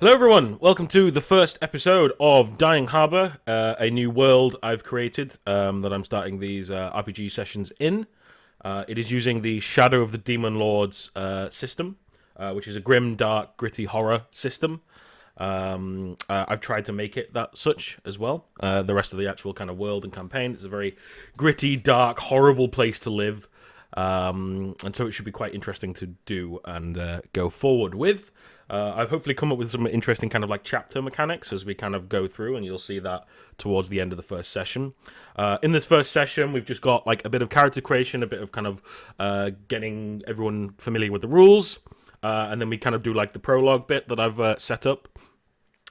Hello everyone, welcome to the first episode of Dying Harbour, a new world I've created that I'm starting these RPG sessions in. It is using the Shadow of the Demon Lords system, which is a grim, dark, gritty horror system. I've tried to make it that such as well. The rest of the actual kind of world and campaign, it's a very gritty, dark, horrible place to live. And so it should be quite interesting to do and go forward with. I've hopefully come up with some interesting kind of like chapter mechanics as we kind of go through, and you'll see that towards the end of the first session. In this first session, we've just got like a bit of character creation, a bit of kind of getting everyone familiar with the rules, and then we kind of do like the prologue bit that I've set up.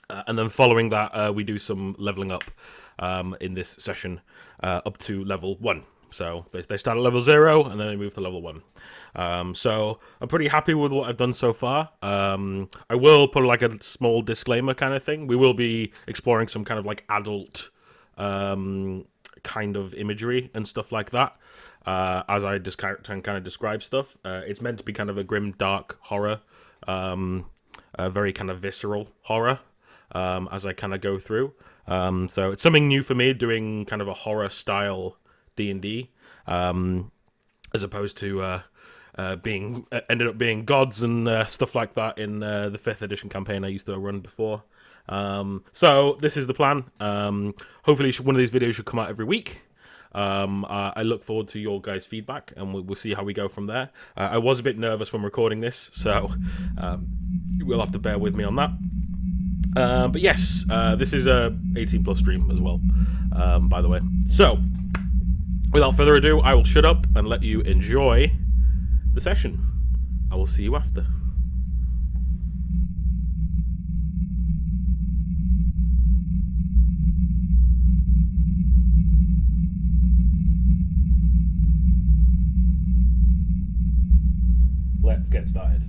And then following that, we do some leveling up in this session up to level 1. So they start at level 0 and then they move to level 1. So I'm pretty happy with what I've done so far. I will put like a small disclaimer kind of thing. We will be exploring some kind of like adult kind of imagery and stuff like that. As I just kind of describe stuff. It's meant to be kind of a grim, dark horror. A very kind of visceral horror. As I kind of go through. So it's something new for me, doing kind of a horror style D&D, as opposed to ended up being gods and stuff like that in the 5th edition campaign I used to run before. So this is the plan. Hopefully one of these videos should come out every week. I look forward to your guys' feedback, and we'll see how we go from there. I was a bit nervous when recording this, so you will have to bear with me on that. But yes, this is a 18 plus stream as well, by the way. So, without further ado, I will shut up and let you enjoy the session. I will see you after. Let's get started.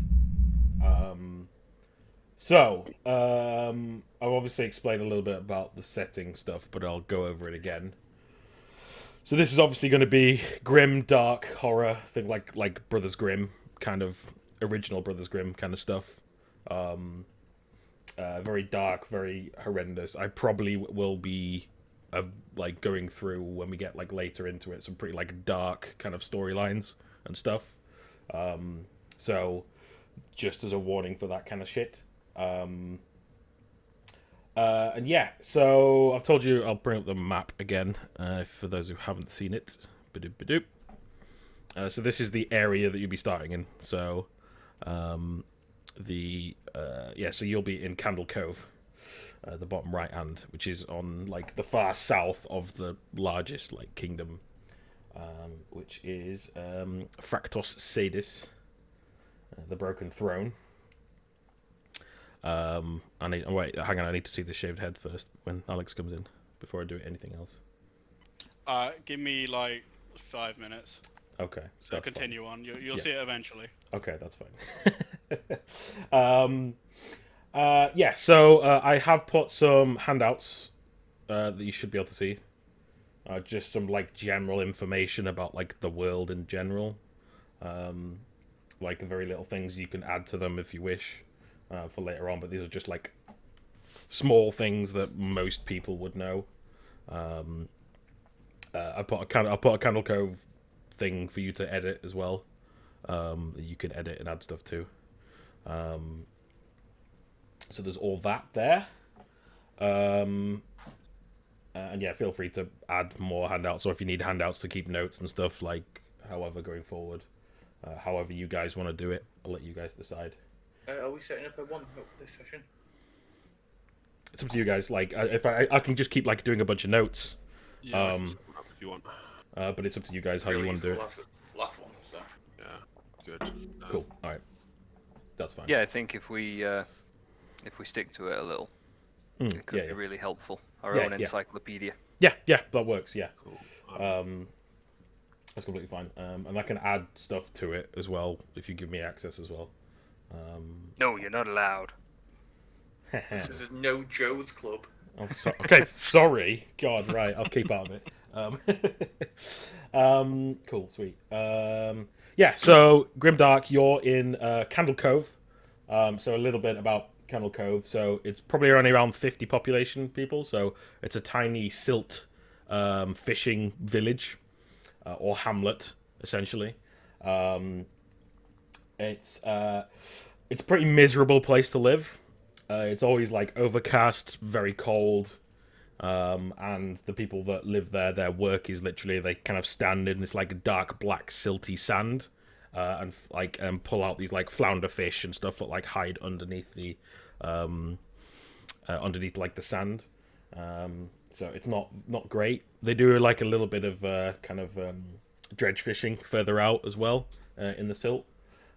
I'll obviously explain a little bit about the setting stuff, but I'll go over it again. So this is obviously going to be grim, dark horror, think like Brothers Grimm, kind of original Brothers Grimm kind of stuff. Very dark, very horrendous. I probably will be like going through when we get like later into it some pretty like dark kind of storylines and stuff. So just as a warning for that kind of shit. And yeah, so I've told you I'll bring up the map again for those who haven't seen it. Ba-doop, ba-doop. So this is the area that you'll be starting in. So so you'll be in Candle Cove, the bottom right hand, which is on like the far south of the largest like kingdom, which is Fractos Sadis, the Broken Throne. Hang on, I need to see the shaved head first when Alex comes in before I do anything else. Give me like 5 minutes. Okay. So continue on. You'll see it eventually. Okay, that's fine. So I have put some handouts that you should be able to see. Just some like general information about like the world in general. Like very little things you can add to them if you wish. For later on, but these are just like small things that most people would know. I put a Candle Cove thing for you to edit as well. That you can edit and add stuff to. So there's all that there. And yeah, feel free to add more handouts, or if you need handouts to keep notes and stuff, like however going forward, however you guys want to do it, I'll let you guys decide. Are we setting up a one for this session? It's up to you guys. Like, if I can just keep like doing a bunch of notes. Yeah, if you want. But it's up to you guys how you want to do it. Last one. So. Yeah, good. Cool. All right, that's fine. Yeah, I think if we stick to it a little, it could be really helpful. Our own encyclopedia. Yeah, that works. Yeah. Cool. That's completely fine. And I can add stuff to it as well if you give me access as well. No, you're not allowed. This is no Joe's Club. Oh, okay, sorry. God, right. I'll keep out of it. Cool, sweet. Yeah, so Grimdark, you're in Candle Cove. So a little bit about Candle Cove. So it's probably only around 50 population people. So it's a tiny silt fishing village or hamlet, essentially. It's a pretty miserable place to live. It's always like overcast, very cold. And the people that live there, their work is literally they kind of stand in this like dark black silty sand, and pull out these like flounder fish and stuff that like hide underneath the like the sand. So it's not great. They do like a little bit of dredge fishing further out as well in the silt,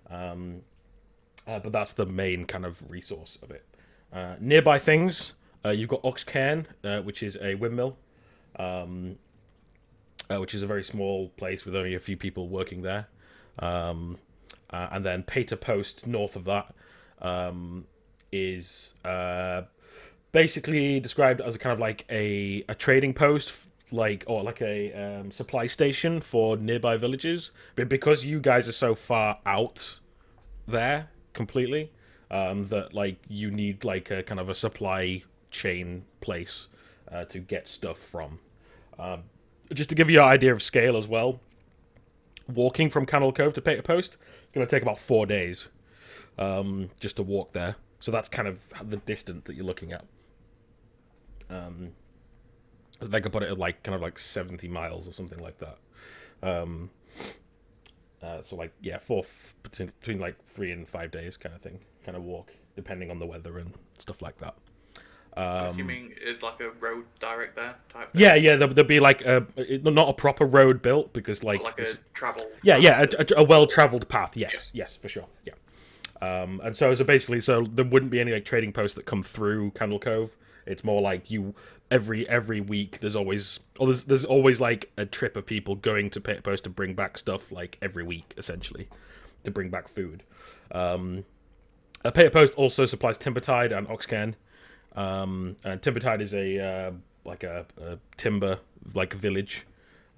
but that's the main kind of resource of it. Nearby things. You've got Oxcairn, which is a windmill, which is a very small place with only a few people working there. And then Pater Post, north of that, is basically described as a kind of like a trading post, or a supply station for nearby villages. But because you guys are so far out there completely, that like you need like a kind of a supply chain place to get stuff from. Just to give you an idea of scale as well, walking from Candle Cove to Pater Post, it's going to take about 4 days just to walk there. So that's kind of the distance that you're looking at. They could put it at like kind of like 70 miles or something like that. So like between like 3 and 5 days kind of thing, kind of walk depending on the weather and stuff like that. Assuming it's like a road direct there type thing? Yeah. There'll be like not a proper road built because like a travel. Yeah, a well-traveled path. Yes, for sure. Yeah. And so basically, there wouldn't be any like trading posts that come through Candle Cove. It's more like every week there's always like a trip of people going to Pater Post to bring back stuff like every week essentially to bring back food. Pater Post also supplies Timbertide and Oxcairn. And Timbertide is a timber like village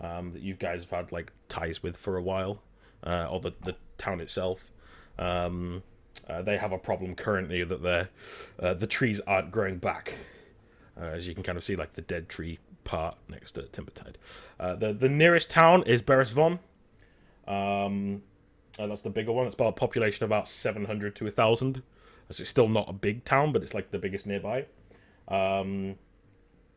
that you guys have had like ties with for a while, or the town itself. They have a problem currently that the trees aren't growing back, as you can kind of see like the dead tree part next to Timbertide. The nearest town is Beresvon. That's the bigger one. It's about a population of about 700 to 1,000. So it's still not a big town, but it's like the biggest nearby. And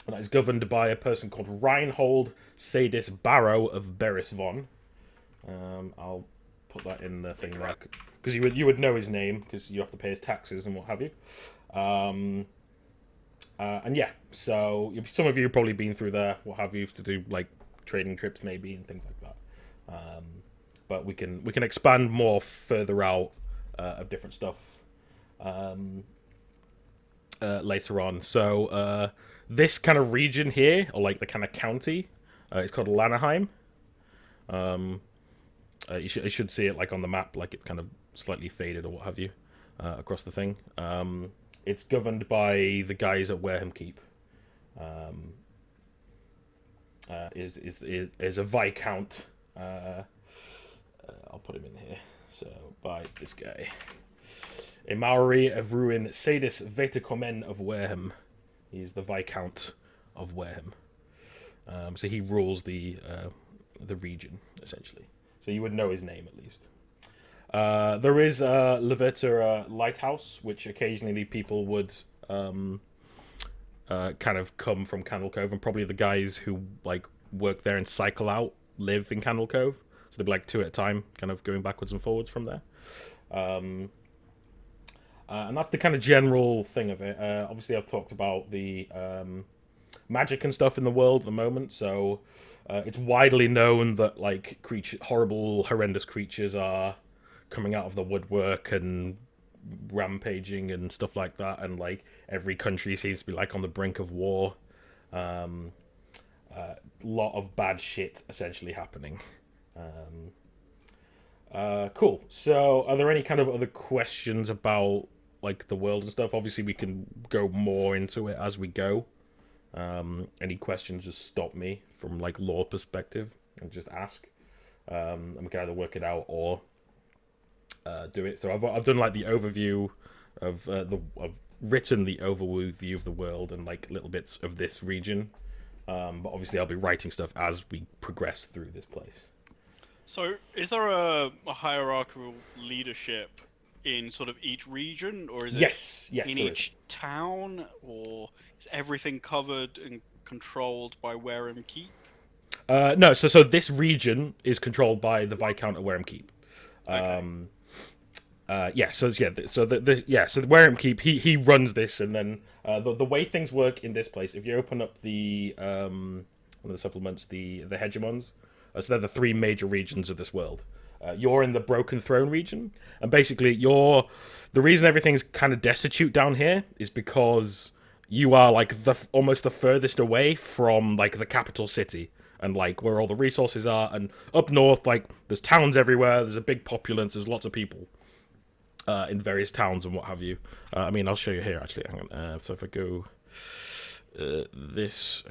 that is governed by a person called Reinhold Sadis Barrow of Beresvon. I'll put that in the thing there, because you would know his name, because you have to pay his taxes and what have you. And yeah, so some of you have probably been through there, what have you, to do like trading trips maybe and things like that. But we can expand more further out of different stuff later on. So this kind of region here, or like the kind of county, it's called Lanaheim. You should see it like on the map, like it's kind of slightly faded or what have you across the thing. It's governed by the guys at Wareham Keep. Is a viscount. I'll put him in here. So by this guy, a Maori of ruin Sadis Vetacomen of Wareham. He's the Viscount of Wareham. So he rules the region essentially. So you would know his name at least. There is a Leviter lighthouse, which occasionally people would kind of come from Candle Cove, and probably the guys who like work there and cycle out live in Candle Cove. So they'd be like 2 at a time, kind of going backwards and forwards from there. And that's the kind of general thing of it. Obviously, I've talked about the magic and stuff in the world at the moment. So it's widely known that like horrible, horrendous creatures are coming out of the woodwork and rampaging and stuff like that. And like every country seems to be like on the brink of war. Lot of bad shit essentially happening. Cool. So are there any kind of other questions about like the world and stuff? Obviously we can go more into it as we go. Any questions, just stop me from like lore perspective and just ask. And we can either work it out or do it. So I've done like the overview I've written the overview of the world and like little bits of this region. But obviously, I'll be writing stuff as we progress through this place. So, is there a hierarchical leadership in sort of each region, or is it yes, in each town, or is everything covered and controlled by Wareham Keep? No, so this region is controlled by the Viscount of Wareham Keep. Okay. So the Wareham Keep, he runs this, and then the way things work in this place, if you open up the one of the supplements, the hegemons, so they're the three major regions of this world. You're in the Broken Throne region, and basically the reason everything's kind of destitute down here is because you are like almost the furthest away from like the capital city and like where all the resources are, and up north like there's towns everywhere, there's a big populace, there's lots of people in various towns and what have you. I mean, I'll show you here actually. Hang on. So if I go I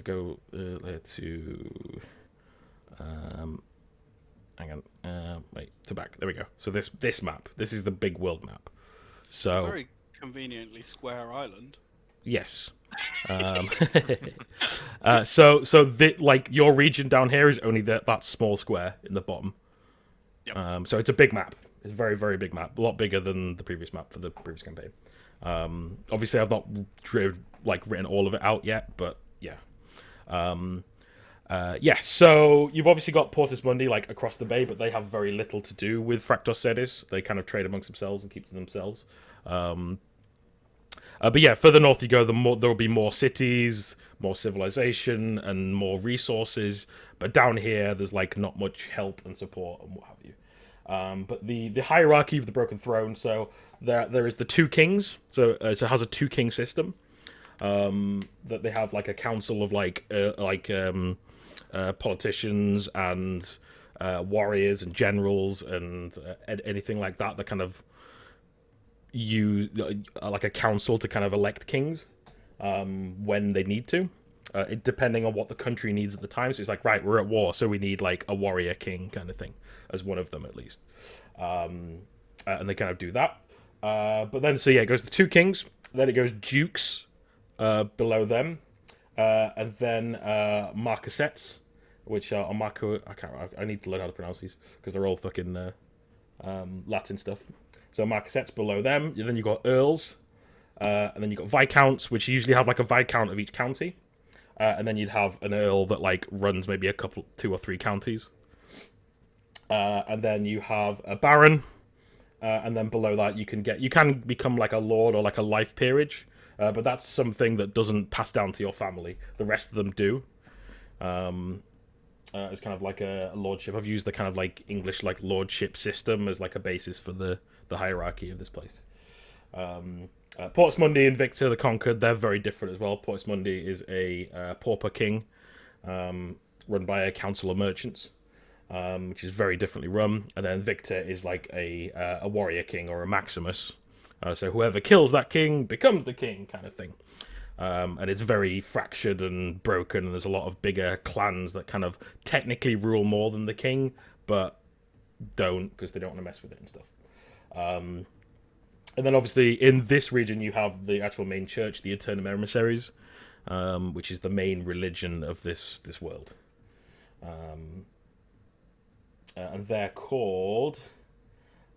go there to hang on, wait, to back. There we go. So this map, this is the big world map. So very conveniently Square Island. Yes. Like your region down here is only that small square in the bottom. Yep. So it's a big map. It's a very, very big map. A lot bigger than the previous map for the previous campaign. Obviously, I've not written all of it out yet, but yeah. So you've obviously got Portus Mundi like across the bay, but they have very little to do with Fractos Sedis. They kind of trade amongst themselves and keep to themselves. But yeah, further north you go, there will be more cities, more civilization, and more resources. But down here, there's like not much help and support and what have you. But the hierarchy of the Broken Throne, so there is the two kings. So it has a two-king system. That they have like a council of politicians and warriors and generals and anything like that kind of use like a council to kind of elect kings when they need to, depending on what the country needs at the time. So it's like, right, we're at war, so we need like a warrior king kind of thing as one of them at least, and they kind of do that. But then so yeah, it goes to two kings, then it goes dukes below them, and then marquessettes, which are Marco. I need to learn how to pronounce these because they're all fucking Latin stuff. So marquessettes below them. Then you've got earls, and then you've got viscounts, which usually have like a viscount of each county, and then you'd have an earl that like runs maybe two or three counties, and then you have a baron, and then below that you can become like a lord or like a life peerage, but that's something that doesn't pass down to your family. The rest of them do. It's kind of like a lordship. I've used the kind of like English like lordship system as like a basis for the hierarchy of this place. Portus Mundi and Victor the Conquered, they're very different as well. Portus Mundi is a pauper king run by a council of merchants, which is very differently run. And then Victor is like a warrior king or a Maximus. So whoever kills that king becomes the king kind of thing. And it's very fractured and broken, and there's a lot of bigger clans that kind of technically rule more than the king, but don't, because they don't want to mess with it and stuff. And then obviously in this region you have the actual main church, the Eternum Emissaries, which is the main religion of this world. And they're called...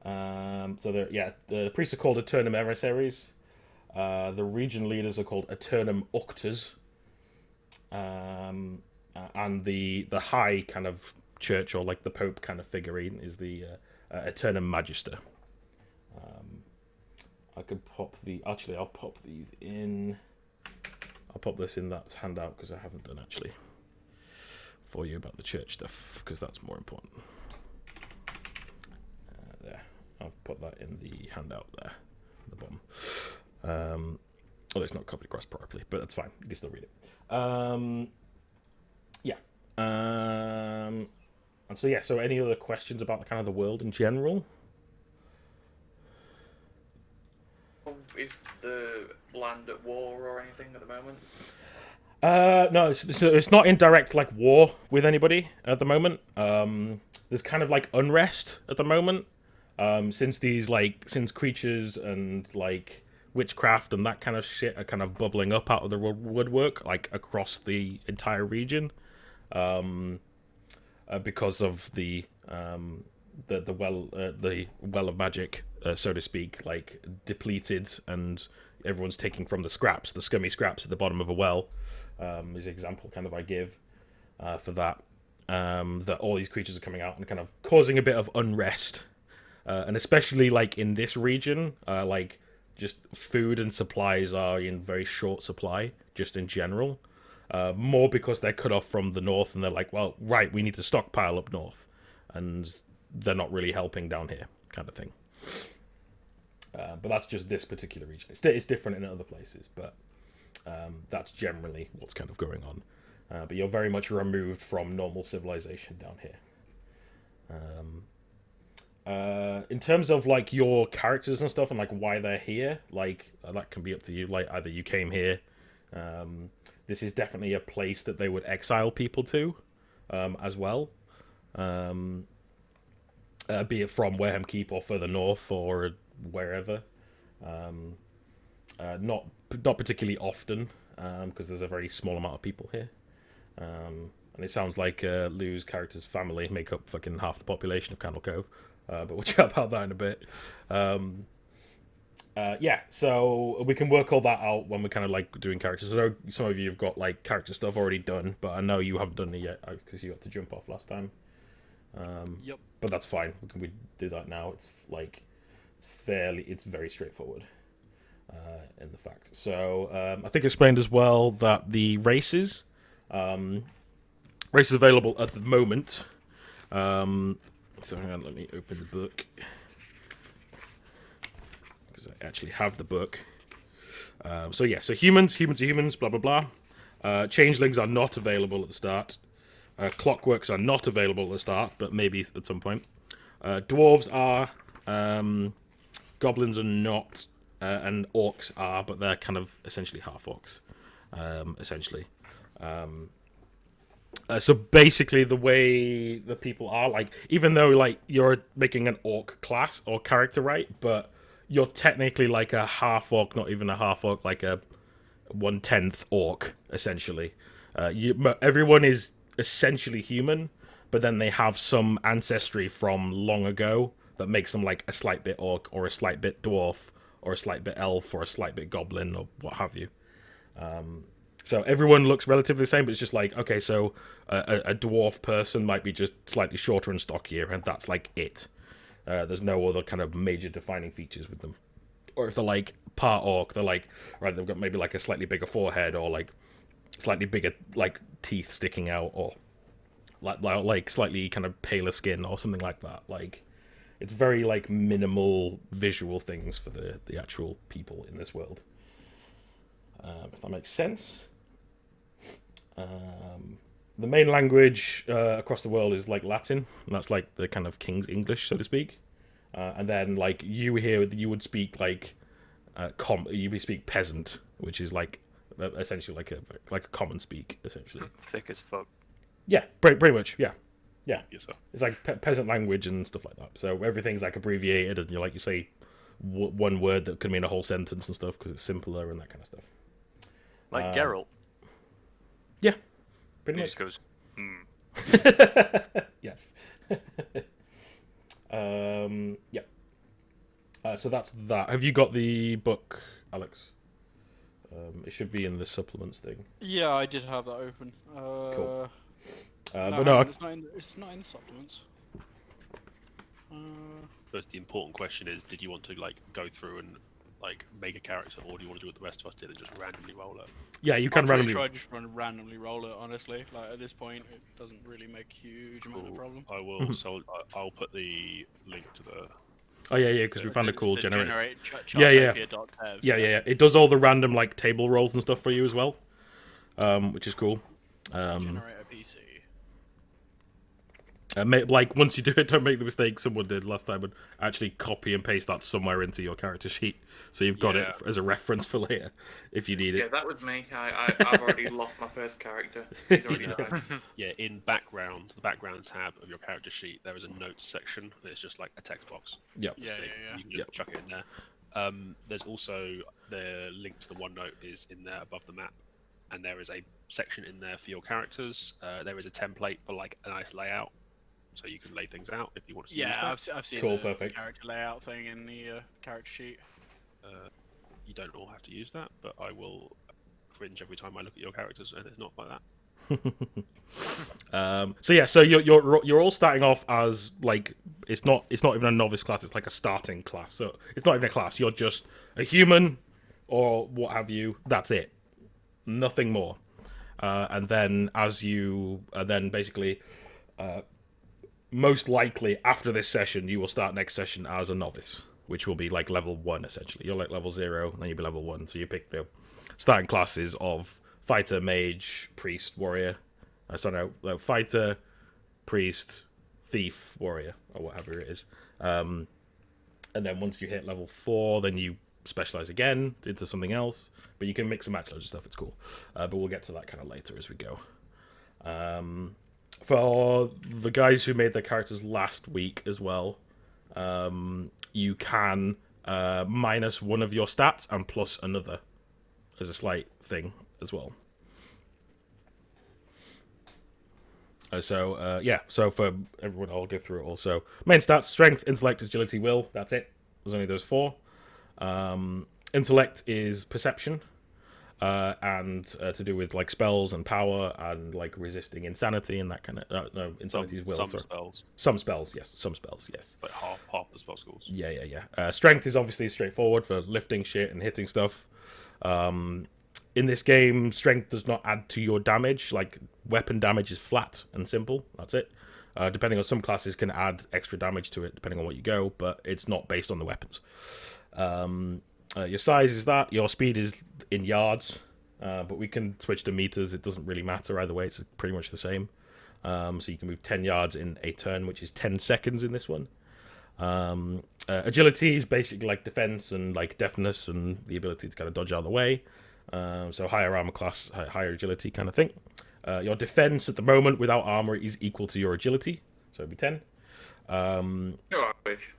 the priests are called Eternum Emissaries. The region leaders are called Eternum Uctors, and the high kind of church, or like the Pope kind of figurine, is the Eternum Magister. I could pop I'll pop these in. I'll pop this in that handout because I haven't done actually for you about the church stuff, because that's more important. There, I've put that in the handout there at the bottom. Although it's not copied across properly, but that's fine. You can still read it. And so any other questions about the kind of the world in general? Is the land at war or anything at the moment? No, it's not in direct like war with anybody at the moment. There's kind of like unrest at the moment, since creatures and like witchcraft and that kind of shit are kind of bubbling up out of the woodwork, like across the entire region, because of the well of magic, so to speak, like depleted, and everyone's taking from the scraps, the scummy scraps at the bottom of a well, is an example kind of I give for that. That all these creatures are coming out and kind of causing a bit of unrest, and especially like in this region, like just food and supplies are in very short supply, just in general. More because they're cut off from the north, and they're like, well, right, we need to stockpile up north, and they're not really helping down here, kind of thing. But that's just this particular region. It's different in other places, but that's generally what's kind of going on. But you're very much removed from normal civilization down here. In terms of like your characters and stuff and like why they're here, like that can be up to you. Like either you came here. This is definitely a place that they would exile people to, as well. Be it from Wareham Keep or further north or wherever. Not particularly often, because there's a very small amount of people here. And it sounds like Lou's character's family make up fucking half the population of Candle Cove. But we'll chat about that in a bit. Yeah, so we can work all that out when we're kind of like doing characters. I know some of you have got like character stuff already done, but I know you haven't done it yet because you got to jump off last time. Yep. But that's fine. We do that now. It's like it's very straightforward in the fact. So I think I explained as well that the races available at the moment. So hang on, let me open the book. I actually have the book. So humans are humans, blah, blah, blah. Changelings are not available at the start. Clockworks are not available at the start, but maybe at some point. Dwarves are. Goblins are not. And orcs are, but they're kind of essentially half-orcs. Essentially. So basically the way the people are, like, even though like you're making an orc class or character, right, but you're technically like a half-orc, not even a half-orc, like a 1/10 orc, essentially. Everyone is essentially human, but then they have some ancestry from long ago that makes them like a slight bit orc, or a slight bit dwarf, or a slight bit elf, or a slight bit goblin, or what have you. So everyone looks relatively the same, but it's just like, okay, so a dwarf person might be just slightly shorter and stockier, and that's like it. There's no other kind of major defining features with them. Or if they're like part orc, they're like, right, they've got maybe like a slightly bigger forehead, or like slightly bigger like teeth sticking out, or like slightly kind of paler skin, or something like that. Like, it's very like minimal visual things for the actual people in this world. If that makes sense. The main language across the world is like Latin, and that's like the kind of King's English, so to speak. And then like you here, you would speak like you would speak peasant, which is like essentially like a common speak, essentially. Thick as fuck. Yeah, pretty much. Yeah. Yes, sir. It's like peasant language and stuff like that. So everything's like abbreviated, and you say one word that could mean a whole sentence and stuff because it's simpler and that kind of stuff. Like Geralt. Yeah, pretty He much. just goes, Yes. Yeah. So that's that. Have you got the book, Alex? It should be in the supplements thing. Yeah, I did have that open. Cool. No, But no, it's not in the supplements. First, the important question is: did you want to like go through and like make a character, or do you want to do what the rest of us did and just randomly roll it? yeah, you can I'll randomly. try just randomly roll it. Honestly, like at this point, it doesn't really make a huge amount of problem. I will. So I'll put the link to the. Oh yeah, because we found a cool The generator. Yeah. Yeah. It does all the random like table rolls and stuff for you as well, which is cool. Generator PC. Like once you do it, don't make the mistake someone did last time and actually copy and paste that somewhere into your character sheet, so you've got it as a reference for later if you need it. Yeah, that was me. I've already lost my first character. He's already died. Yeah, in background, the background tab of your character sheet, there is a notes section. And it's just like a text box. Yep. Yeah. You can just chuck it in there. There's also the link to the OneNote is in there above the map, and there is a section in there for your characters. There is a template for like a nice layout, so you can lay things out if you want to use that. I've seen Cool, the perfect. character layout thing in the character sheet. You don't all have to use that, but I will cringe every time I look at your characters, and it's not like that. So you're all starting off as like it's not even a novice class, it's like a starting class. So it's not even a class, you're just a human or what have you. That's it, nothing more. And then as you then basically most likely after this session you will start next session as a novice, which will be like level 1 essentially. You're like level 0, then you'll be level 1. So you pick the starting classes of fighter, mage, priest, warrior. Fighter, priest, thief, warrior, or whatever it is. And then once you hit level 4, then you specialize again into something else. But you can mix and match loads of stuff. It's cool. But we'll get to that kind of later as we go. For the guys who made their characters last week as well, you can minus one of your stats and plus another as a slight thing as well. So for everyone, I'll go through it all. So main stats: strength, intellect, agility, will. That's it. There's only those 4. Intellect is perception, and to do with like spells and power and like resisting insanity and that kind of. No, insanity is will. Some spells. Some spells, yes. Some spells, yes. Like half the spell schools. Yeah. Strength is obviously straightforward for lifting shit and hitting stuff. In this game, strength does not add to your damage. Like, weapon damage is flat and simple. That's it. Depending on some classes can add extra damage to it, depending on what you go, but it's not based on the weapons. Your size is that. Your speed is in yards, but we can switch to meters. It doesn't really matter either way. It's pretty much the same. So you can move 10 yards in a turn, which is 10 seconds in this one. Agility is basically like defense and like deafness and the ability to kind of dodge out of the way. So higher armor class, higher agility kind of thing. Your defense at the moment without armor is equal to your agility, so it'd be 10. No, I wish.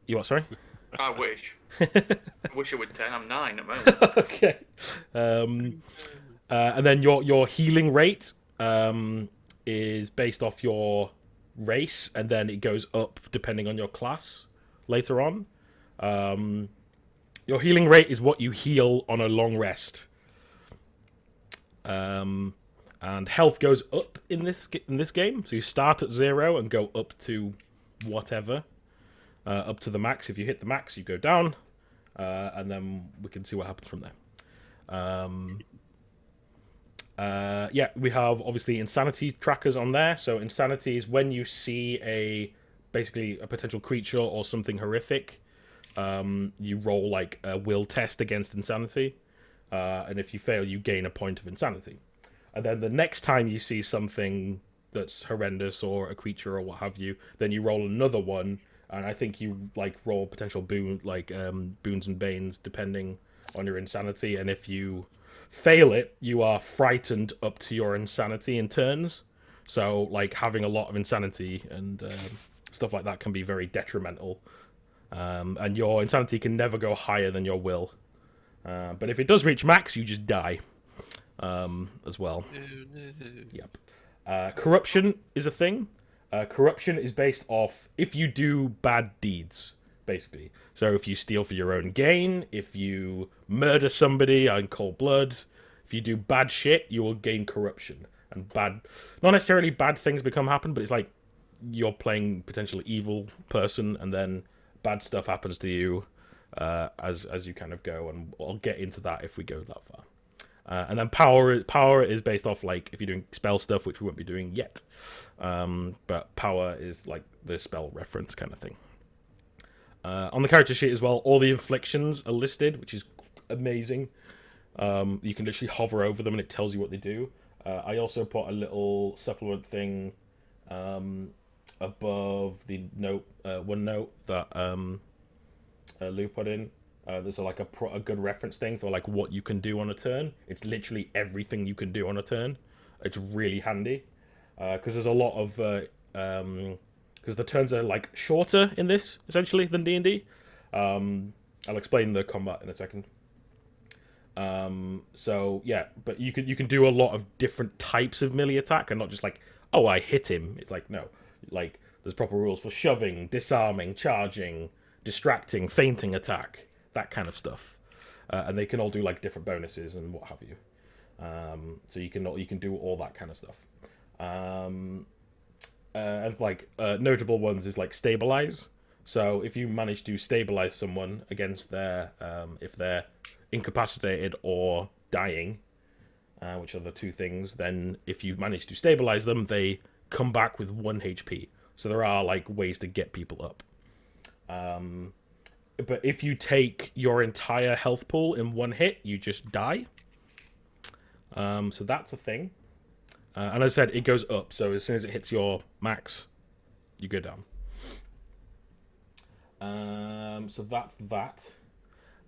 You what? Sorry. I wish. I wish it would 10. I'm 9 at the moment. Okay. And then your healing rate is based off your race, and then it goes up depending on your class later on. Your healing rate is what you heal on a long rest. And health goes up in this game. So you start at 0 and go up to whatever. Up to the max. If you hit the max, you go down. And then we can see what happens from there. We have obviously insanity trackers on there. So insanity is when you see basically a potential creature or something horrific. You roll like a will test against insanity, and if you fail, you gain a point of insanity. And then the next time you see something that's horrendous or a creature or what have you, then you roll another one, and I think you like roll potential boons and banes depending on your insanity. And if you fail it, you are frightened up to your insanity in turns. So like having a lot of insanity and stuff like that can be very detrimental. And your insanity can never go higher than your will. But if it does reach max, you just die as well. Yep. Corruption is a thing. Corruption is based off if you do bad deeds, basically. So if you steal for your own gain, if you murder somebody in cold blood, if you do bad shit, you will gain corruption. And not necessarily bad things happen, but it's like you're playing potentially evil person, and then bad stuff happens to you as you kind of go, and I'll get into that if we go that far. And then power is based off like if you're doing spell stuff, which we won't be doing yet. But power is like the spell reference kind of thing. On the character sheet as well, all the inflictions are listed, which is amazing. You can literally hover over them and it tells you what they do. I also put a little supplement thing above the note, one note that Lou put in. There's like a good reference thing for like what you can do on a turn. It's literally everything you can do on a turn. It's really handy because there's a lot of because the turns are like shorter in this essentially than D&D. I'll explain the combat in a second. So yeah, but you can do a lot of different types of melee attack, and not just like, oh, I hit him. It's like, no, like there's proper rules for shoving, disarming, charging, distracting, feinting attack, that kind of stuff, and they can all do like different bonuses and what have you. So you can do all that kind of stuff. And like notable ones is like stabilize. So if you manage to stabilize someone against their if they're incapacitated or dying, which are the two things, then if you manage to stabilize them, they come back with 1 HP. So there are like ways to get people up. But if you take your entire health pool in 1 hit, you just die. So that's a thing. And as I said, it goes up. So as soon as it hits your max, you go down. So that's that.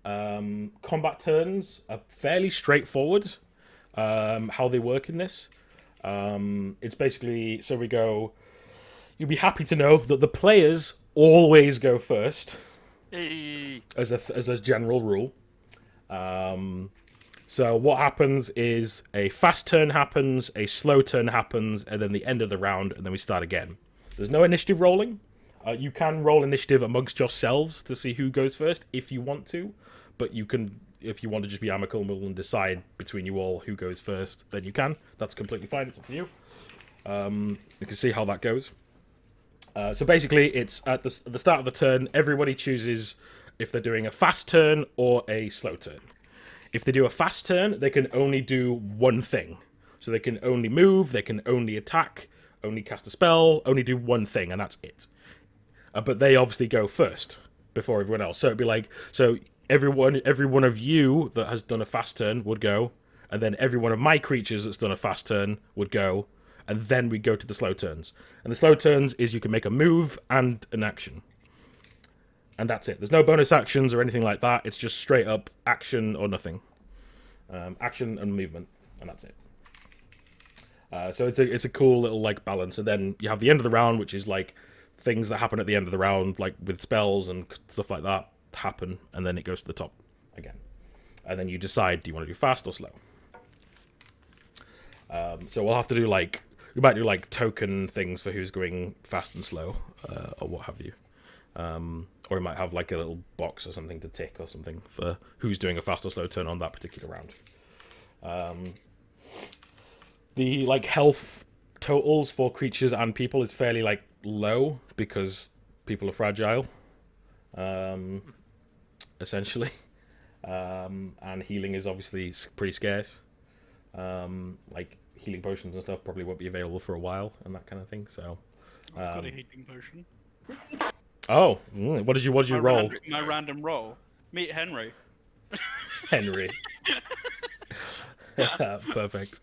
Combat turns are fairly straightforward. How they work in this. It's basically, so we go... You'll be happy to know that the players always go first. As a general rule. So what happens is a fast turn happens, a slow turn happens, and then the end of the round, and then we start again. There's no initiative rolling. You can roll initiative amongst yourselves to see who goes first if you want to, but you can, if you want to just be amicable and decide between you all who goes first, then you can. That's completely fine. It's up to you. You can see how that goes. So basically, it's at the start of the turn, everybody chooses if they're doing a fast turn or a slow turn. If they do a fast turn, they can only do one thing. So they can only move, they can only attack, only cast a spell, only do one thing, and that's it. But they obviously go first before everyone else. So it'd be like, so every one of you that has done a fast turn would go, and then every one of my creatures that's done a fast turn would go, and then we go to the slow turns. And the slow turns is you can make a move and an action. And that's it. There's no bonus actions or anything like that. It's just straight up action or nothing. Action and movement, and that's it. So it's a cool little like balance. And then you have the end of the round, which is like things that happen at the end of the round, like with spells and stuff like that happen, and then it goes to the top again. And then you decide, do you want to do fast or slow? So we'll have to do like, we might do like token things for who's going fast and slow, or what have you. Or we might have like a little box or something to tick or something for who's doing a fast or slow turn on that particular round. The like health totals for creatures and people is fairly like low because people are fragile, essentially, and healing is obviously pretty scarce. Like healing potions and stuff probably won't be available for a while and that kind of thing. So I've got a healing potion. Oh, what did you roll? My random roll. Meet Henry. Henry. Perfect.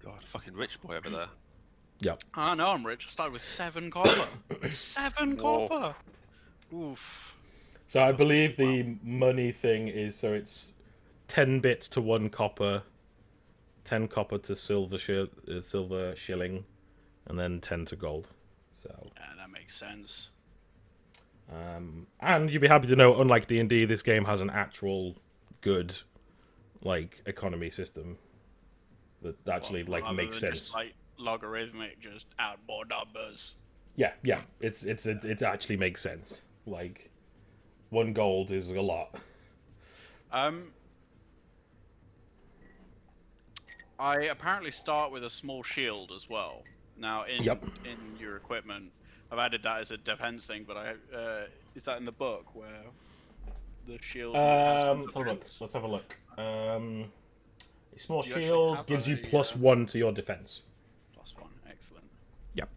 God, fucking rich boy over there. Yep. I know I'm rich. I started with 7 copper. 7 copper. Oof. So I believe the money thing is, so it's 10 bits to 1 copper, 10 copper to silver shilling, and then 10 to gold. So yeah, that makes sense. And you'd be happy to know, unlike D&D, this game has an actual good like economy system that actually like makes sense. Just, like logarithmic, just add more numbers. Yeah, it actually makes sense. Like 1 gold is a lot. I apparently start with a small shield as well. Now, in your equipment, I've added that as a defense thing, but is that in the book where the shield has some defense? Let's have a look. A small shield gives you +1 to your defense. +1, excellent. Yep.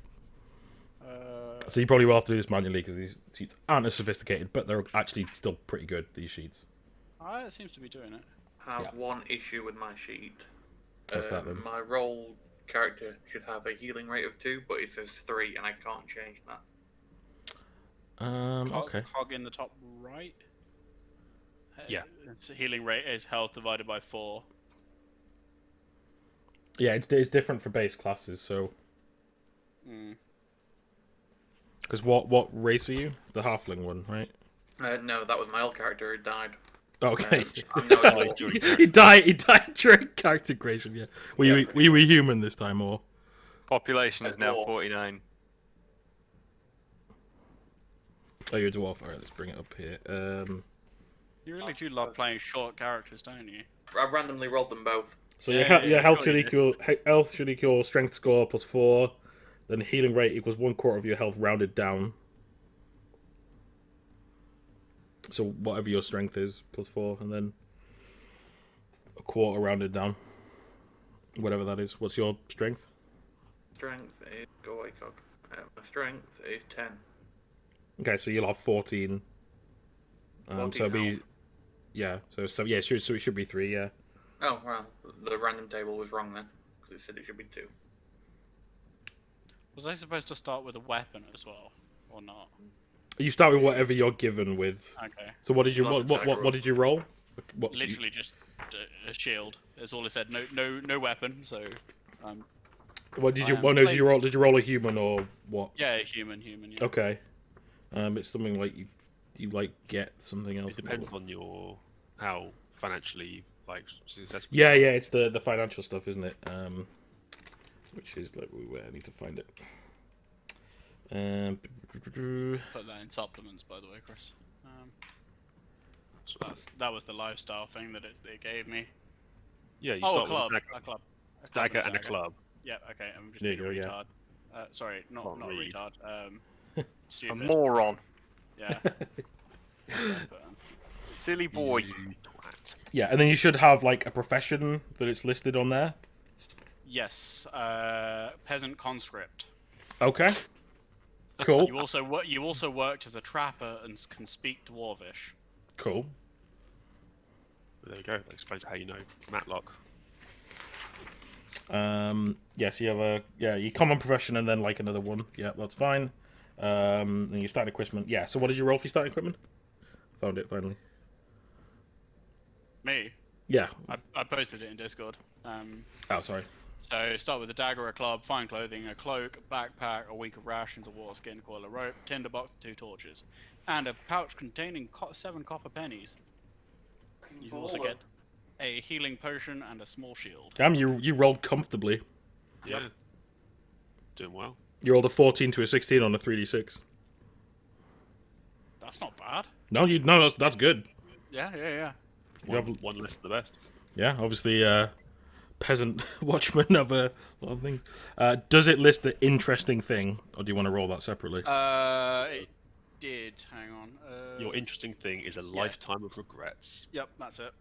So you probably will have to do this manually because these sheets aren't as sophisticated, but they're actually still pretty good, these sheets. It seems to be doing it. I have one issue with my sheet. What's that then? My role character should have a healing rate of 2, but it says 3, and I can't change that. Okay. Cog in the top right. Yeah. Its healing rate is health divided by 4. Yeah, it's different for base classes, so. Because what race are you? The halfling one, right? No, that was my old character who died. Okay. I'm no Died dwarf. during He died during character creation. Yeah. Were you human this time or? Population is now Dwarf. 49. Oh, you're a dwarf. All right, let's bring it up here. You really do love playing short characters, don't you? I randomly rolled them both. So Yeah, your health sure should you equal strength score plus 4. Then healing rate equals 1/4 of your health rounded down. So whatever your strength is plus 4, and then a quarter rounded down. Whatever that is. What's your strength? Strength is go away, cock. My strength is 10. Okay, so you'll have 14. 14 so it'll be health. So it should be 3. Yeah. Oh well, the random table was wrong then, because it said it should be 2. Was I supposed to start with a weapon as well, or not? You start with whatever you're given with. Okay. So what did you Love what did you roll? What, Literally just a shield. That's all it said. No weapon. So, What did you? I am Well, no, did playing- you roll? Did you roll a human or what? yeah, human. Yeah. Okay. It's something like you like get something else. It depends on your how financially like successful. Yeah, it's the financial stuff, isn't it? Which is like where I need to find it. Put that in supplements, by the way, Chris. So that was the lifestyle thing that it gave me. Yeah, you Oh, a start club. with A club. dagger and a club. Yeah. Okay. I'm just There being you a go, retard. Sorry, not a read. retard. A Stupid. moron. Yeah. Silly boy. You twat. Yeah, and then you should have like a profession that it's listed on there. Yes. Peasant conscript. Okay. Cool. You also worked as a trapper and can speak Dwarvish. Cool. There you go. That explains how you know Matlock. Yes, you have your common profession and then like another one. Yeah, that's fine. Then your starting equipment. Yeah. So what did you roll for your starting equipment? Found it finally. Me. Yeah. I posted it in Discord. Oh, sorry. So start with a dagger, a club, fine clothing, a cloak, a backpack, a week of rations, a water skin, coil of rope, tinderbox, 2 torches, and a pouch containing 7 copper pennies. You also get a healing potion and a small shield. Damn, you rolled comfortably. Yeah. Doing well. You rolled a 14 to a 16 on a 3d6. That's not bad. No, that's good. Yeah. One less than the best. Yeah, obviously, peasant watchman of a lot of things. Does it list the interesting thing, or do you want to roll that separately? It did. Hang on. Your interesting thing is a lifetime of regrets. Yep, that's it.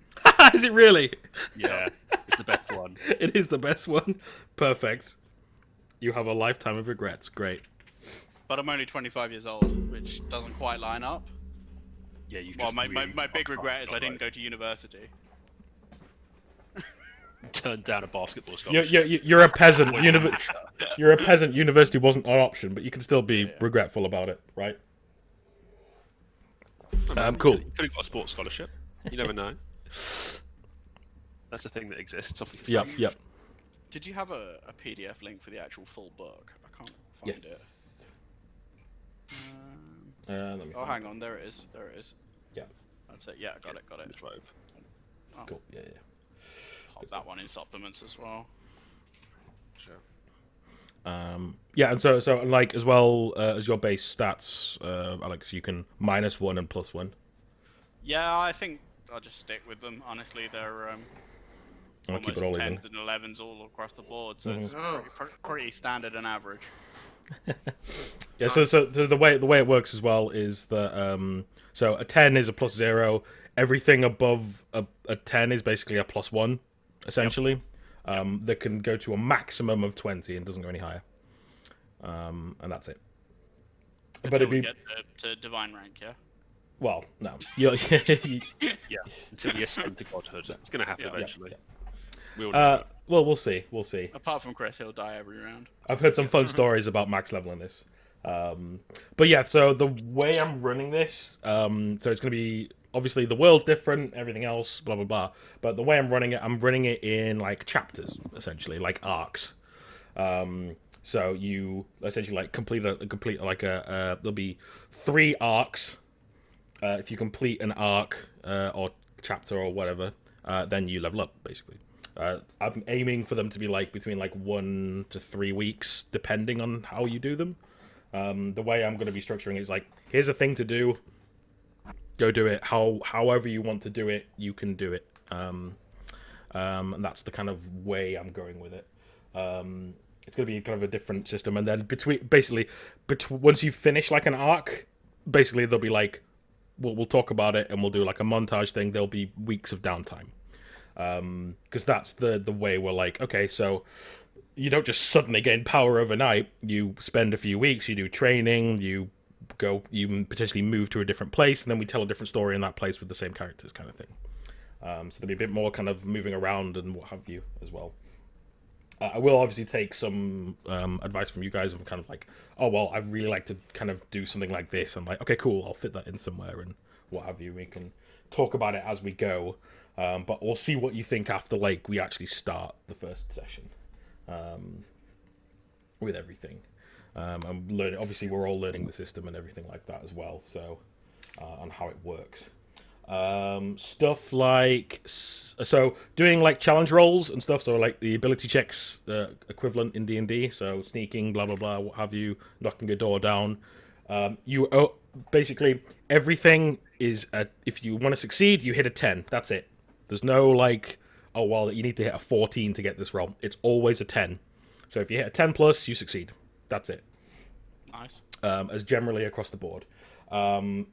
Is it really? Yeah, it's the best one. It is the best one. Perfect. You have a lifetime of regrets. Great. But I'm only 25 years old, which doesn't quite line up. Yeah, you. Well, my big regret is I didn't go to university. Turned down a basketball You're, scholarship. you're a peasant. You're a peasant. University wasn't an option, but you can still be regretful about it, right? Cool. You could have got a sports scholarship. You never know. That's a thing that exists. Obviously. Yep. Did you have a PDF link for the actual full book? I can't find Yes. it. Let me Oh, find hang on. There it is. Yeah. That's it. Yeah, got it. The trove. Cool. Yeah. Pop that one in supplements as well. Sure. Yeah, and so like as well as your base stats, Alex, you can -1 and +1. Yeah, I think I'll just stick with them. Honestly, they're I'll keep almost it all even. 10s and 11s all across the board, so it's Oh. pretty standard and average. Yeah, so the way it works as well is that so a 10 is a +0. Everything above a 10 is basically a +1, essentially. That can go to a maximum of 20 and doesn't go any higher. And that's it. But Until we it'd be get to divine rank, yeah. well, no. Yeah, until you ascend to godhood. It's going to happen eventually. yeah. We all know. Well, we'll see. We'll see. Apart from Chris, he'll die every round. I've heard some fun stories about max leveling this. But yeah, so the way I'm running this, so it's going to be obviously the world different, everything else, blah blah blah. But the way I'm running it in like chapters, essentially, like arcs. So you essentially like complete there'll be 3 arcs. If you complete an arc, or chapter or whatever, then you level up, basically. I'm aiming for them to be like between like 1 to 3 weeks, depending on how you do them. The way I'm going to be structuring it is like, here's a thing to do, go do it. However you want to do it, you can do it. And that's the kind of way I'm going with it. It's going to be kind of a different system, and then once you finish like an arc, basically they'll be like, we'll talk about it, and we'll do like a montage thing. There'll be weeks of downtime. Because that's the way we're like, okay, so you don't just suddenly gain power overnight. You spend a few weeks, you do training, you potentially move to a different place, and then we tell a different story in that place with the same characters, kind of thing. So there'll be a bit more kind of moving around and what have you as well. I will obviously take some advice from you guys of kind of like, oh, well, I'd really like to kind of do something like this. I'm like, okay, cool, I'll fit that in somewhere and what have you. We can talk about it as we go. But we'll see what you think after like we actually start the first session with everything. I'm learning. Obviously, we're all learning the system and everything like that as well. So, on how it works, stuff like doing like challenge rolls and stuff. So like the ability checks equivalent in D&D. So sneaking, blah blah blah, what have you, knocking a door down. Basically everything is if you want to succeed, you hit a 10. That's it. There's no like, oh, well, you need to hit a 14 to get this roll. It's always a 10. So if you hit a 10 plus, you succeed. That's it. Nice. As generally across the board.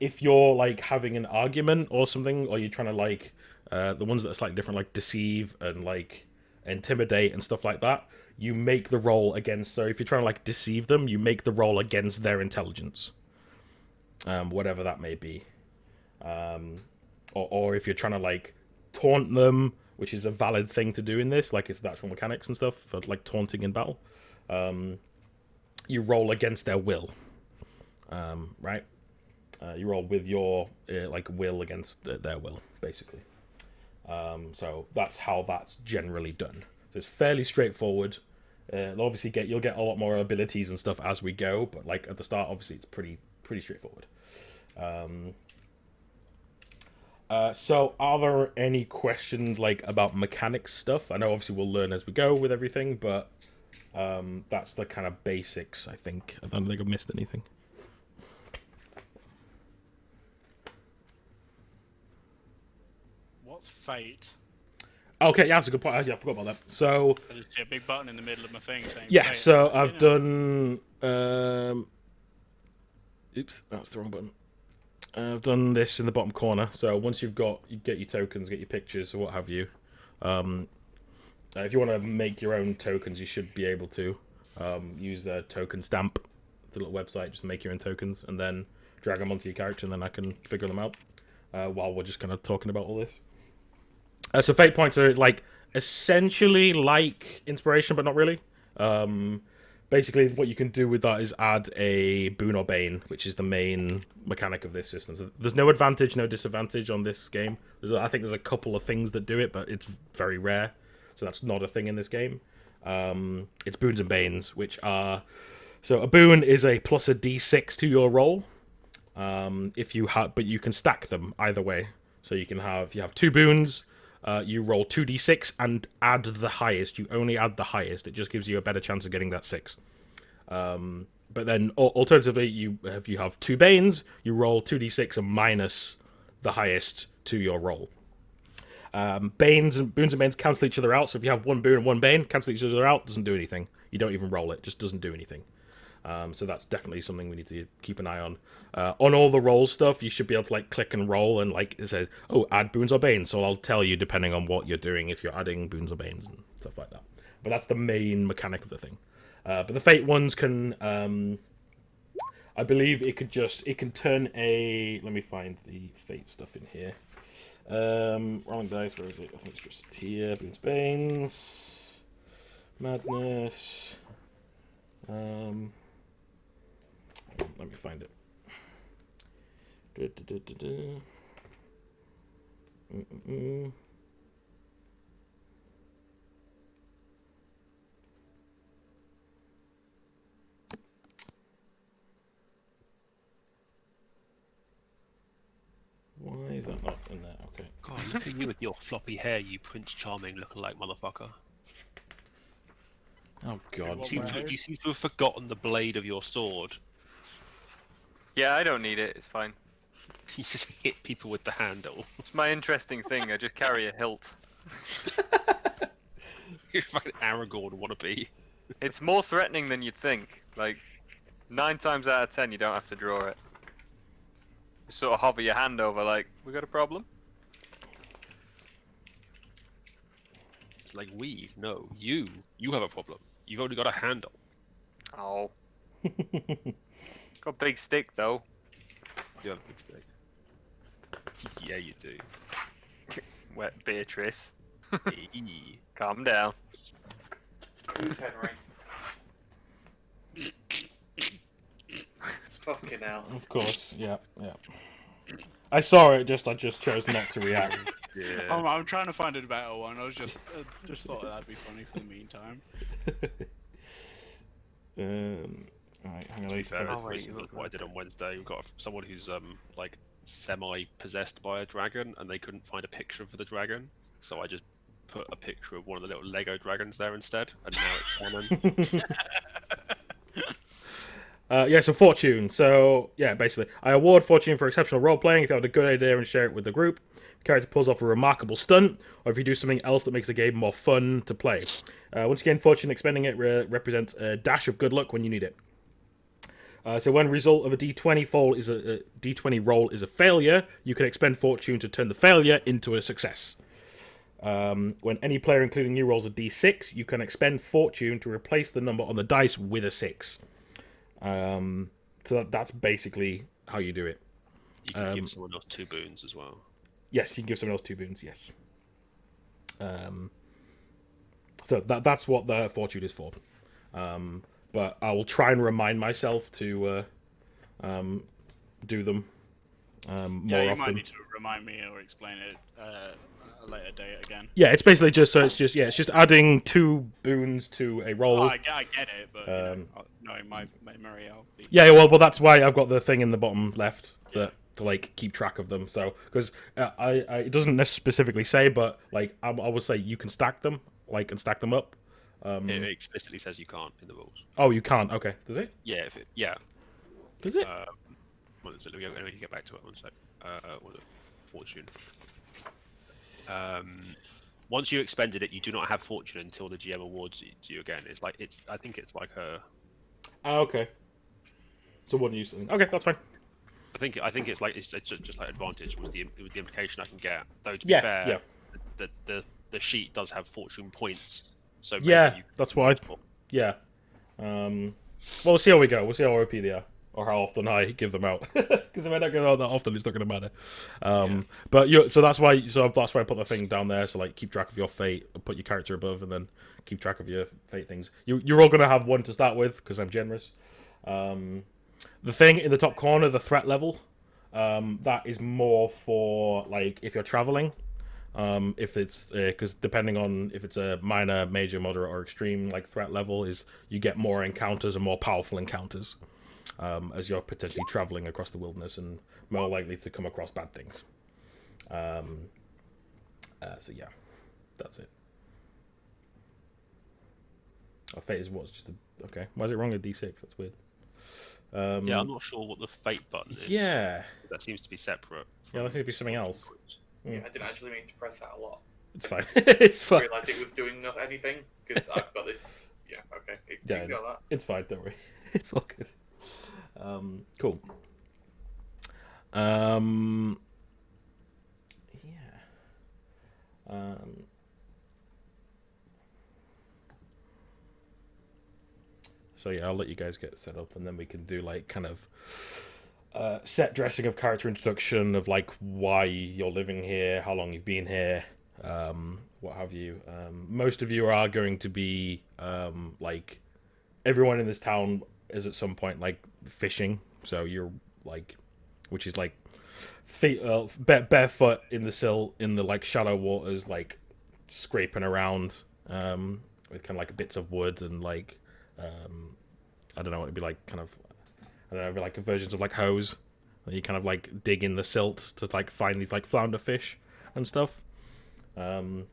If you're like having an argument or something, or you're trying to like, the ones that are slightly different, like deceive and like intimidate and stuff like that, you make the roll against, so if you're trying to like deceive them, you make the roll against their intelligence. Whatever that may be. Or if you're trying to like taunt them, which is a valid thing to do in this, like it's the actual mechanics and stuff for like taunting in battle, you roll against their will, right? You roll with your like will against their will, basically. So that's how that's generally done. So it's fairly straightforward. Obviously you'll get a lot more abilities and stuff as we go, but like at the start, obviously it's pretty straightforward. So are there any questions like about mechanics stuff? I know obviously we'll learn as we go with everything, but that's the kind of basics, I think. I don't think I've missed anything. What's fate? Okay, yeah, that's a good point. Yeah, I forgot about that. So I just see a big button in the middle of my thing saying yeah, fate. so I've done oops, that's the wrong button. I've done this in the bottom corner. So once you get your tokens, get your pictures or what have you. If you want to make your own tokens, you should be able to use the token stamp. It's a little website just to make your own tokens, and then drag them onto your character, and then I can figure them out while we're just kind of talking about all this. So Fate Pointer is like essentially like Inspiration, but not really. Basically, what you can do with that is add a boon or bane, which is the main mechanic of this system. So there's no advantage, no disadvantage on this game. I think there's a couple of things that do it, but it's very rare. So that's not a thing in this game. It's boons and banes, which are... So a boon is a plus a d6 to your roll. But you can stack them either way. So you have 2 boons, you roll 2d6 and add the highest. You only add the highest. It just gives you a better chance of getting that 6. But then alternatively, if you have 2 banes, you roll 2d6 and minus the highest to your roll. Boons and banes cancel each other out. So if you have 1 boon and 1 bane, cancel each other out, doesn't do anything. You don't even roll it, just doesn't do anything. So that's definitely something we need to keep an eye on. On all the roll stuff, you should be able to like click and roll, and like it says, oh, add boons or banes. So I'll tell you depending on what you're doing if you're adding boons or banes and stuff like that. But that's the main mechanic of the thing. But the fate ones can, I believe it can turn a. Let me find the fate stuff in here. Rolling dice, where is it? I think it's just here. Boons, banes, madness. Let me find it. Why is that not in there? Okay. God, look at you with your floppy hair, you Prince Charming looking-like motherfucker. Oh God. You seem to have forgotten the blade of your sword. Yeah, I don't need it. It's fine. You just hit people with the handle. It's my interesting thing. I just carry a hilt. You're fucking Aragorn wannabe. It's more threatening than you'd think. Like, 9 times out of 10, you don't have to draw it. You sort of hover your hand over, like, we got a problem? It's like, no, you have a problem. You've only got a handle. Oh. Got a big stick, though. You have a big stick. Yeah, you do. Wet Beatrice. Eee. Calm down. Who's Henry? Fucking hell. Of course, yeah. I saw it, I just chose not to react. Yeah. I'm trying to find a better one. I was just thought that'd be funny for the meantime. Alright, hang on. To be fair, Oh, wait, what I did on Wednesday, we've got someone who's like semi-possessed by a dragon, and they couldn't find a picture of the dragon, so I just put a picture of one of the little Lego dragons there instead, and now it's canon. Yeah, so fortune. So, yeah, basically, I award fortune for exceptional role-playing if you have a good idea and share it with the group. The character pulls off a remarkable stunt, or if you do something else that makes the game more fun to play. Once again, fortune expending it represents a dash of good luck when you need it. So when result of a D20 roll is a failure, you can expend fortune to turn the failure into a success. When any player, including you, rolls a D6, you can expend fortune to replace the number on the dice with a 6. So that's basically how you do it. You can give someone else 2 boons as well. Yes, you can give someone else 2 boons, yes. So that's what the fortune is for. But I will try and remind myself to do them more you often. might need to remind me or explain it at a later date again. Yeah, it's basically just it's just adding 2 boons to a roll. Oh, I get it, but knowing my memory, I'll be... Yeah, well, that's why I've got the thing in the bottom left to like keep track of them. So because it doesn't specifically say, but like I would say you can stack them, like, and stack them up. It explicitly says you can't in the rules. Oh, you can't. Okay, does it? Yeah, Does it? Let me get back to it one sec. What was it? Fortune. Once you expended it, you do not have fortune until the GM awards it to you again. I think it's like a... Oh, okay. So what do you think? Okay, that's fine. I think it's just like advantage with the implication I can get. Though to be fair, the sheet does have fortune points. So maybe that's why. Yeah. Well, we'll see how we go. We'll see how OP they are, or how often I give them out. Because if I don't give them out that often, it's not going to matter. But so that's why I put the thing down there. So like, keep track of your fate, put your character above, and then keep track of your fate things. You're all going to have 1 to start with because I'm generous. The thing in the top corner, the threat level, that is more for like if you're traveling. If it's because depending on if it's a minor, major, moderate, or extreme like threat level, is you get more encounters and more powerful encounters as you're potentially traveling across the wilderness and more likely to come across bad things. So yeah, that's it. Oh, fate is what's just a okay. Why is it wrong at D6? That's weird. Yeah, I'm not sure what the fate button is. Yeah, that seems to be separate. Yeah, that seems to be something else. Yeah, I didn't actually mean to press that a lot. It's fine. It's fine. I realised it was doing anything because I've got this. Yeah, okay. Ignore that. It's fine. Don't worry. It's all good. Cool. Yeah. So yeah, I'll let you guys get set up, and then we can do like kind of set dressing of character introduction of like why you're living here, how long you've been here, what have you. Most of you are going to be like everyone in this town is at some point like fishing, so you're like, which is like feet barefoot in the like shallow waters, like scraping around with kind of like bits of wood and like I don't know what it'd be like, kind of I don't know, like versions of like hose And you kind of like dig in the silt to like find these like flounder fish and stuff. So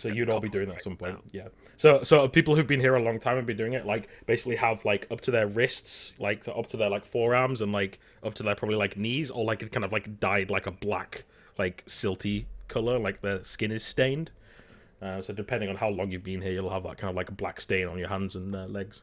you'd all be doing that at some point, yeah. So people who've been here a long time and been doing it, like basically have like up to their wrists, like up to their like forearms, and like up to their probably like knees, or like it kind of like dyed like a black, like silty color, like their skin is stained. So depending on how long you've been here, you'll have that kind of like a black stain on your hands and legs.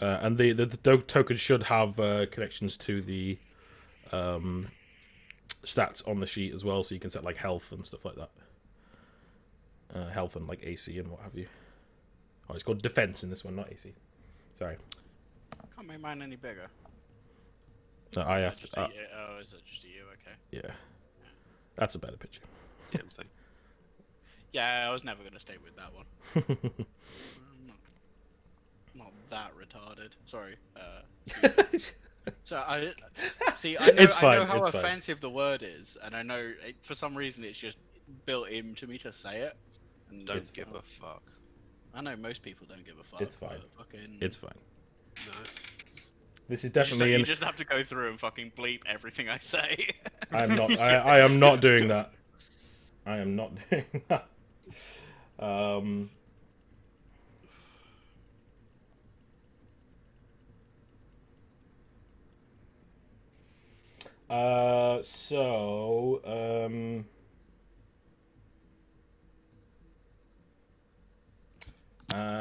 And the token should have connections to the stats on the sheet as well, so you can set like health and stuff like that. Health and like AC and what have you. Oh, it's called defense in this one, not AC. Sorry. Can't make mine any bigger. No, I have to. Oh, is it just you? Okay. Yeah, that's a better picture. Same thing. Yeah, I was never gonna stay with that one. Not that retarded. Sorry. So I see. I know, It's fine, I know how it's fine. offensive the word is, and I know for some reason it's just built into me to say it. And Don't give a fuck. I know most people don't give a fuck. It's fine. But fucking... It's fine. No. This is definitely. You just have to go through and fucking bleep everything I say. I'm not. I am not doing that. I am not doing that.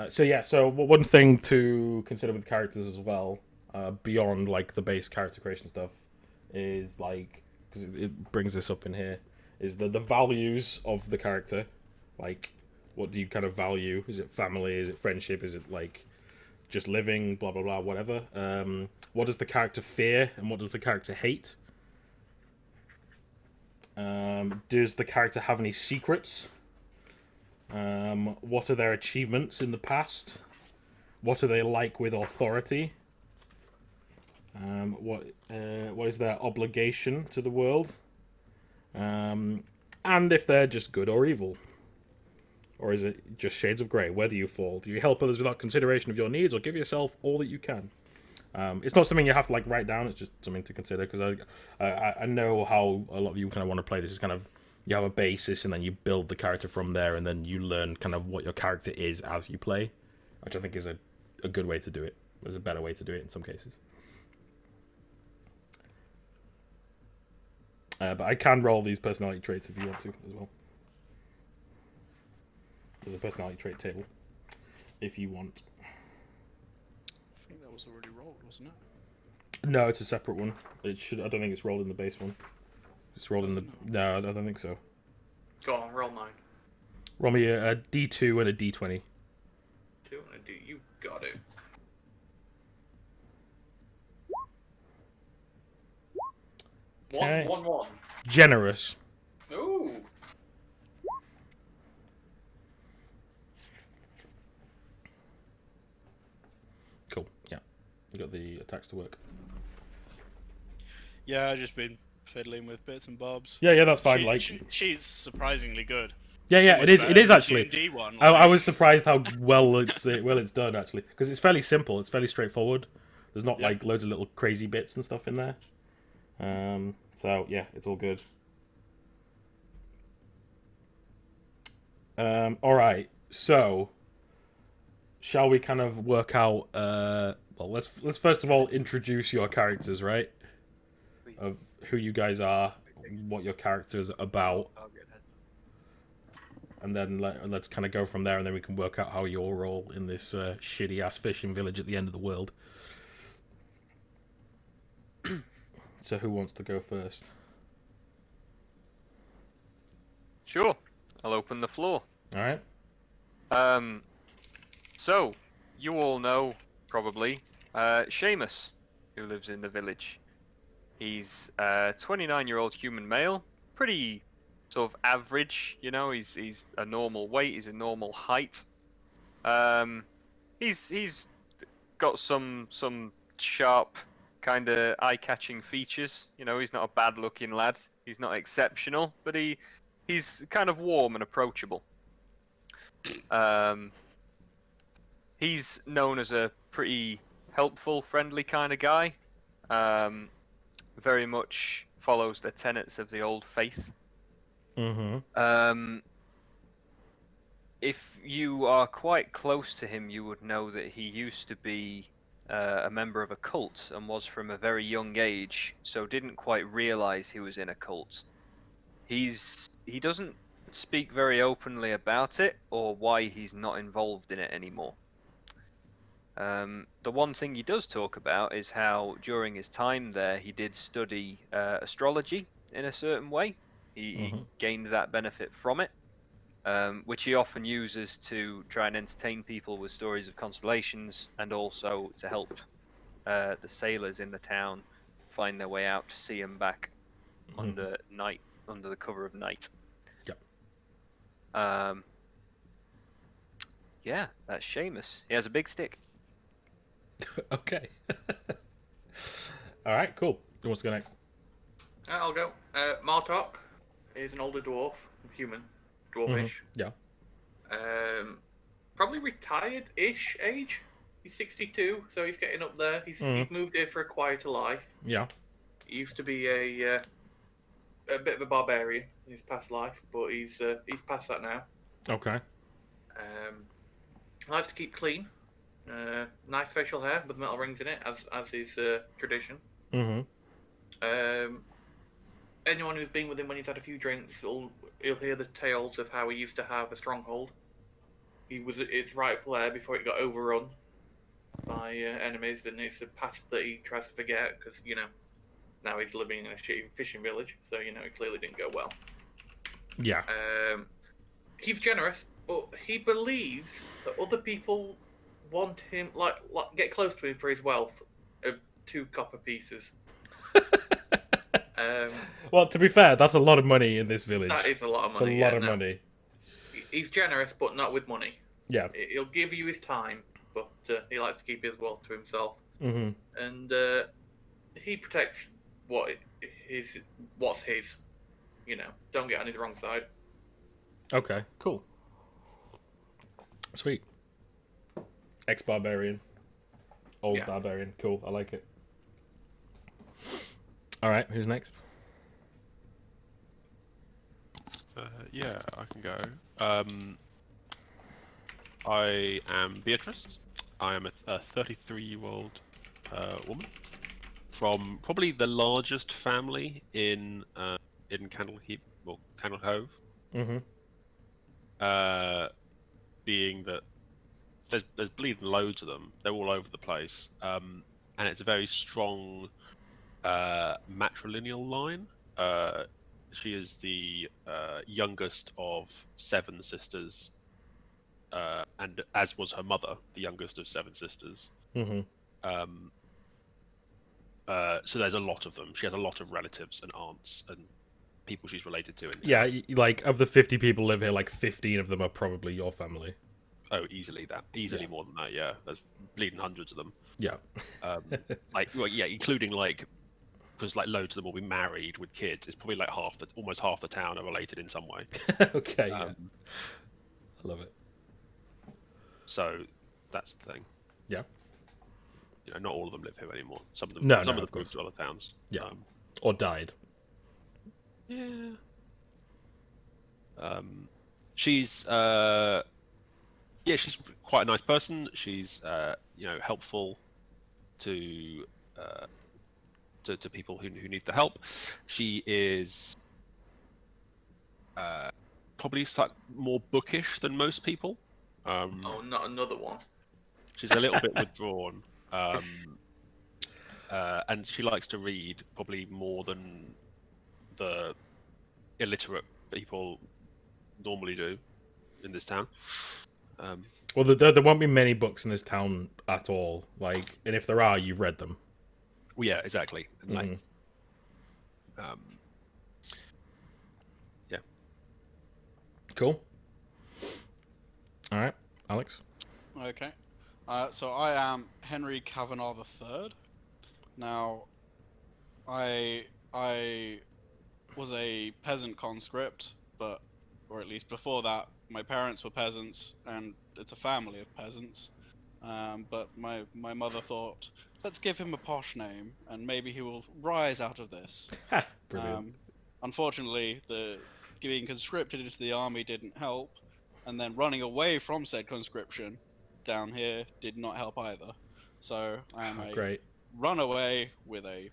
So yeah, so one thing to consider with characters as well, beyond like the base character creation stuff, is like, because it brings this up in here, is the values of the character. Like, what do you kind of value? Is it family? Is it friendship? Is it like just living? Blah blah blah. Whatever. What does the character fear and what does the character hate? Does the character have any secrets? What are their achievements in the past? What are they like with authority? What is their obligation to the world? And if they're just good or evil. Or is it just shades of grey? Where do you fall? Do you help others without consideration of your needs, or give yourself all that you can? It's not something you have to like write down. It's just something to consider, because I know how a lot of you kind of want to play this. Is kind of, you have a basis and then you build the character from there, and then you learn kind of what your character is as you play, which I think is a good way to do it. There's a better way to do it in some cases. But I can roll these personality traits if you want to as well. There's a personality trait table if you want. I think that was already rolled, wasn't it? No, it's a separate one. It should. I don't think it's rolled in the base one. It's rolled in the. No, I don't think so. Go on, roll 9. Roll me a D2 and a D20. 2 and a D. You got it. Okay. 1. Generous. Ooh. Cool. Yeah, you got the attacks to work. Yeah, I've just been fiddling with bits and bobs. Yeah, that's fine. She's surprisingly good. Yeah, it is. It is actually. D&D one, I was surprised how well it's done actually, because it's fairly simple. It's fairly straightforward. There's not like loads of little crazy bits and stuff in there. So yeah, it's all good. All right. So, shall we kind of work out? Well, let's first of all introduce your characters, right? Of who you guys are, what your character's about, and then let's kind of go from there, and then we can work out how your role in this shitty ass fishing village at the end of the world. So, who wants to go first? Sure, I'll open the floor. All right. So you all know probably Seamus, who lives in the village. He's a 29-year-old human male, pretty sort of average, you know. He's a normal weight, he's a normal height. He's got some sharp kind of eye-catching features. You know, he's not a bad-looking lad. He's not exceptional, but he's kind of warm and approachable. He's known as a pretty helpful, friendly kind of guy. Very much follows the tenets of the old faith. Mm-hmm. If you are quite close to him, you would know that he used to be a member of a cult and was from a very young age, so didn't quite realize he was in a cult. He doesn't speak very openly about it or why he's not involved in it anymore. The one thing he does talk about is how during his time there he did study astrology in a certain way. He gained that benefit from it, which he often uses to try and entertain people with stories of constellations, and also to help the sailors in the town find their way out to sea and back under the cover of night. Yep. Yeah, that's Seamus. He has a big stick. Okay. All right, cool. Who wants to go next? I'll go. Martok is an older dwarf, human, dwarfish. Yeah. Probably retired-ish age. He's 62, so he's getting up there. He's moved here for a quieter life. Yeah. He used to be a bit of a barbarian in his past life, but he's past that now. Okay. Likes to keep clean. Nice facial hair with metal rings in it, as is tradition. Anyone who's been with him when he's had a few drinks, he'll hear the tales of how he used to have a stronghold. He was its rightful heir before it got overrun by enemies, and it's a past that he tries to forget because, you know, now he's living in a shitty fishing village, so, you know, it clearly didn't go well. Yeah. He's generous, but he believes that other people want him, like get close to him for his wealth of 2 copper pieces. Well, to be fair, that's a lot of money in this village. That is a lot of money. It's a lot of money. He's generous, but not with money. Yeah. He'll give you his time, but he likes to keep his wealth to himself. And he protects what's his. You know, don't get on his wrong side. Okay, cool. Sweet. Ex-barbarian. Old barbarian. Cool, I like it. Alright, who's next? Yeah, I can go. I am Beatrice. I am a 33-year-old woman from probably the largest family in Candlekeep, well, Candle Cove. Being that there's bleeding loads of them. They're all over the place, and it's a very strong matrilineal line. She is the youngest of 7 sisters, and as was her mother, the youngest of 7 sisters. So there's a lot of them. She has a lot of relatives and aunts and people she's related to. Yeah, like of the 50 people live here, like 15 of them are probably your family. Oh, easily more than that. Yeah, there's bleeding hundreds of them. Yeah. Including like, because like loads of them will be married with kids. It's probably like almost half the town are related in some way. Okay. I love it. So that's the thing. Yeah. You know, not all of them live here anymore. Some of them, some of them moved to other towns. Yeah. Or died. Yeah. She's she's quite a nice person. She's helpful to people who need the help. She is probably more bookish than most people. Not another one. She's a little bit withdrawn, and she likes to read probably more than the illiterate people normally do in this town. Well, there won't be many books in this town at all. Like, and if there are, you've read them. Well, yeah, exactly. Like, yeah. Cool. All right, Alex. Okay. So I am Henry Kavanagh III. Now, I was a peasant conscript, or at least before that, my parents were peasants, and it's a family of peasants. But my mother thought, let's give him a posh name, and maybe he will rise out of this. Brilliant. Unfortunately, the being conscripted into the army didn't help, and then running away from said conscription down here did not help either. So I'm a Great. runaway with a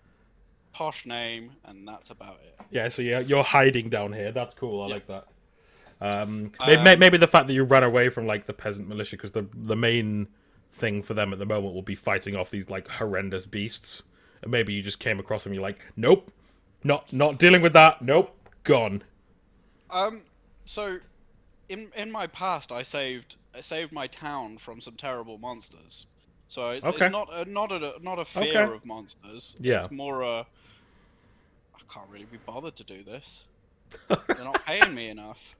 posh name, and that's about it. Yeah, so you're hiding down here. That's cool. I Yeah. like that. Maybe the fact that you ran away from like the peasant militia, because the main thing for them at the moment will be fighting off these like horrendous beasts, and maybe you just came across them. And you're like, nope, not dealing with that. Nope, gone. So in my past, I saved my town from some terrible monsters. So it's Okay. not a fear Okay. of monsters. Yeah. It's more I can't really be bothered to do this. They're not paying me enough.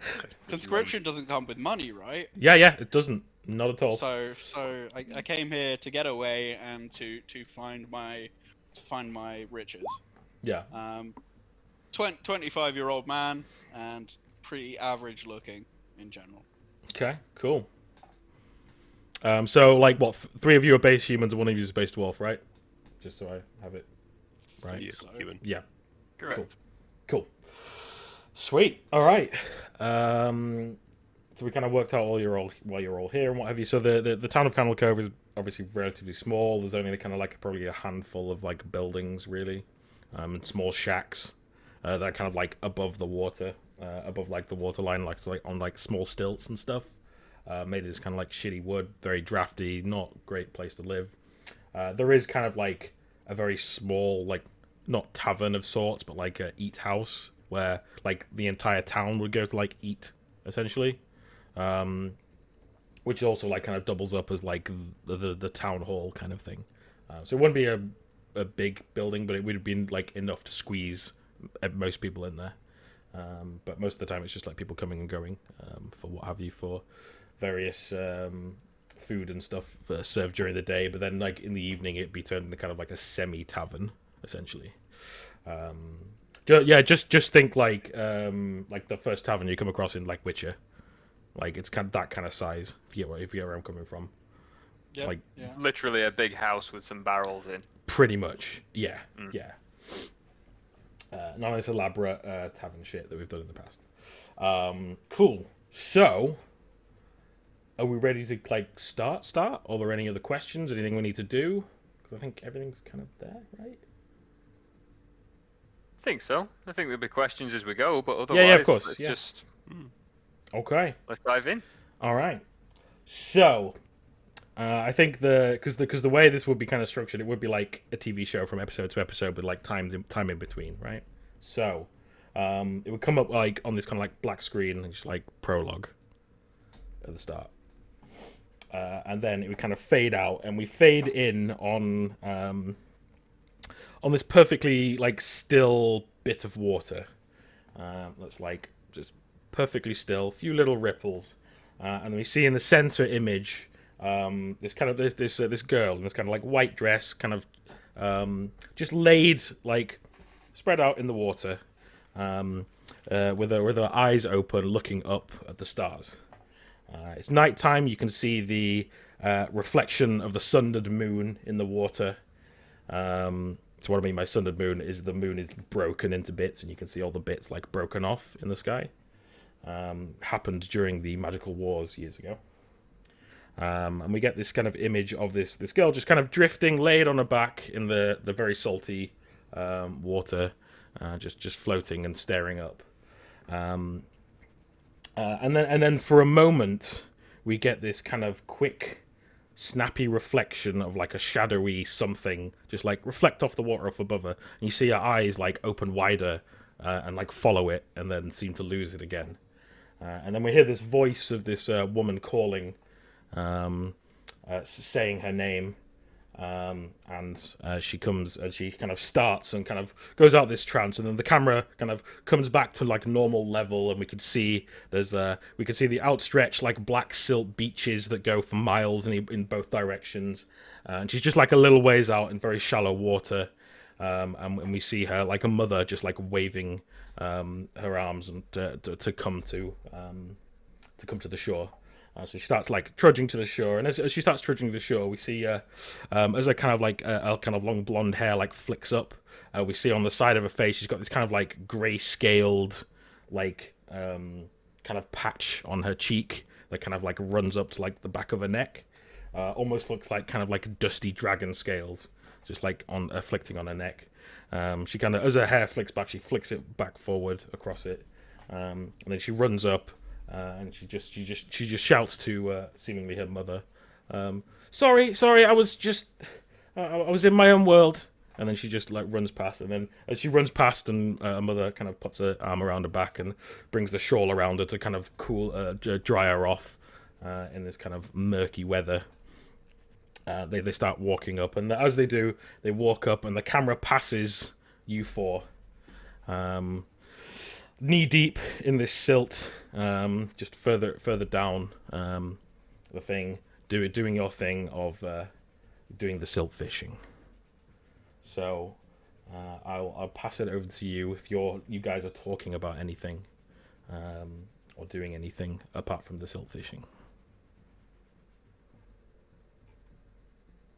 Conscription doesn't come with money, right? Yeah, it doesn't. Not at all. So I came here to get away and to find my riches. Yeah. 25-year-old man and pretty average looking in general. Okay, cool. So like what? Three of you are base humans and one of you is a base dwarf, right? Just so I have it right. Yeah, So- human. Yeah. Correct. Cool. Sweet. All right. So we kind of worked out why you're all here and what have you. So the town of Candle Cove is obviously relatively small. There's only kind of like probably a handful of like buildings really, and small shacks that are kind of like above the water, above like the water line, like on like small stilts and stuff. Made of this kind of like shitty wood, very drafty, not great place to live. There is kind of like a very small like not tavern of sorts, but like a eat house where like the entire town would go to like eat essentially, which also like kind of doubles up as like the town hall kind of thing. So it wouldn't be a big building, but it would have been like enough to squeeze most people in there. But most of the time it's just like people coming and going for what have you, for various food and stuff served during the day, but then like in the evening it'd be turned into kind of like a semi-tavern essentially. Just think like the first tavern you come across in like Witcher, like it's kind of that kind of size. If you get where I'm coming from. Yeah. Like- yeah. Literally a big house with some barrels in. Pretty much, yeah. Not this elaborate tavern shit that we've done in the past. Cool. So, are we ready to like start? Are there any other questions? Anything we need to do? Because I think everything's kind of there, right? I think so. I think there'll be questions as we go, but otherwise, yeah, of course, let's yeah. just Okay. let's dive in. All right. So, I think because the way this would be kind of structured, it would be like a TV show from episode to episode with like time in between, right? So, it would come up like on this kind of like black screen and just like prologue at the start, and then it would kind of fade out, and we fade in on this perfectly like still bit of water. That's like just perfectly still, few little ripples, and then we see in the center image this girl in this kind of like white dress, kind of just laid like spread out in the water, with her eyes open, looking up at the stars. It's nighttime. You can see the reflection of the sundered moon in the water. So what I mean by sundered moon is the moon is broken into bits, and you can see all the bits like broken off in the sky. Happened during the magical wars years ago. And we get this kind of image of this girl just kind of drifting, laid on her back in the very salty water, just floating and staring up. And then for a moment we get this kind of quick, snappy reflection of like a shadowy something just like reflect off the water up above her, and you see her eyes like open wider and like follow it, and then seem to lose it again. And then we hear this voice of this woman calling, saying her name, and she comes and she kind of starts and kind of goes out this trance, and then the camera kind of comes back to like normal level, and we could see the outstretched like black silt beaches that go for miles in both directions, and she's just like a little ways out in very shallow water, and we see her like a mother just like waving her arms and to come to the shore. So she starts like trudging to the shore, and as she starts trudging to the shore, we see as a kind of like a kind of long blonde hair like flicks up. We see on the side of her face she's got this kind of like grey scaled like kind of patch on her cheek that kind of like runs up to like the back of her neck. Almost looks like kind of like dusty dragon scales, just like on afflicting on her neck. She kind of, as her hair flicks back, she flicks it back forward across it, and then she runs up. And she just shouts to seemingly her mother, sorry, I was just I was in my own world. And then she just like runs past, and then as she runs past, and her mother kind of puts her arm around her back and brings the shawl around her to kind of dry her off in this kind of murky weather. They start walking up, and as they do, they walk up, and the camera passes you four. Knee deep in this silt, just further down the thing, doing your thing of doing the silt fishing. So I'll pass it over to you if you guys are talking about anything or doing anything apart from the silt fishing.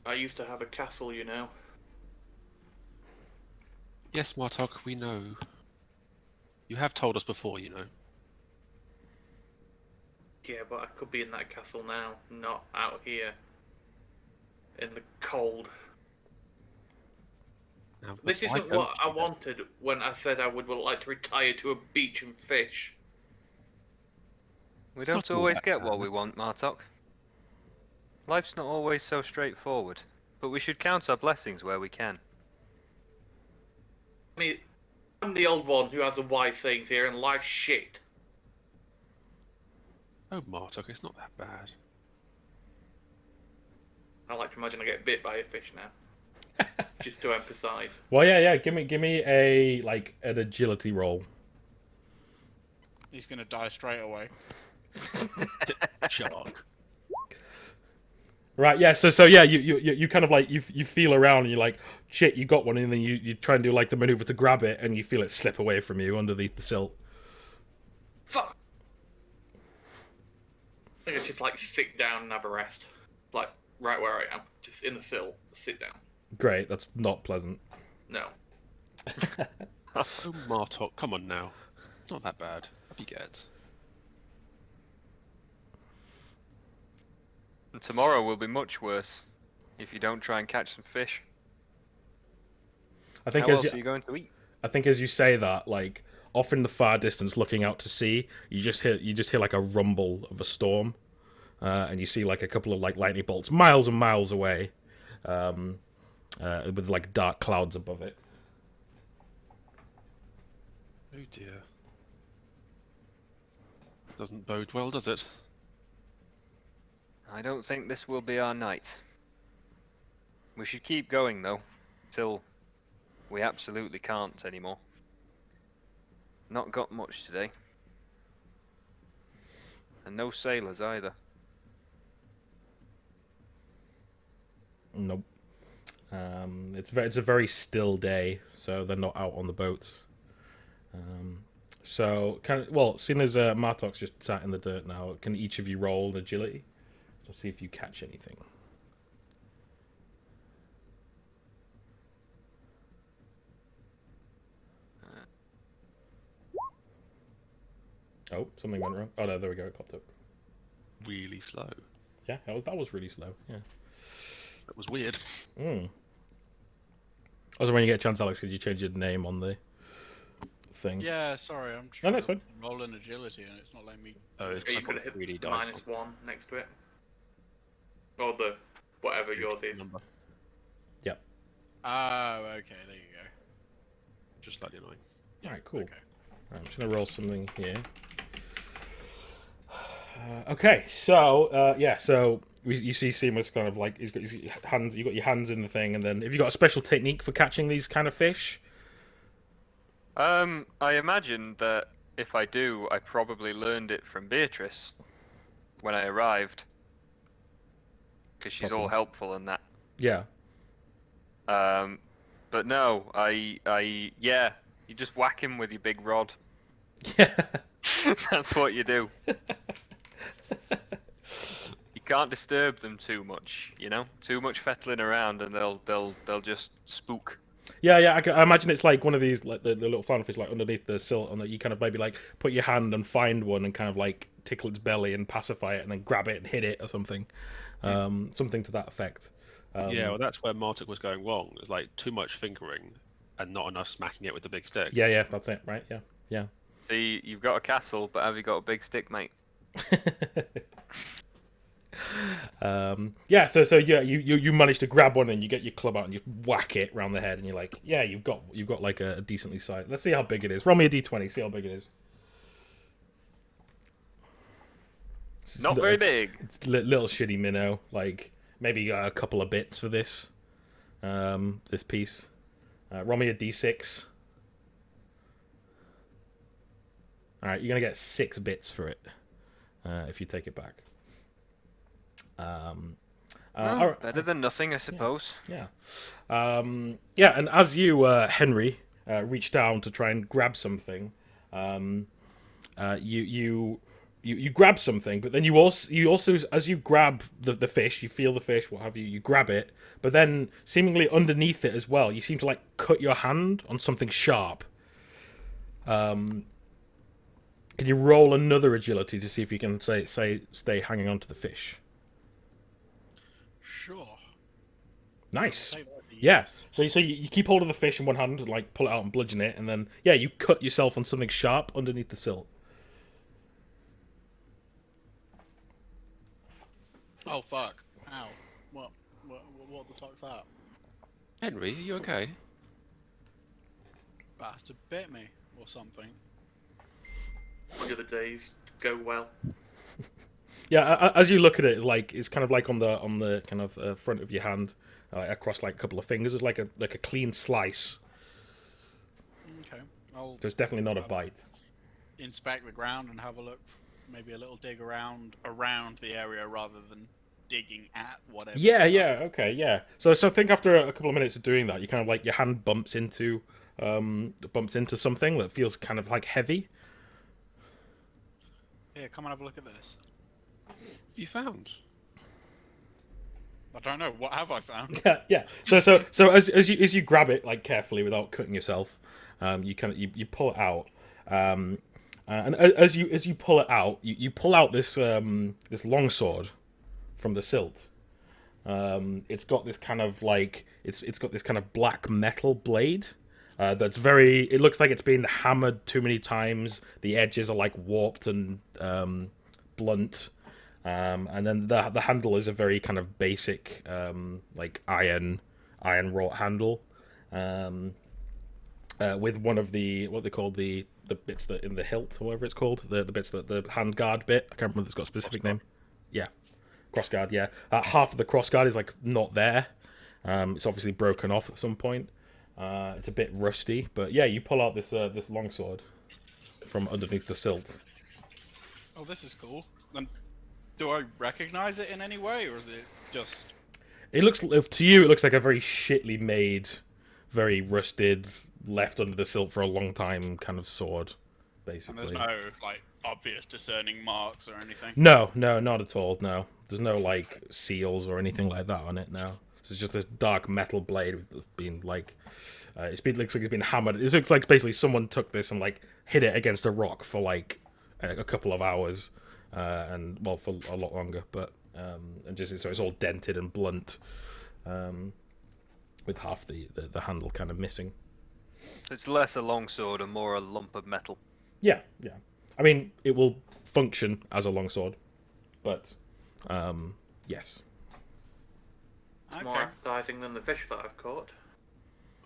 I used to have a castle, you know. Yes, Martok, we know. You have told us before, you know. Yeah, but I could be in that castle now, not out here in the cold. Now, This why isn't don't what I you then? wanted when I said I would like to retire to a beach and fish. We don't Not all always that get bad. what we want, Martok. Life's not always so straightforward, but we should count our blessings where we can. I mean, I'm the old one who has the wise sayings here, and life's shit. Oh, Martok, it's not that bad. I like to imagine I get bit by a fish now. Just to emphasise. Well, yeah. Give me a like an agility roll. He's gonna die straight away. Shark. Right, yeah. So yeah, you kind of like you feel around and you're like, shit, you got one, and then you try and do like the maneuver to grab it, and you feel it slip away from you underneath the silt. Fuck! I think I just like sit down and have a rest. Like, right where I am. Just in the sill. Sit down. Great, that's not pleasant. No. Oh, Martok, come on now. Not that bad. Up you get. And tomorrow will be much worse if you don't try and catch some fish. I think How as else are you going to eat? I think as you say that, like off in the far distance, looking out to sea, you just hear like a rumble of a storm, and you see like a couple of like lightning bolts miles and miles away, with like dark clouds above it. Oh dear. Doesn't bode well, does it? I don't think this will be our night. We should keep going though, till we absolutely can't anymore. Not got much today. And no sailors either. Nope. It's a very still day, so they're not out on the boats. Seeing as Martok's just sat in the dirt now, can each of you roll an agility to see if you catch anything? Oh, something went wrong. Oh no, there we go. It popped up. Really slow. Yeah, that was really slow. Yeah. That was weird. Also, when you get a chance, Alex, could you change your name on the thing? Yeah, sorry, I'm No, trying that's to fine. roll an agility and it's not letting me. Oh, it's Are you like gonna a hit 3D dice. -1 next to it? Or the whatever yours is. Number. Oh, okay, there you go. Just slightly annoying. Alright, cool. Okay. I'm just going to roll something here. Okay, so you see Seamus kind of like he's got his hands. You got your hands in the thing, and then have you got a special technique for catching these kind of fish? I imagine that if I do, I probably learned it from Beatrice when I arrived, because she's all Probably. helpful in that. Yeah. But no, yeah, you just whack him with your big rod. Yeah. That's what you do. You can't disturb them too much, you know. Too much fettling around, and they'll just spook. Yeah, yeah. I imagine it's like one of these, like the little flannelfish, like underneath the silt, and that you kind of maybe like put your hand and find one and kind of like tickle its belly and pacify it, and then grab it and hit it or something, something to that effect. Yeah, well, that's where Martuk was going wrong. It's like too much fingering and not enough smacking it with the big stick. Yeah, yeah. That's it, right? Yeah, yeah. See, you've got a castle, but have you got a big stick, mate? Yeah, so yeah, you manage to grab one and you get your club out and you whack it round the head and you're like, yeah, you've got like a decently sized. Let's see how big it is. Roll me a d20. See how big it is. Not very big. It's little shitty minnow. Like maybe a couple of bits for this. This piece. Roll me a d6. All right, you're gonna get 6 bits for it if you take it back. Better than nothing, I suppose. Yeah. Yeah, and as you, Henry, reach down to try and grab something, you grab something, but then you also as you grab the fish, you feel the fish, what have you, you grab it, but then seemingly underneath it as well, you seem to like cut your hand on something sharp. Can you roll another agility to see if you can stay hanging on to the fish? Sure. Nice. Take that for Yeah. yes. So you keep hold of the fish in one hand and like pull it out and bludgeon it, and then yeah, you cut yourself on something sharp underneath the silt. Oh fuck! Ow! What the fuck's that? Henry, are you okay? Bastard bit me or something. The other days go well. Yeah, as you look at it, like it's kind of like on the kind of front of your hand, across like a couple of fingers, it's like a clean slice. Okay. I'll So it's definitely not a bite. inspect the ground and have a look. Maybe a little dig around the area rather than digging at whatever. Yeah, yeah, okay, yeah. So think after a couple of minutes of doing that, you kind of like your hand bumps into something that feels kind of like heavy. Here, come and have a look at this. You found? I don't know. What have I found? Yeah, yeah. So as you grab it like carefully without cutting yourself, you kind of you pull it out, and as you pull it out, you pull out this this longsword from the silt. It's got this kind of like it's got this kind of black metal blade. That's very. It looks like it's been hammered too many times. The edges are like warped and blunt. And then the handle is a very kind of basic, like iron wrought handle, with one of the what they call the bits that in the hilt, or whatever it's called, the bits that the hand guard bit. I can't remember if it's got a specific name. Yeah, crossguard. Yeah, half of the crossguard is like not there. It's obviously broken off at some point. It's a bit rusty, but yeah, you pull out this this longsword from underneath the silt. Oh, this is cool. Then, do I recognize it in any way, or is it just? It looks to you. It looks like a very shitly made, very rusted, left under the silt for a long time kind of sword, basically. And there's no like obvious discerning marks or anything. No, not at all. No, there's no like seals or anything like that on it. No, so it's just this dark metal blade that's been like, looks like it's been hammered. It looks like basically someone took this and like hit it against a rock for like a couple of hours, and well for a lot longer. But and just so it's all dented and blunt, with half the handle kind of missing. It's less a longsword and more a lump of metal. Yeah, yeah. I mean, it will function as a longsword, but yes. Okay. More appetizing than the fish that I've caught.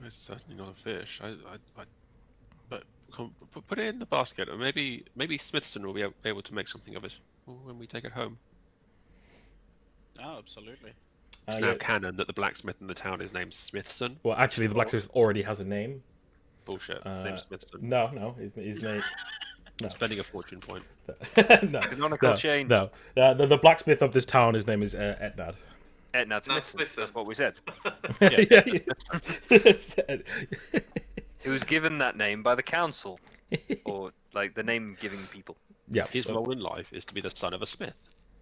It's certainly not a fish. But put it in the basket, or maybe Smithson will be able to make something of it when we take it home. Oh, absolutely. It's now canon that the blacksmith in the town is named Smithson. Well, actually, the blacksmith already has a name. Bullshit. His name's Smithson. No, his name. No. Spending a fortune point. No, Canonical change. No, the blacksmith of this town, his name is Etnad. Etnad Smithson. That's what we said. He was given that name by the council, or like the name-giving people. Yeah. His role in life is to be the son of a smith.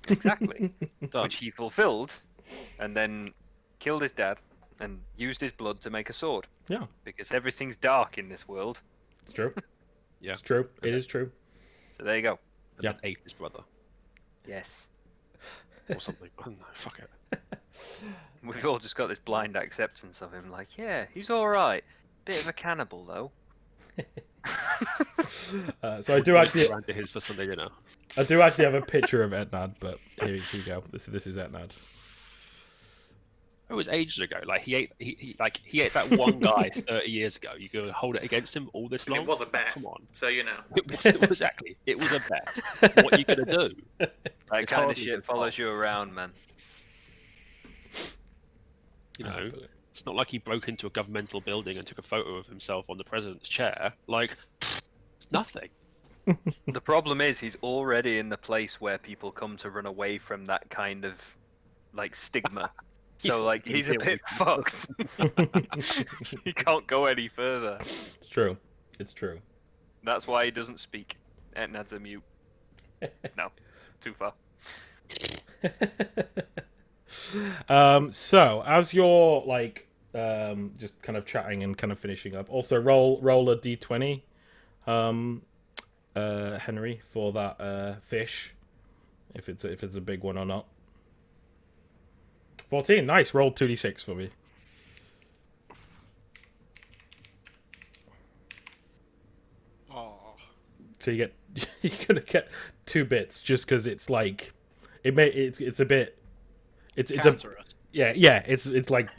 Exactly. Which he fulfilled, and then killed his dad, and used his blood to make a sword. Yeah. Because everything's dark in this world. It's true. Yeah. It's true. It is true. So there you go. And Yeah. then ate his brother. Yes. Or something. I don't know. Fuck it. We've all just got this blind acceptance of him. Like, yeah, he's alright. Bit of a cannibal, though. So I do actually, Ran to his for Sunday dinner. I do actually have a picture of Etnad, but here you go. This is Etnad. It was ages ago. Like he ate that one guy 30 years ago. You could hold it against him all this long. It was a bet. Come on. So you know. It was exactly. It was a bet. What are you gonna do? That It's kind of hardly shit good follows fault. you around, man. You know, it's not like he broke into a governmental building and took a photo of himself on the president's chair. Like, it's nothing. The problem is he's already in the place where people come to run away from that kind of like stigma. So like he's a bit fucked. He can't go any further. It's true. It's true. That's why he doesn't speak. Etnad's a mute. No, too far. So as you're like just kind of chatting and kind of finishing up, also roll a d20, Henry, for that fish, if it's a big one or not. 14, nice. Roll 2d6 for me. Oh, So you're gonna get 2 bits just because it's like it's a bit it's a cancerous. it's like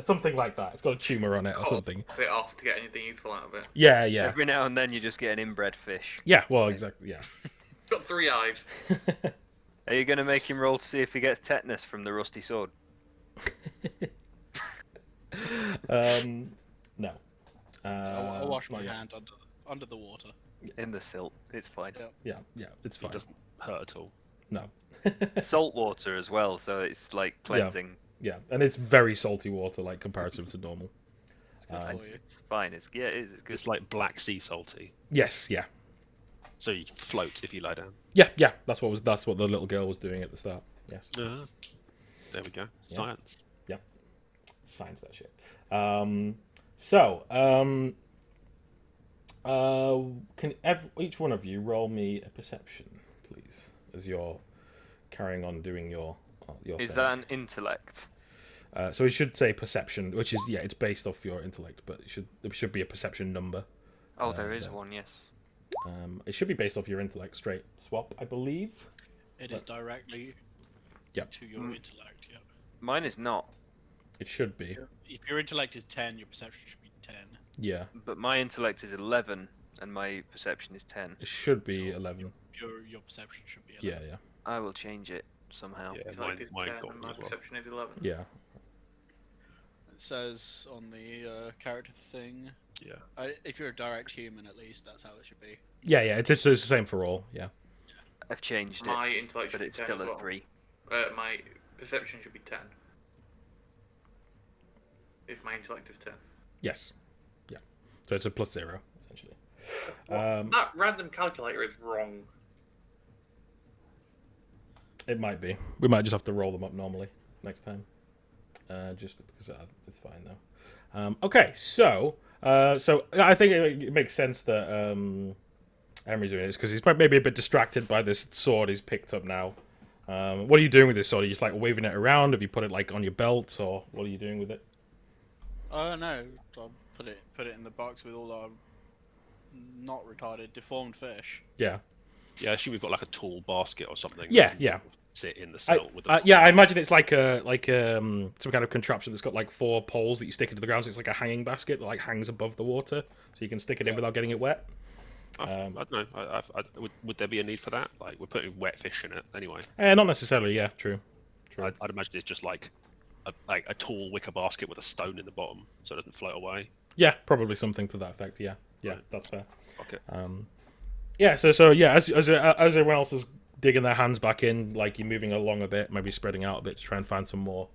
something like that. It's got a tumor on it or something. A bit off to get anything useful out of it. Yeah. Every now and then you just get an inbred fish. Yeah, well, exactly. Yeah. It's got 3 eyes. Are you going to make him roll to see if he gets tetanus from the rusty sword? No. I'll wash my yeah. hand under the water. In the silt. It's fine. Yeah. Yeah, it's It fine. doesn't hurt at all. No. Salt water as well, so it's like cleansing. Yeah, and it's very salty water, like comparative to normal. It's good for you. It's fine. It's It's good. It's like Black Sea salty. Yes, yeah. So you can float if you lie down. Yeah. That's what the little girl was doing at the start. Yes. There we go. Science. Science that shit. Can each one of you roll me a perception, please, as you're carrying on doing your Is thing. that an intellect? So it should say perception, which is it's based off your intellect, but there should be a perception number. Oh, there is one, yes. It should be based off your intellect straight swap, I believe. It is directly to your intellect. Yeah. Mine is not, It should be. If your intellect is 10, your perception should be 10. Yeah, but my intellect is 11 and my perception is 10. it should be 11. Your perception should be 11. Yeah. I will change it somehow. Yeah, Intellect is mine 10 got and me my as well. perception is 11. Yeah. It says on the character thing, Yeah. if you're a direct human, at least that's how it should be. Yeah. It's the same for all. Yeah. I've changed it, My intellect should but be it's 10 still as a well. 3. My perception should be 10. If my intellect is 10. Yes. Yeah. So it's a +0 essentially. That random calculator is wrong. It might be. We might just have to roll them up normally next time. Just because it's fine though. Okay, so I think it makes sense that Emery's doing this because he's maybe a bit distracted by this sword he's picked up now. What are you doing with this sword? Are you just like waving it around? Have you put it like on your belt, or what are you doing with it? No, I'll put it in the box with all our not retarded, deformed fish. Yeah. Yeah, I assume we've got like a tool basket or something. Yeah, that you yeah. sort of Sit in the cell with them. Yeah, I imagine it's like some kind of contraption that's got like 4 poles that you stick into the ground, so it's like a hanging basket that like hangs above the water, so you can stick it in without getting it wet. I don't know. Would there be a need for that? Like, we're putting wet fish in it anyway. Not necessarily. Yeah, true. True. I'd imagine it's just like a tall wicker basket with a stone in the bottom, so it doesn't float away. Yeah, probably something to that effect. Yeah, Right. that's fair. Okay. Yeah, so yeah, as everyone else is digging their hands back in, like you're moving along a bit, maybe spreading out a bit to try and find some more.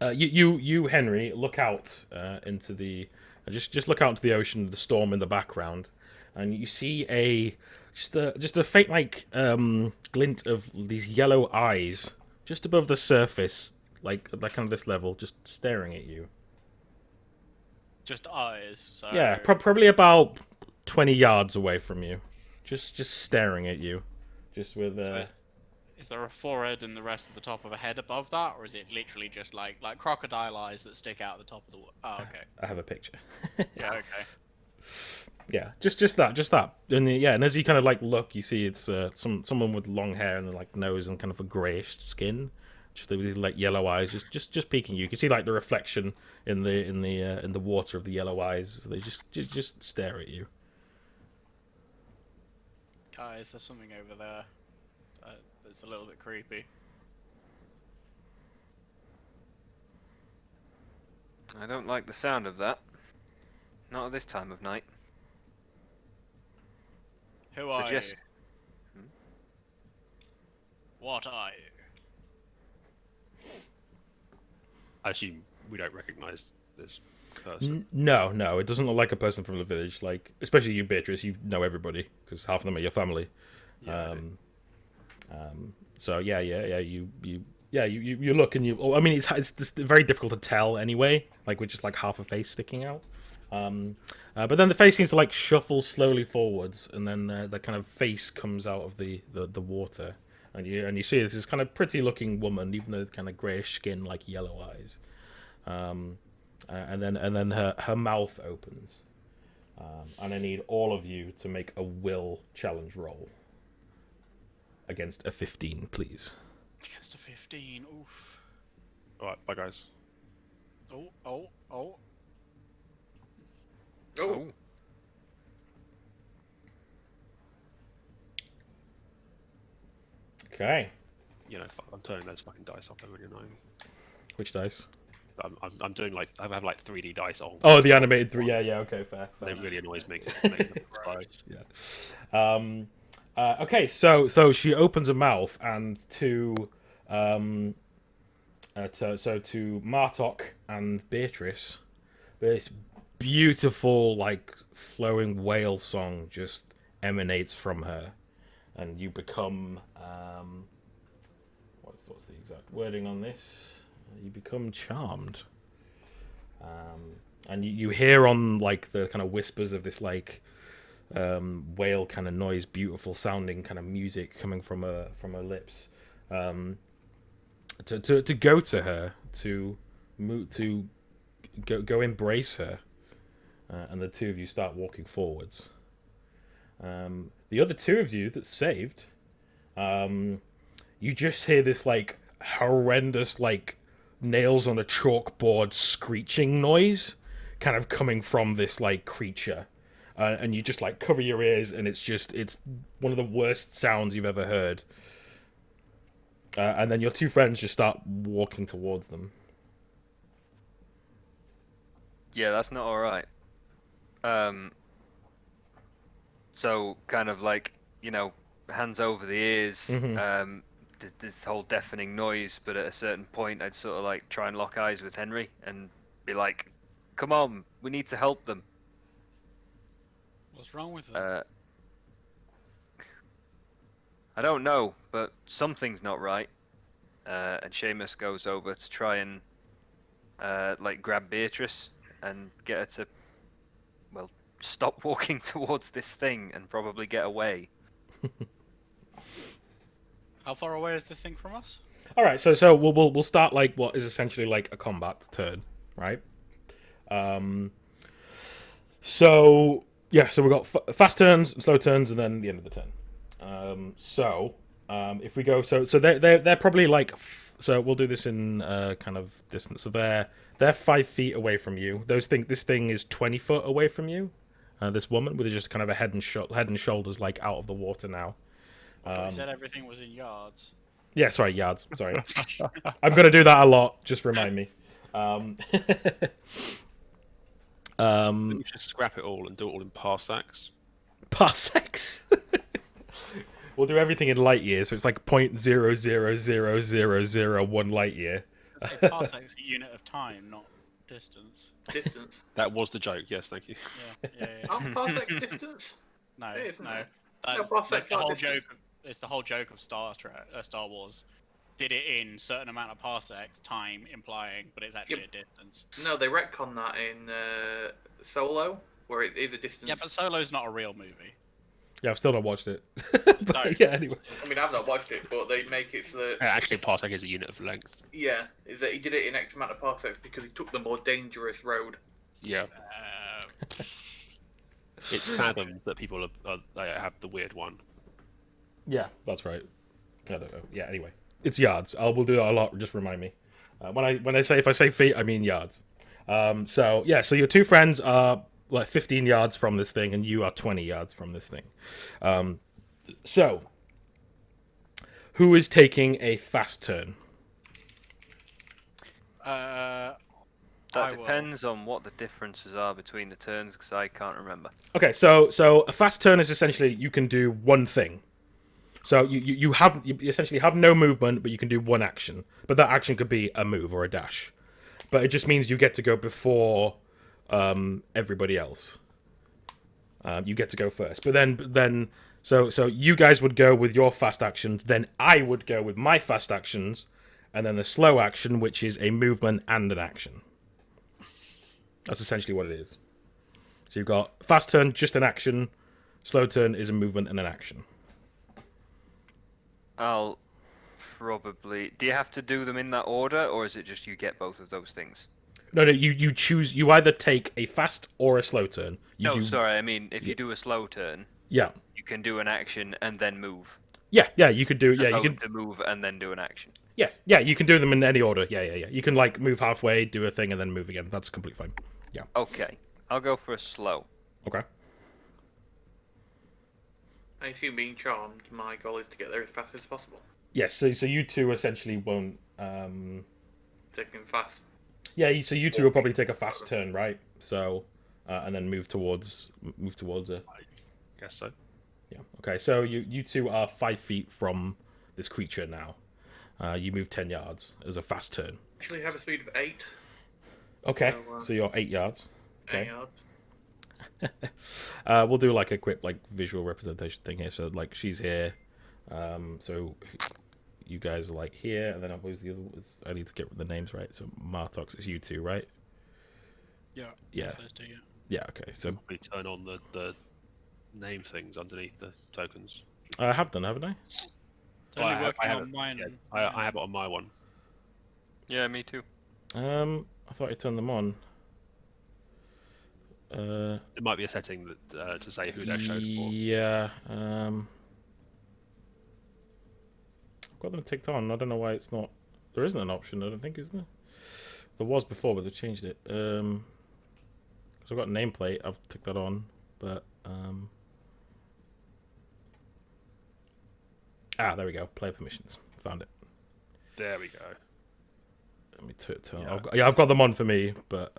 You Henry, look out into the just look out into the ocean, the storm in the background, and you see just a faint like glint of these yellow eyes just above the surface, like kind of this level, just staring at you. Just eyes. So... Yeah, probably about 20 yards away from you, just staring at you, just with. So is there a forehead and the rest of the top of a head above that, or is it literally just like crocodile eyes that stick out at the top of the? Oh, okay. I have a picture. Yeah. Okay. Yeah, just that, and and as you kind of like look, you see it's someone with long hair and like nose and kind of a greyish skin, just with these like yellow eyes, just peeking you. You can see like the reflection in the water of the yellow eyes. So they just stare at you. Guys, there's something over there. That's a little bit creepy. I don't like the sound of that. Not at this time of night. Who are you? Suggest- What are you? I assume we don't recognise this person. No, it doesn't look like a person from the village. Like, especially you, Beatrice, you know everybody because half of them are your family. Yeah, So you look and you. I mean, it's very difficult to tell anyway. Like with just like half a face sticking out. But then the face seems to like shuffle slowly forwards, and then the kind of face comes out of the water, and you see this kind of pretty looking woman, even though kind of greyish skin, like yellow eyes. And then her mouth opens, and I need all of you to make a will challenge roll against a 15, please. Against a 15. Oof. All right, bye guys. Oh. Oh. Okay. You know, fuck, I'm turning those fucking dice off. They're really annoying. Which dice? I'm doing like I have like 3D dice on. Oh, the animated 3. Yeah. Okay, fair. It really annoys me. It makes me surprised. Yeah. Okay, so she opens her mouth, and to Martok and Beatrice, this beautiful like flowing whale song just emanates from her, and you become what's the exact wording on this? You become charmed, and you hear on like the kind of whispers of this like whale kind of noise, beautiful sounding kind of music coming from her lips, to go to her, to go embrace her, and the two of you start walking forwards. The other two of you that saved, you just hear this like horrendous like nails on a chalkboard screeching noise kind of coming from this like creature, and you just like cover your ears, and it's one of the worst sounds you've ever heard, and then your two friends just start walking towards them. Yeah, that's not alright. So kind of like, you know, hands over the ears, this whole deafening noise, but at a certain point I'd sort of like try and lock eyes with Henry and be like, come on, we need to help them. What's wrong with them? I don't know, but something's not right. And Seamus goes over to try and like grab Beatrice and get her to, well, stop walking towards this thing and probably get away. How far away is this thing from us? All right, so we'll start like what is essentially like a combat turn, right? So we've got fast turns, slow turns, and then the end of the turn. If we go, so they're probably like, so we'll do this in kind of distance. So they're 5 feet away from you. This thing is 20 foot away from you. This woman with just kind of a head and shoulders like out of the water now. I thought you said everything was in yards. Yeah, sorry, yards. Sorry. I'm going to do that a lot. Just remind me. Um, We should scrap it all and do it all in parsecs. parsecs. We'll do everything in light years, so it's like 0.000001 light year. A parsec's a unit of time, not distance. Distance. That was the joke. Yes, thank you. Yeah. Aren't parsecs distance? No, It is, isn't no. it? That's, parsecs that's the aren't whole distance. joke. It's the whole joke of Star Wars. Did it in certain amount of parsecs, time implying, but it's actually a distance. No, they retcon that in Solo, where it is a distance. Yeah, but Solo's not a real movie. Yeah, I've still not watched it. But yeah, anyway. I mean, I've not watched it, but they make it so that Actually, parsec is a unit of length. yeah, is that he did it in X amount of parsecs because he took the more dangerous road. Yeah, Uh, it's fathoms that people they have the weird one. Yeah, that's right. I don't know. Yeah, anyway. It's yards. We'll do that a lot. Just remind me. When I say, if I say feet, I mean yards. So your two friends are like 15 yards from this thing, and you are 20 yards from this thing. So who is taking a fast turn? I That will. depends on what the differences are between the turns, because I can't remember. Okay, so a fast turn is essentially you can do one thing. So you essentially have no movement, but you can do one action. But that action could be a move or a dash. But it just means you get to go before everybody else. You get to go first. But then so you guys would go with your fast actions. Then I would go with my fast actions, and then the slow action, which is a movement and an action. That's essentially what it is. So you've got fast turn, just an action. Slow turn is a movement and an action. I'll probably... Do you have to do them in that order, or is it just you get both of those things? No, you choose. You either take a fast or a slow turn. Sorry, I mean, if you do a slow turn, Yeah, you can do an action and then move. yeah. You could do. Yeah, you Opposed can. to move and then do an action. Yes, yeah. You can do them in any order. Yeah. You can like move halfway, do a thing, and then move again. That's completely fine. Yeah. Okay, I'll go for a slow. Okay. I assume being charmed, my goal is to get there as fast as possible. Yes. So you two essentially won't. Taking fast. Yeah. So you two will probably take a fast turn, right? So, and then move towards a. Guess so. Yeah. Okay. So you two are 5 feet from this creature now. You move 10 yards as a fast turn. Actually, have a speed of 8. Okay. So, So you're 8 yards. 8 Okay. yards. We'll do like a quick like visual representation thing here. So like she's here. So you guys are like here, and then who's the other? I need to get the names right. So Martox is you two, right? Yeah. Yeah. Those two, yeah. Yeah. Okay. So We turn on the name things underneath the tokens. I have done, haven't I? It's Well, only I have- working I have on it, mine. yeah, and- I have it on my one. Yeah, me too. I thought I turned them on. It might be a setting that to say who they're showed for. Yeah. I've got them ticked on. I don't know why it's not. There isn't an option. I don't think, is there? There was before, but they changed it. So I've got a nameplate. I've ticked that on, but there we go. Player permissions. Found it. There we go. Let me turn. Yeah. I've got them on for me, but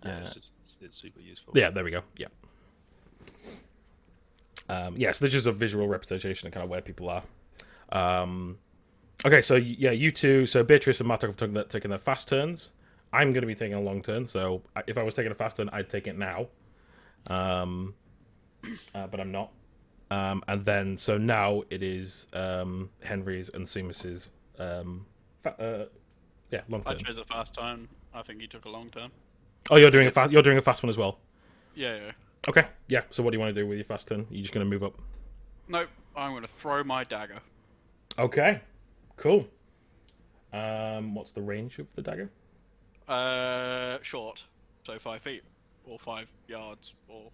Yeah, it's super useful. yeah, there we go. Yeah. So there's just a visual representation of kind of where people are. Okay, so yeah, you two. So Beatrice and Martok have taken their fast turns. I'm going to be taking a long turn. So if I was taking a fast turn, I'd take it now. But I'm not. And then so now it is Henry's and Seamus's. Long I turn. chose a fast time. I think he took a long turn. Oh, you're doing a fast. You're doing a fast one as well. Yeah. Okay. Yeah. So what do you want to do with your fast turn? You're just going to move up. Nope. I'm going to throw my dagger. Okay. Cool. What's the range of the dagger? Short. So 5 feet. Or 5 yards. Or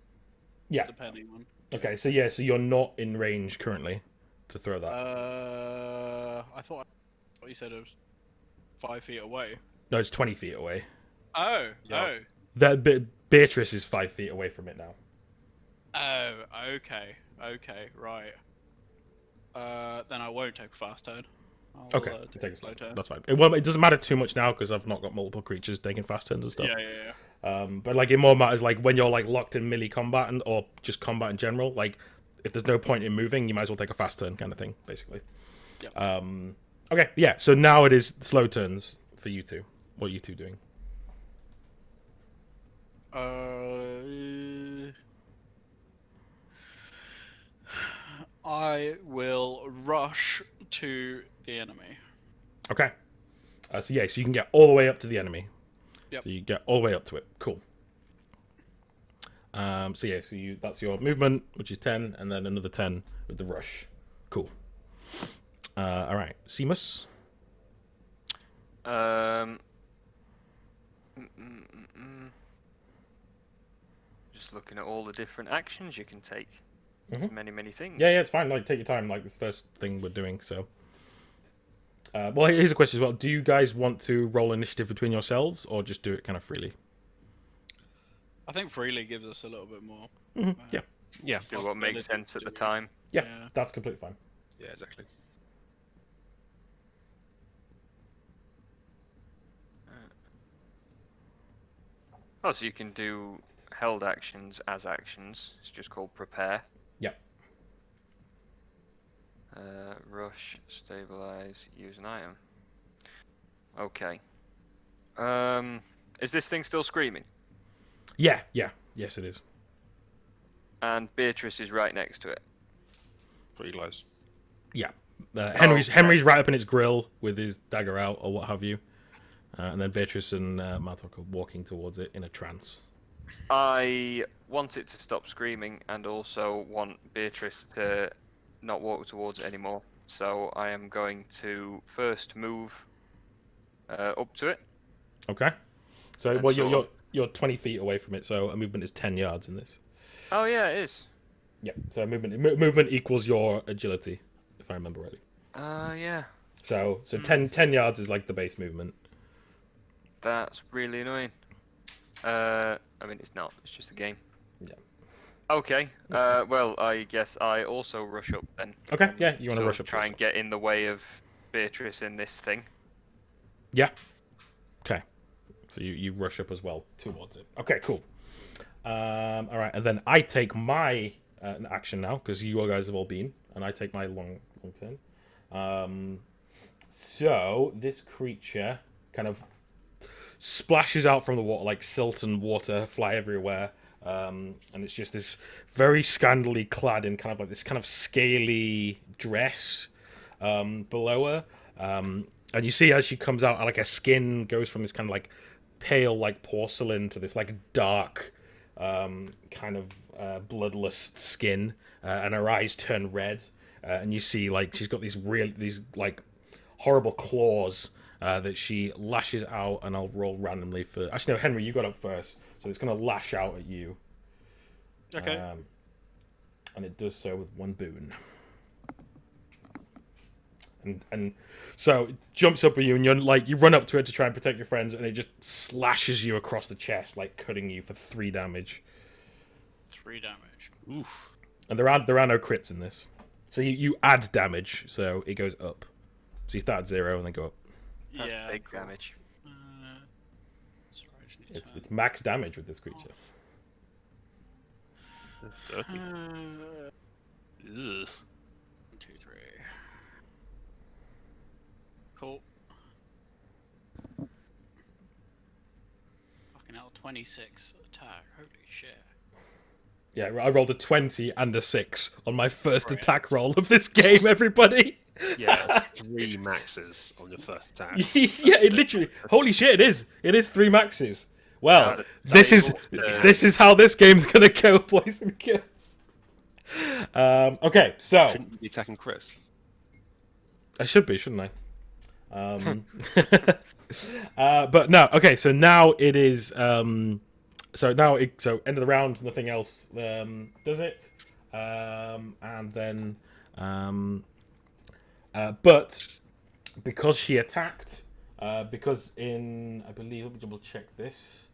Yeah. depending on. Okay. So yeah. So you're not in range currently to throw that. I thought what you said it was 5 feet away. No, it's 20 feet away. Oh. Yeah. That Beatrice is 5 feet away from it now. Oh. Okay. Okay. Right. then I won't take a fast turn. I'll, Okay, take a slow turn. that's fine. It doesn't matter too much now because I've not got multiple creatures taking fast turns and stuff. Yeah. But like it more matters like when you're like locked in melee combat or just combat in general. Like if there's no point in moving, you might as well take a fast turn kind of thing, basically. Yep. Okay, yeah. So now it is slow turns for you two. What are you two doing? I will rush to the enemy. Okay. So you can get all the way up to the enemy. Yep. So you get all the way up to it. Cool. That's your movement, which is 10, and then another 10 with the rush. Cool. All right, Seamus. Just looking at all the different actions you can take. Many things. Yeah, it's fine. Like, take your time. Like, this first thing we're doing. So, well, here's a question as well. Do you guys want to roll initiative between yourselves, or just do it kind of freely? I think freely gives us a little bit more. Yeah. Yeah. Do what makes sense at the time. Yeah, that's completely fine. Yeah, exactly. Oh, so you can do held actions as actions. It's just called prepare. Yep. Rush, stabilize, use an item. Okay. Is this thing still screaming? Yeah. Yes, it is. And Beatrice is right next to it. Pretty close. Yeah. Henry's right up in its grill with his dagger out or what have you. And then Beatrice and Martok are walking towards it in a trance. I want it to stop screaming and also want Beatrice to not walk towards it anymore. So I am going to first move up to it. Okay. So And well, you're 20 feet away from it, so a movement is 10 yards in this. Oh yeah, it is. Yeah. So movement equals your agility, if I remember rightly. Yeah. So 10 yards is like the base movement. That's really annoying. I mean, it's not. It's just a game. Yeah. Okay. Well, I guess I also rush up then. Okay. Yeah. You want to rush up? Try and get in the way of Beatrice in this thing. Yeah. Okay. So you rush up as well towards it. Okay. Cool. All right, and then I take my action now because you guys have all been, and I take my long turn. So this creature kind of splashes out from the water like silt and water fly everywhere, and it's just this very scantily clad in kind of like this kind of scaly dress below her, and you see as she comes out, like her skin goes from this kind of like pale like porcelain to this like dark kind of bloodless skin, and her eyes turn red, and you see like she's got these like horrible claws that she lashes out, and I'll roll randomly for. Actually, no, Henry, you got up first, so it's gonna lash out at you. Okay. And it does so with one boon. And so it jumps up at you, and you run up to it to try and protect your friends, and it just slashes you across the chest, like cutting you for 3 damage. 3 damage. Oof. And there are no crits in this, so you add damage, so it goes up. So you start at 0 and then go up. That's Yeah. big Cool. damage. Sorry, I just need to It's max damage with this creature. That's dirty. turn. Ugh. 1, 2, 3. Cool. Fucking hell, 26 attack. Holy shit. Yeah, I rolled a 20 and a 6 on my first Right. attack roll of this game, everybody. Yeah, 3 maxes on your first attack. Yeah, it literally. Holy shit! It is. It is 3 maxes. Well, That this is equals, this is how this game's gonna go, boys and girls. Okay, so Shouldn't you be attacking Chris? I should be, shouldn't I? But no. Okay, so now it is. So end of the round. Nothing else does it. And then. But because she attacked, because in I believe let me double check this.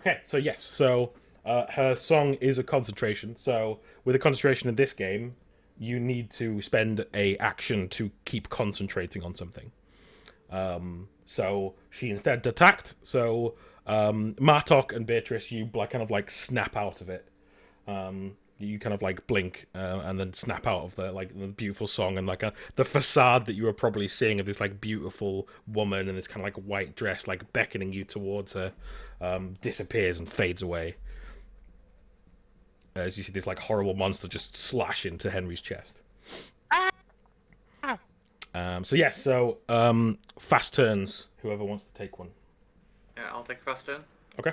Okay, so yes, so her song is a concentration. So with a concentration in this game, you need to spend a action to keep concentrating on something. So she instead attacked. So Martok and Beatrice, you like kind of like snap out of it. You kind of like blink and then snap out of the beautiful song, and like the facade that you were probably seeing of this like beautiful woman in this kind of like white dress like beckoning you towards her disappears and fades away as you see this like horrible monster just slash into Henry's chest. So yes, so fast turns. Whoever wants to take one. Yeah, I'll take a fast turn. Okay.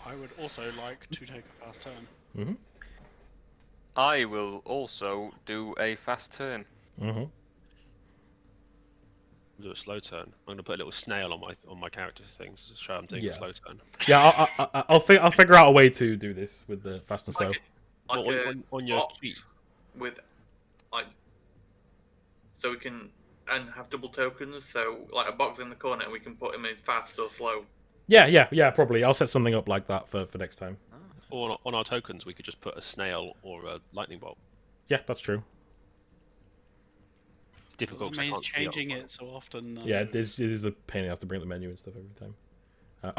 I would also like to take a fast turn. Mm-hmm. I will also do a fast turn. Mm-hmm. Do a slow turn. I'm going to put a little snail on my character's things to show I'm taking a slow turn. Yeah, I'll figure out a way to do this with the fast and slow. Like Well, on your box sheet. with, like, so we can and have double tokens. So like a box in the corner, and we can put him in fast or slow. Yeah, probably. I'll set something up like that for next time. Or on our tokens, we could just put a snail or a lightning bolt. Yeah, that's true. It's difficult. It means changing it so often. Yeah, it is a pain in the ass to bring up the menu and stuff every time.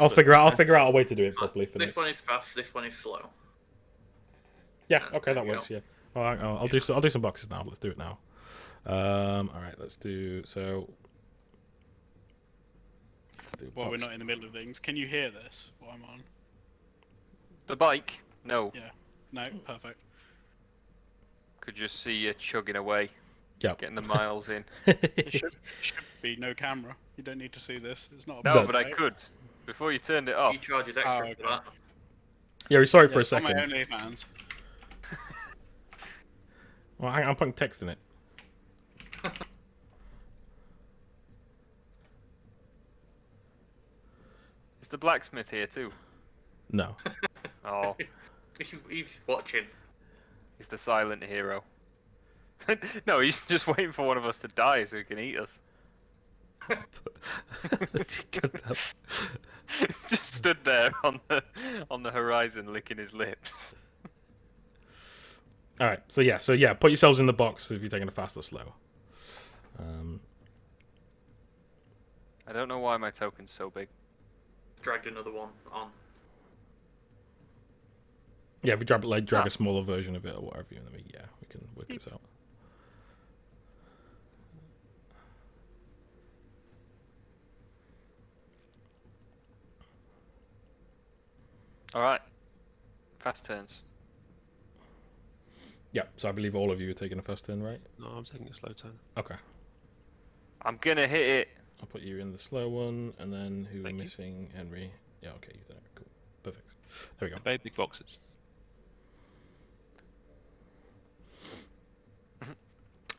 I'll figure out a way to do it properly for This next. one is fast. This one is slow. Yeah, okay, that There you works. Yeah. Well, I'll do some boxes now. Let's do it now. All right, let's do so. Well, we're not in the middle of things. Can you hear this? What I'm on? The bike? No. Yeah. No. Perfect. Could just see you chugging away. Yeah. Getting the miles in. It should be no camera. You don't need to see this. It's not. No, but I could. Before you turned it off. He charges extra Oh, okay. for that. Yeah, we're sorry for a It's on my second. OnlyFans. Well, I'm putting text in it. Is the blacksmith here too? No. Oh, He's watching. he's the silent hero. No, he's just waiting for one of us to die so he can eat us. He's just stood there on the horizon licking his lips. All right. So yeah. Put yourselves in the box if you're taking it fast or slow. I don't know why my token's so big. Dragged another one on. Yeah, if you drag a smaller version of it or whatever, then we can work this out. All right, fast turns. Yeah. So I believe all of you are taking a fast turn, right? No, I'm taking a slow turn. Okay. I'm gonna hit it. I'll put you in the slow one, and then who we're Thank you. missing? Henry. Yeah. Okay. You did it. Cool. Perfect. There we go. Very big boxes.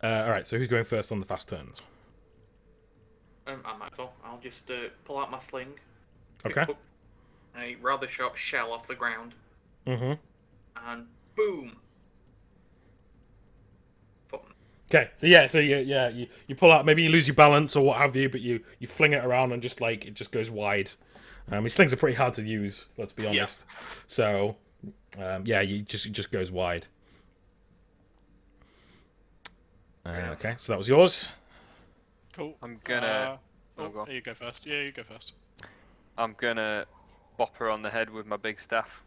All right. So who's going first on the fast turns? I might as well. I'll just pull out my sling. pick Okay. up a rather sharp shell off the ground, Mm-hmm. and boom. Okay, so you pull out. Maybe you lose your balance or what have you, but you fling it around and just like it just goes wide. His slings are pretty hard to use. Let's be honest. So, it just goes wide. Okay, so that was yours. Cool. I'm gonna. Oh, go on. you go first. Yeah, you go first. I'm gonna bop her on the head with my big staff.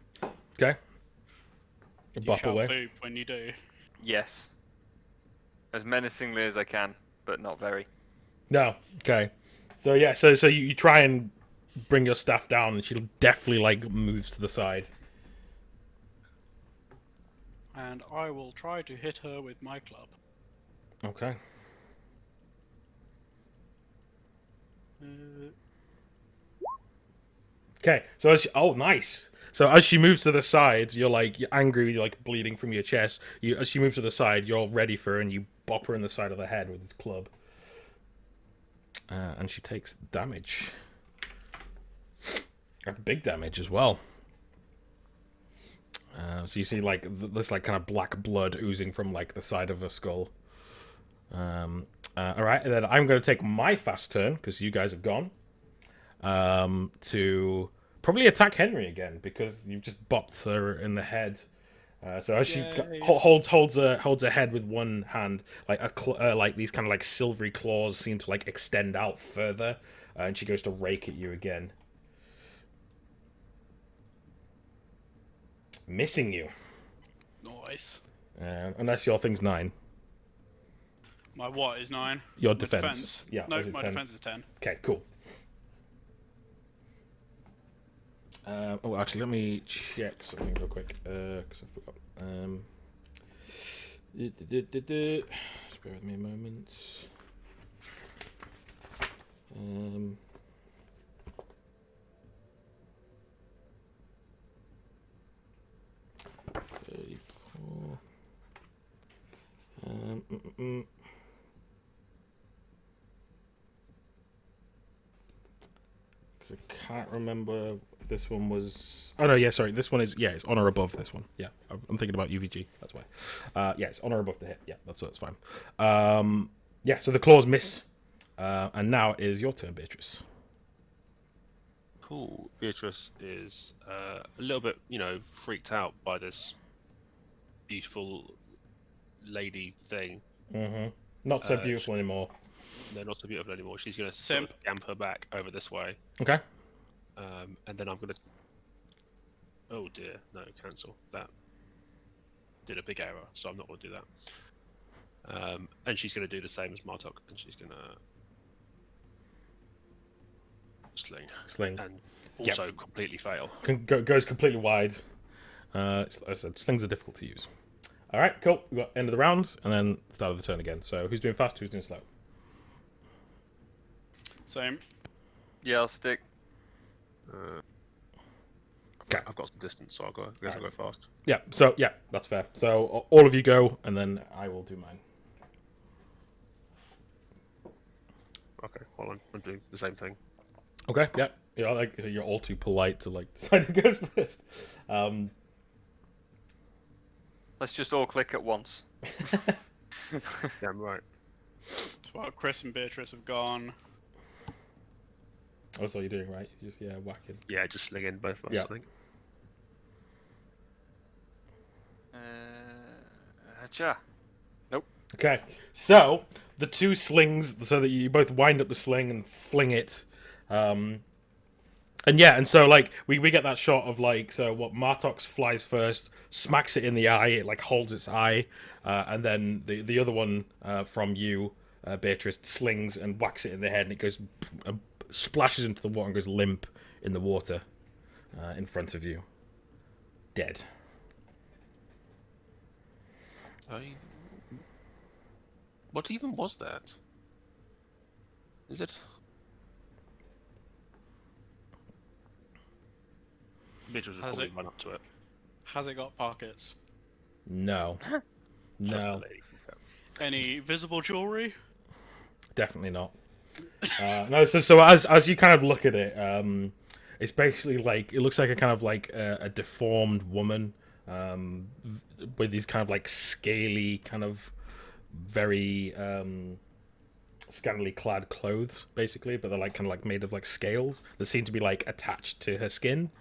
Okay. You You bop shall away. boop when you do. Yes. As menacingly as I can, but not very. No. Okay. So you try and bring your staff down, and she definitely like moves to the side. And I will try to hit her with my club. Okay. Okay. So nice. So as she moves to the side, you're angry, you're like bleeding from your chest. As she moves to the side, you're ready for her, and you bop her in the side of the head with this club. And she takes damage. Big damage as well. So you see this kind of black blood oozing from the side of her skull. All right, and then I'm going to take my fast turn because you guys have gone. To probably attack Henry again because you've just bopped her in the head. So as she Yay. holds her head with one hand, like like these kind of like silvery claws seem to like extend out further, and she goes to rake at you again, missing you. Nice. Unless your thing's 9. My what is 9? Your My defense. Yeah. No, is it my 10? defense is 10. Okay, cool. Oh, actually, let me check something real quick because I forgot. Just bear with me a moment. 34. Because I can't remember if this one was. Oh no, yeah, sorry. This one is it's honor above this one. Yeah, I'm thinking about UVG. That's why. Yeah, it's honor above the hit. Yeah, that's fine. Yeah, so the claws miss, and now it is your turn, Beatrice. Cool. Beatrice is a little bit, freaked out by this beautiful lady thing. Mm-hmm. Not so beautiful anymore. No, not so beautiful anymore. She's going to Simp. scamper back over this way. Okay. And then I'm going to... Oh dear, no, cancel. That did a big error, so I'm not going to do that. And she's going to do the same as Martok, and she's going to... Sling. And also completely fail. Goes completely wide. As I said, slings are difficult to use. All right, cool. We've got end of the round, and then start of the turn again. So who's doing fast, who's doing slow? Same. Yeah, I'll stick. Okay. I've got some distance, so I guess I'll go fast. Yeah, so, yeah, that's fair. So all of you go, and then I will do mine. Okay, well, I'm doing the same thing. Okay, yeah. You're all too polite to, decide who goes first. Let's just all click at once. Yeah, I'm right. Well, Chris and Beatrice have gone. That's all you're doing, right? You're just, whacking. Yeah, just sling in both of us, Yeah. I think. Hacha. Nope. Okay, so the two slings, so that you both wind up the sling and fling it. And so we get that shot of so what Martox flies first, smacks it in the eye, it holds its eye, and then the other one from you, Beatrice, slings and whacks it in the head, and it goes splashes into the water and goes limp in the water in front of you, dead. What even was that? Is it? Beatrice will probably run up to it. Has it got pockets? No. Just No. the lady. Any visible jewelry? Definitely not. No, so as you kind of look at it, it's basically it looks like a kind of a deformed woman with these kind of scaly, kind of very scantily clad clothes, basically, but they're kind of made of scales that seem to be attached to her skin.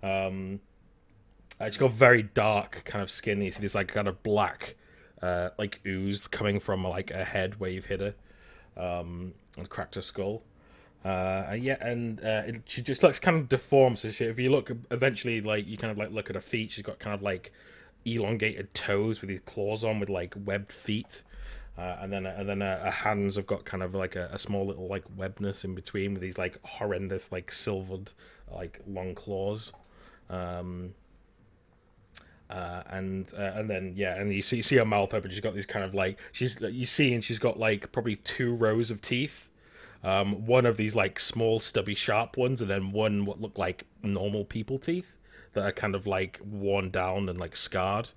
She's got very dark kind of skin. You see this kind of black ooze coming from a head where you've hit her. And cracked her skull. She just looks kind of deformed. So if you look eventually, you kind of look at her feet. She's got kind of elongated toes with these claws on, with webbed feet, and then her hands have got kind of a small little webbedness in between with these horrendous silvered long claws. And then you see her mouth open. She's got these kind of she's got probably 2 rows of teeth. One of these small stubby sharp ones, and then one what look like normal people teeth that are kind of worn down and scarred.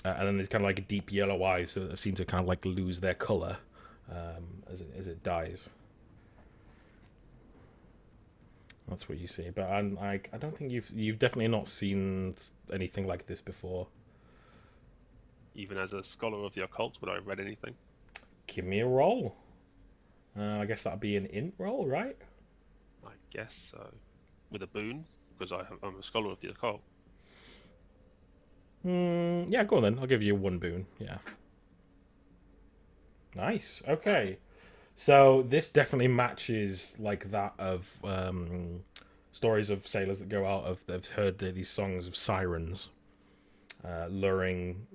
And then there's kind of deep yellow eyes that seem to kind of lose their color as it dies. That's what you see, but I don't think you've definitely not seen anything like this before. Even as a scholar of the occult, would I have read anything? Give me a roll. I guess that'd be an int roll, right? I guess so. with a boon because I'm a scholar of the occult. Yeah, go on then. I'll give you 1 boon. Yeah. Nice. Okay. So this definitely matches like that of stories of sailors that go out of. They've heard these songs of sirens, luring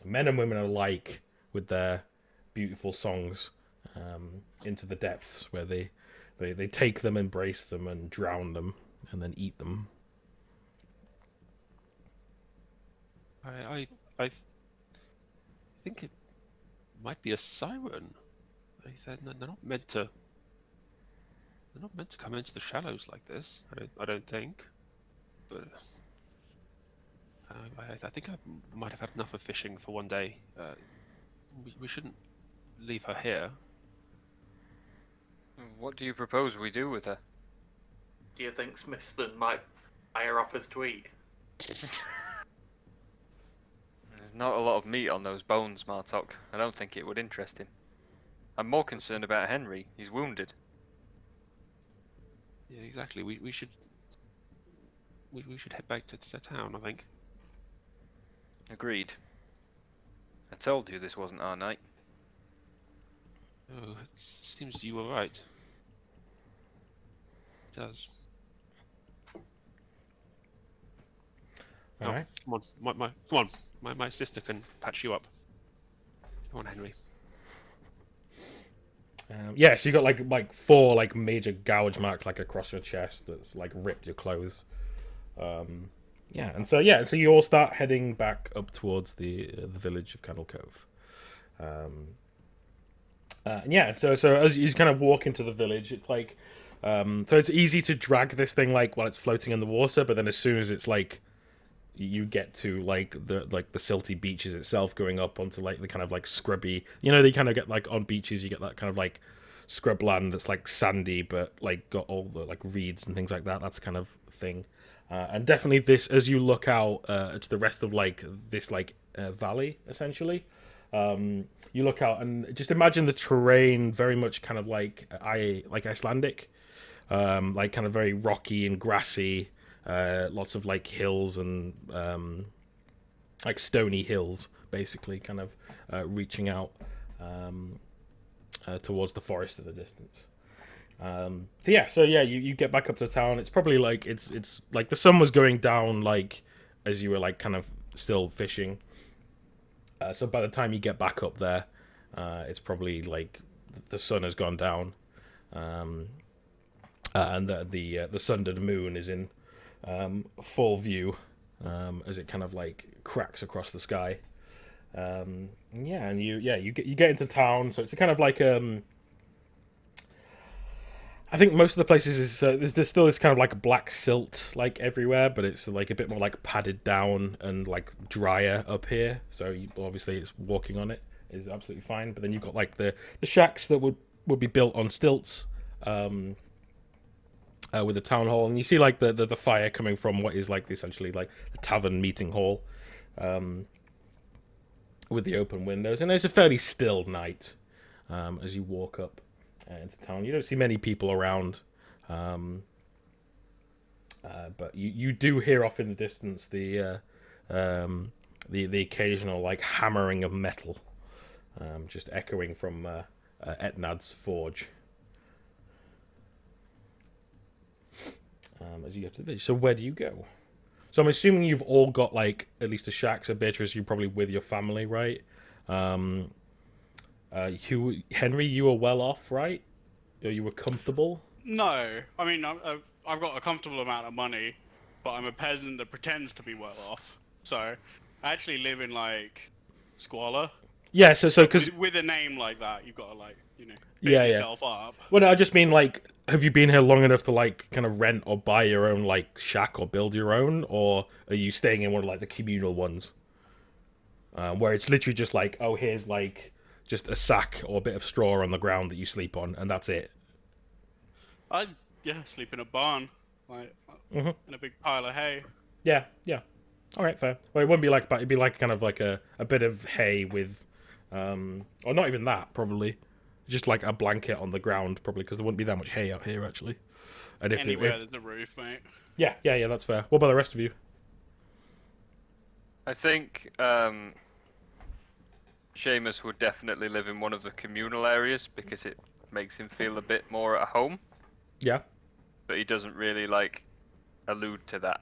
men and women alike with their beautiful songs into the depths where they take them, embrace them, and drown them, and then eat them. I think it might be a siren. They're not meant to. They're not meant to come into the shallows like this. I don't think. But I think I might have had enough of fishing for one day. We shouldn't leave her here. What do you propose we do with her? Do you think Smithson might buy her off us to eat? There's not a lot of meat on those bones, Martok. I don't think it would interest him. I'm more concerned about Henry. He's wounded. Yeah, exactly. We should head back to town, I think. Agreed. I told you this wasn't our night. Oh, it seems you were right. It does. All right. Come on, my sister can patch you up. Come on, Henry. Yeah, so you got like 4 like major gouge marks like across your chest that's like ripped your clothes. Yeah, and so you all start heading back up towards the village of Candle Cove. Yeah, so as you kind of walk into the village, it's like so it's easy to drag this thing like while it's floating in the water, but then as soon as it's like you get to like the silty beaches itself, going up onto like the kind of like scrubby, they kind of get like on beaches you get that kind of like scrub land that's like sandy but like got all the like reeds and things like that. That's kind of thing. And definitely this, as you look out to the rest of like this like valley essentially, you look out and just imagine the terrain very much kind of like Icelandic, like kind of very rocky and grassy. Lots of like hills and like stony hills, basically, kind of reaching out towards the forest in the distance. So you get back up to town. It's probably like it's like the sun was going down like as you were like kind of still fishing. So by the time you get back up there, it's probably like the sun has gone down, and the sundered moon is in full view as it kind of like cracks across the sky. And you get into town, so it's a kind of like I think most of the places is there's still this kind of like black silt like everywhere, but it's like a bit more like padded down and like drier up here. So obviously it's walking on it is absolutely fine. But then you've got like the shacks that would be built on stilts. With the town hall, and you see like the fire coming from what is like essentially like the tavern meeting hall, with the open windows, and it's a fairly still night as you walk up into town. You don't see many people around, but you do hear off in the distance the occasional like hammering of metal, just echoing from Etnad's forge. As you get to the village. So where do you go? So I'm assuming you've all got like at least a shack. So Beatrice, you're probably with your family, right? Henry, you were well off, right? Or you were comfortable? No, I mean I've got a comfortable amount of money, but I'm a peasant that pretends to be well off. So I actually live in like squalor. Yeah. So because with a name like that, you've got to like build yourself up. Well, no, I just mean like, have you been here long enough to like kind of rent or buy your own like shack or build your own, or are you staying in one of like the communal ones, where it's literally just like, oh, here's like just a sack or a bit of straw on the ground that you sleep on, and that's it. I sleep in a barn, like in a big pile of hay. Yeah. All right, fair. Well, it wouldn't be like, but it'd be like kind of like a bit of hay with, or not even that, probably. Just like a blanket on the ground, probably, because there wouldn't be that much hay out here, actually. And if Anywhere there's a roof, mate. yeah, that's fair. What about the rest of you? I think Seamus would definitely live in one of the communal areas because it makes him feel a bit more at home. Yeah. But he doesn't really like allude to that.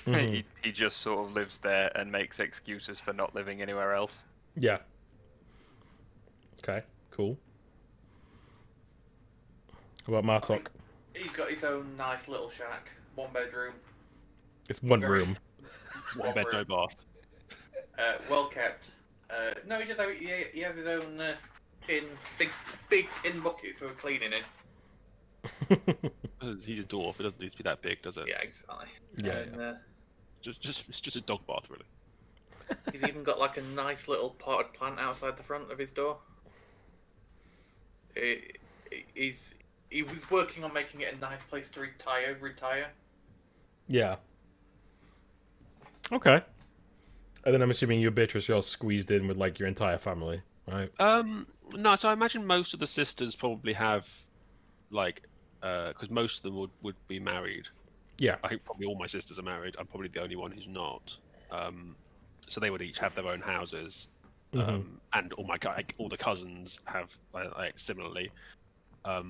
Mhm. He just sort of lives there and makes excuses for not living anywhere else. Yeah. Okay, cool. How about Martok? He's got his own nice little shack, 1 bedroom. It's one Very- room. One bed, no bath. Well kept. No, he has his own big tin bucket for cleaning in. He's a dwarf. It doesn't need to be that big, does it? Yeah, exactly. Yeah, And, It's just a dog bath, really. he's even got like a nice little potted plant outside the front of his door. He was working on making it a nice place to retire. Yeah. Okay. And then I'm assuming you, Beatrice, you're squeezed in with like your entire family, right? No, so I imagine most of the sisters probably have, like, because most of them would be married. Yeah. I think probably all my sisters are married. I'm probably the only one who's not. So they would each have their own houses, and all the cousins have like similarly. I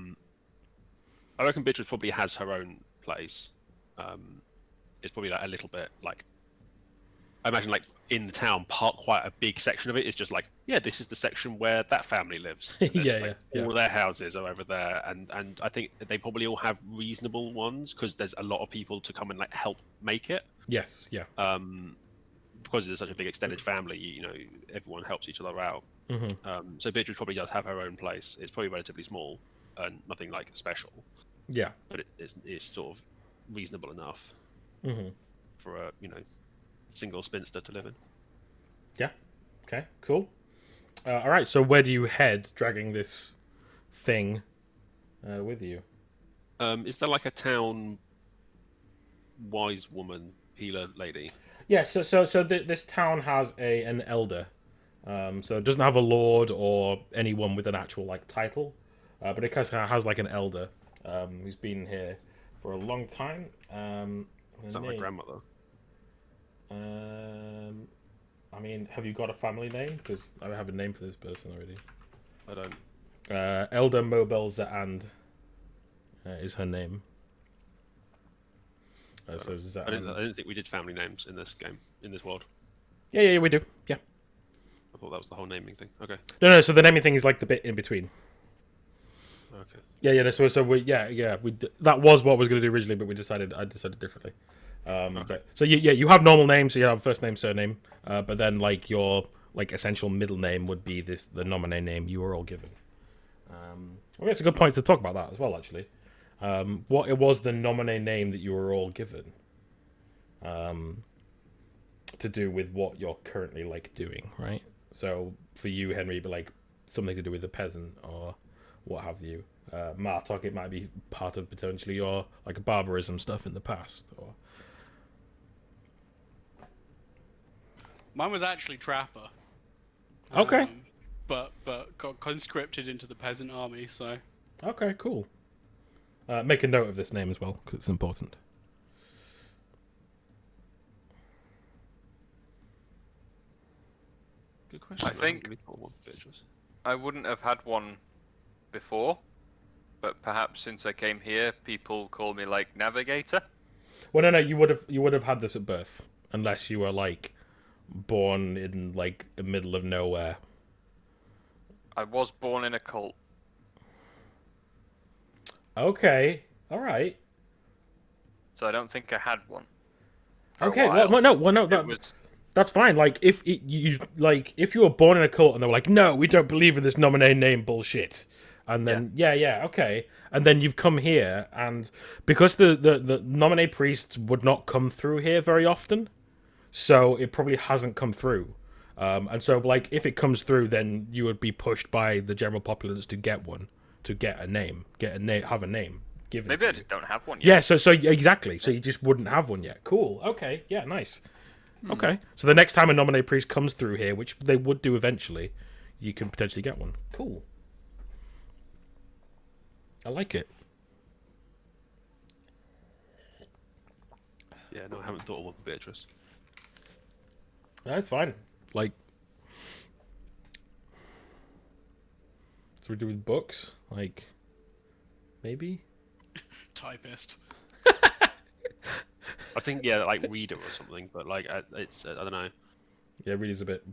reckon Beatrice probably has her own place. It's probably like a little bit like, I imagine like in the town, quite a big section of it is just like, yeah, this is the section where that family lives. And there's, all their houses are over there, and I think they probably all have reasonable ones because there's a lot of people to come and like help make it. Yes. Yeah. Because it's such a big extended family, you know, everyone helps each other out. So Beatrice probably does have her own place. It's probably relatively small and nothing like special. Yeah. But it's sort of reasonable enough for a single spinster to live in. Yeah. Okay. Cool. All right. So where do you head, dragging this thing with you? Is there like a town wise woman healer lady? Yeah. So this town has an elder. So it doesn't have a lord or anyone with an actual like title, but it has like an elder who's been here for a long time. Is that my grandmother? I mean, have you got a family name? Because I have a name for this person already. I don't. Elder Mobile Zand is her name. So I didn't think we did family names in this game, in this world. Yeah, we do. Yeah. I thought that was the whole naming thing. Okay. No. So the naming thing is like the bit in between. Okay. Yeah. No, so we that was what I was going to do originally, but I decided differently. Okay. So you have normal names, so you have first name, surname, but then like your like essential middle name would be the nominee name you were all given. Well, it's a good point to talk about that as well, actually. What it was the nominee name that you were all given, to do with what you're currently like doing, right? So for you, Henry, it'd be like something to do with the peasant or what have you. Martok, it might be part of potentially your like barbarism stuff in the past, or. Mine was actually Trapper. Okay. But got conscripted into the peasant army, so. Okay, cool. Make a note of this name as well, because it's important. Good question. I think I wouldn't have had one before, but perhaps since I came here, people call me like Navigator. Well, no, you would have had this at birth, unless you were like born in like the middle of nowhere. I was born in a cult. Okay, all right. So I don't think I had one. Okay, no, that's fine. Like if you were born in a cult and they were like, no, we don't believe in this nominee name bullshit, and then okay, and then you've come here, and because the nominee priests would not come through here very often, so it probably hasn't come through, and so like if it comes through, then you would be pushed by the general populace to get one, to get a name, have a name given. Maybe to I you. just don't have one yet. Yeah, so exactly. So you just wouldn't have one yet. Cool. Okay. Yeah, nice. Okay. So the next time a nominee priest comes through here, which they would do eventually, you can potentially get one. Cool. I like it. Yeah, no, I haven't thought of one for Beatrice. That's fine. Like, so we do with books, like, maybe. Typist. I think yeah, like reader or something, but like it's I don't know. Yeah, really is a bit.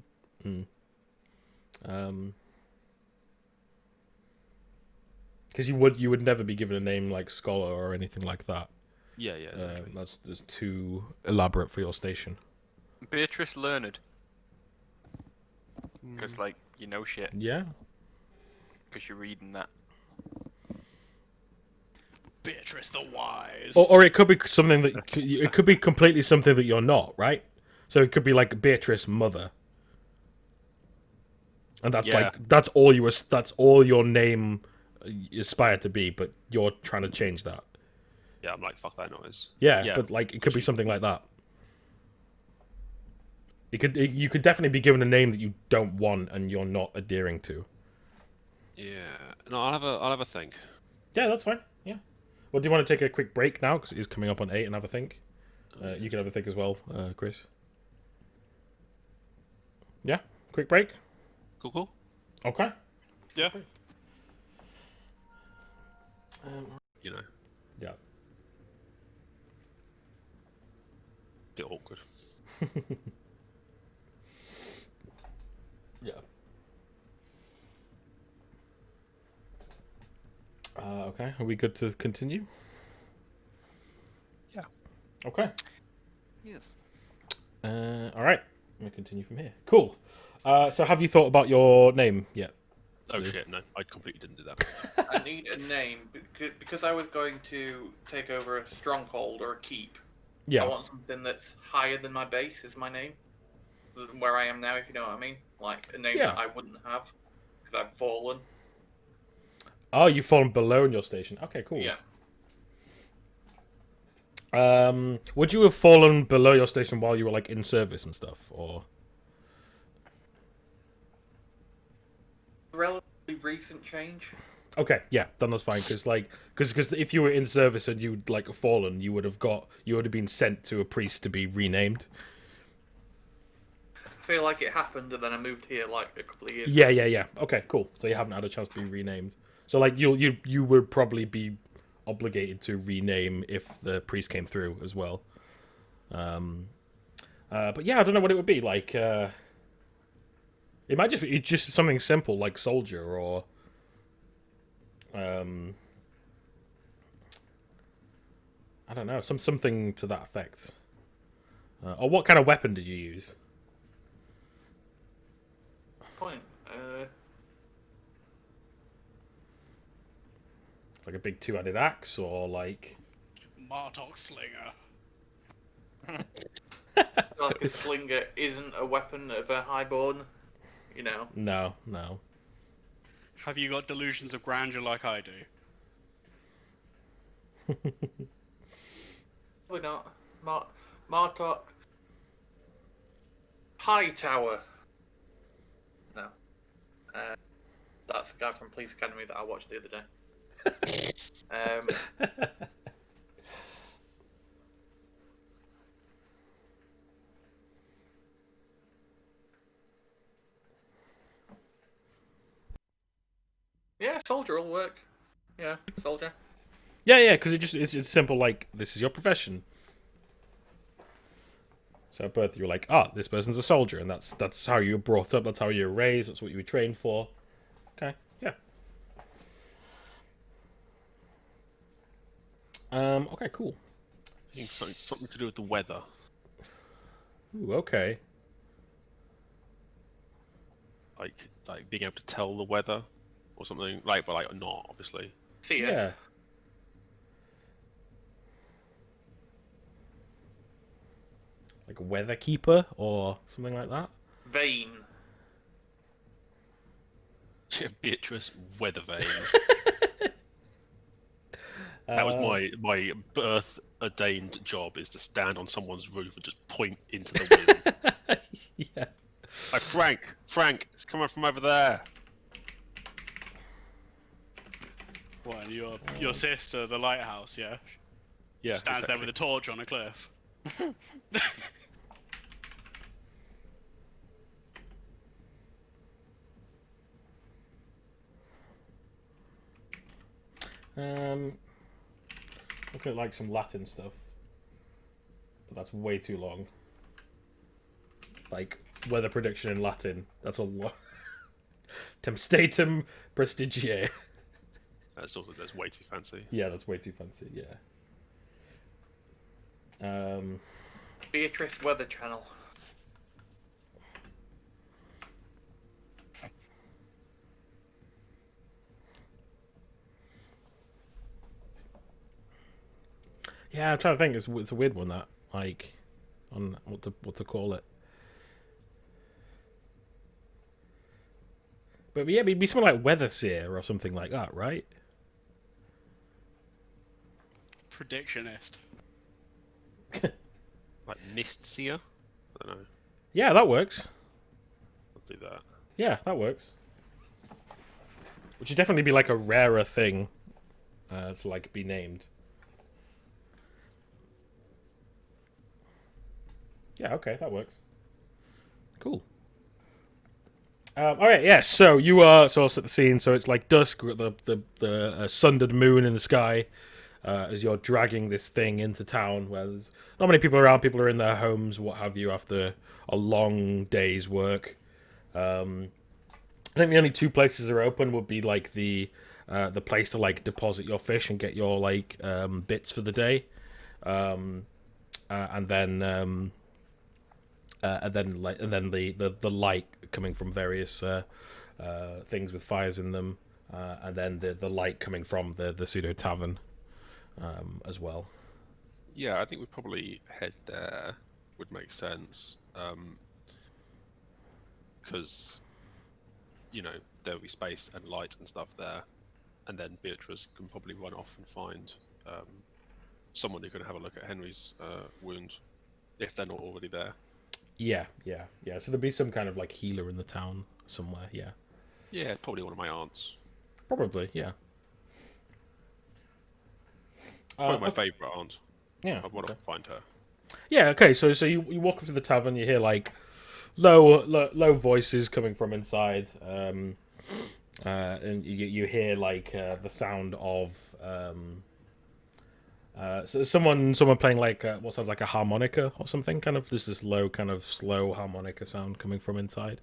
Because you would never be given a name like scholar or anything like that. Yeah, exactly. That's too elaborate for your station. Beatrice Learned. Because, like, you know shit. Yeah. Because you're reading that. Beatrice the Wise. Or it could be something that it could be completely something that you're not, right? So it could be like Beatrice Mother, and that's Yeah. like that's all your name aspire to be, but you're trying to change that. Yeah, I'm like fuck that noise. Yeah, Yeah. but like it could be something like that. You could definitely be given a name that you don't want and you're not adhering to. Yeah. No, I'll have a think. Yeah, that's fine. Yeah. Well, do you want to take a quick break now because it is coming up on 8 and have a think? You can have a think as well, Chris. Yeah, quick break. Cool. Okay. Yeah. You know, Yeah. bit awkward. Yeah. Okay. Are we good to continue? Yeah. Okay. Yes. All right. We'll continue from here. Cool. So have you thought about your name yet? Oh shit, no, I completely didn't do that. I need a name because I was going to take over a stronghold or a keep. Yeah. I want something that's higher than my base is my name, than where I am now. If you know what I mean, like a name Yeah. that I wouldn't have because I've fallen. Oh, you've fallen below in your station. Okay, cool. Yeah. Would you have fallen below your station while you were like in service and stuff, or? Relatively recent change. Okay, yeah, then that's fine. Because if you were in service and you'd like fallen, you would have been sent to a priest to be renamed. I feel like it happened, and then I moved here like a couple of years. Yeah. Okay, cool. So you haven't had a chance to be renamed. So like you would probably be obligated to rename if the priest came through as well. But yeah, I don't know what it would be like. It might just be just something simple like soldier or. I don't know, something to that effect. Or what kind of weapon did you use? Point. Like a big two-handed axe, or like Martok Slinger. Like a slinger isn't a weapon of a highborn, you know. no. Have you got delusions of grandeur like I do? Probably not. Martok. High Tower. No. That's the guy from Police Academy that I watched the other day. Yeah, soldier will work. Yeah, soldier. Yeah, because it's simple. Like this is your profession. So at birth you're like, this person's a soldier, and that's how you were brought up. That's how you were raised. That's what you were trained for. Okay, yeah. Okay, cool. I think something to do with the weather. Ooh, okay. Like being able to tell the weather or something. Like, but like not obviously. See ya. Yeah. Like a weather keeper or something like that. Vane. Beatrice Weathervane. That was my birth ordained job, is to stand on someone's roof and just point into the wind. Yeah. Like, Frank, it's coming from over there. What, and your sister, the lighthouse, yeah? Yeah. Stands there exactly. with a torch on a cliff. Looking at like some Latin stuff, but that's way too long. Like weather prediction in Latin, that's a lot. Tempstatum prestigiae. That's way too fancy. Yeah, that's way too fancy. Yeah. Beatrice Weather Channel. Yeah, I'm trying to think. It's a weird one that like on what to call it. But yeah, it'd be something like weather seer or something like that, right? Predictionist. Like mist seer. I don't know. Yeah, that works. I'll do that. Yeah, that works. Which would definitely be like a rarer thing to like be named. Yeah, okay, that works. Cool. All right, yeah. So you are so I'll set the scene. So it's like dusk, with the sundered moon in the sky, as you're dragging this thing into town, where there's not many people around. People are in their homes, what have you, after a long day's work. I think the only two places that are open would be like the place to like deposit your fish and get your like bits for the day, and then the light coming from various things with fires in them, and then the light coming from the pseudo tavern as well. Yeah, I think we'd probably head there. Would make sense. Because there'll be space and light and stuff there, and then Beatrice can probably run off and find someone who can have a look at Henry's wound, if they're not already there. Yeah. So there'll be some kind of like healer in the town somewhere. Yeah. Yeah, probably one of my aunts. Probably. Yeah. Probably my favourite aunt. Yeah. I'd want to find her. Yeah. Okay. So you walk up to the tavern. You hear like low voices coming from inside, and you hear like the sound of so someone playing like what sounds like a harmonica or something. Kind of there's this low kind of slow harmonica sound coming from inside.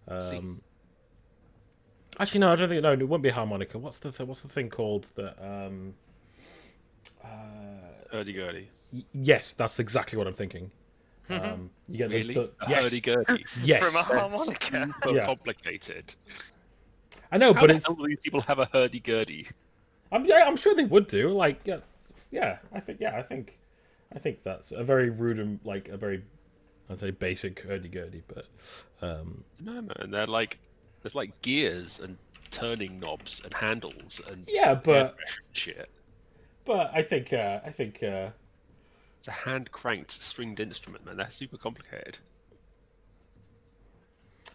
Actually, no, I don't think. No, it won't be a harmonica. What's the thing called that? Hurdy-gurdy. Yes, that's exactly what I'm thinking. You get Really? the A yes, hurdy-gurdy? yes. From a harmonica. So Yeah. complicated. I know, How but the it's. hell do these people have a hurdy-gurdy? I'm sure they would do. Like, yeah. I think that's a very rude and like a very, I'd say basic hurdy-gurdy, but No, man. They're like there's like gears and turning knobs and handles and yeah, air but pressure and shit. I think It's a hand cranked stringed instrument, man. That's super complicated.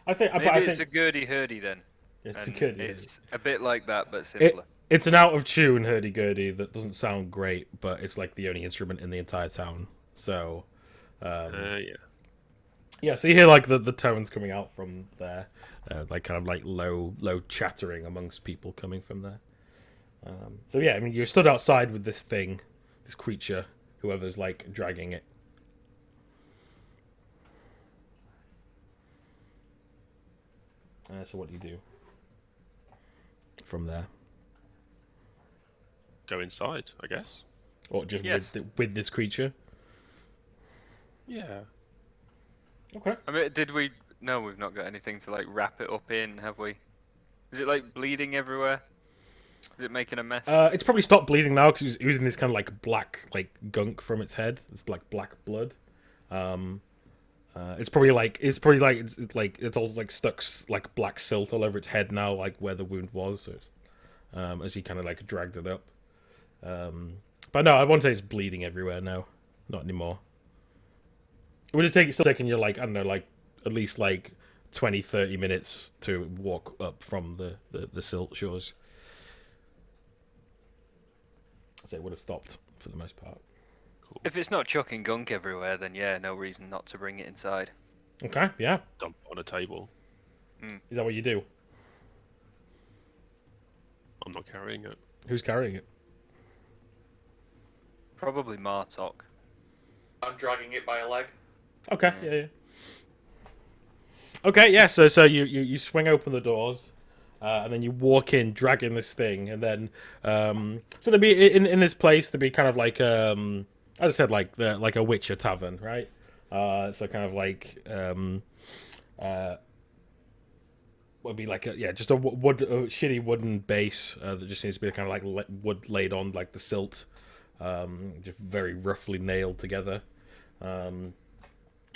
Maybe I it's think a gurdy-hurdy then. it's And good. It's a bit like that, but simpler. It's an out of tune hurdy-gurdy that doesn't sound great, but it's like the only instrument in the entire town. So, Yeah. yeah. So you hear like the tones coming out from there, like kind of like low chattering amongst people coming from there. So yeah, I mean you're stood outside with this thing, this creature, whoever's like dragging it. So what do you do from there? Go inside, I guess. Or just Yes. with this creature? Yeah. Okay. I mean, did we? No, we've not got anything to like wrap it up in, have we? Is it like bleeding everywhere? Is it making a mess? It's probably stopped bleeding now because it was in this kind of like black like gunk from its head. It's like black blood. It's probably like it's all like stuck like black silt all over its head now, like where the wound was. So as he kind of like dragged it up. But no, I won't say it's bleeding everywhere. No, not anymore. It would just still taking you like I don't know, like at least like 20-30 minutes to walk up from the silt shores. So it would have stopped for the most part. If it's not chucking gunk everywhere, then yeah, no reason not to bring it inside. Okay, yeah. Dump it on a table. Is that what you do? I'm not carrying it. Who's carrying it? Probably Martok. I'm dragging it by a leg. Okay, yeah. Okay, yeah. So you swing open the doors, and then you walk in, dragging this thing, and then so there'd be in this place there'd be kind of like as I said, like a Witcher tavern, right? So kind of like would be like just a shitty wooden base that just seems to be kind of like wood laid on like the silt, just very roughly nailed together. And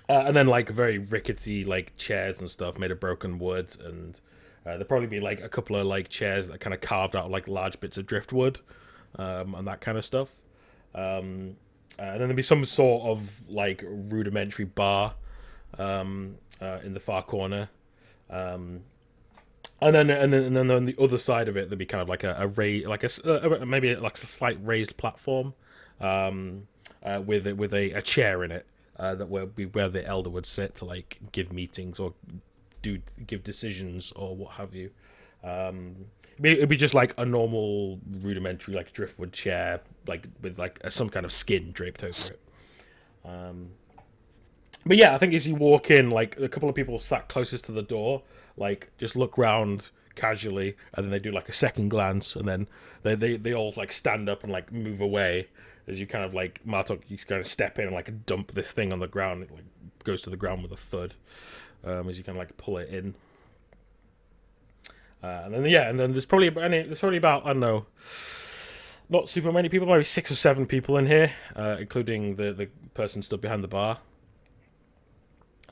then like very rickety like chairs and stuff made of broken wood, and there'd probably be like a couple of like chairs that kind of carved out of, like large bits of driftwood, and that kind of stuff. And then there'd be some sort of like rudimentary bar in the far corner. And then on the other side of it, there'd be kind of like maybe like a slight raised platform, with a chair in it, that would be where the elder would sit to like give meetings or give decisions or what have you. It'd be just like a normal rudimentary like driftwood chair, like with like some kind of skin draped over it. But yeah, I think as you walk in, like a couple of people sat closest to the door, like just look round casually, and then they do like a second glance, and then they all like stand up and like move away as you kind of like Martok, you kind of step in and like dump this thing on the ground. It like goes to the ground with a thud, as you kind of like pull it in. And then there's probably about I don't know, not super many people, maybe 6 or 7 people in here, including the person stood behind the bar.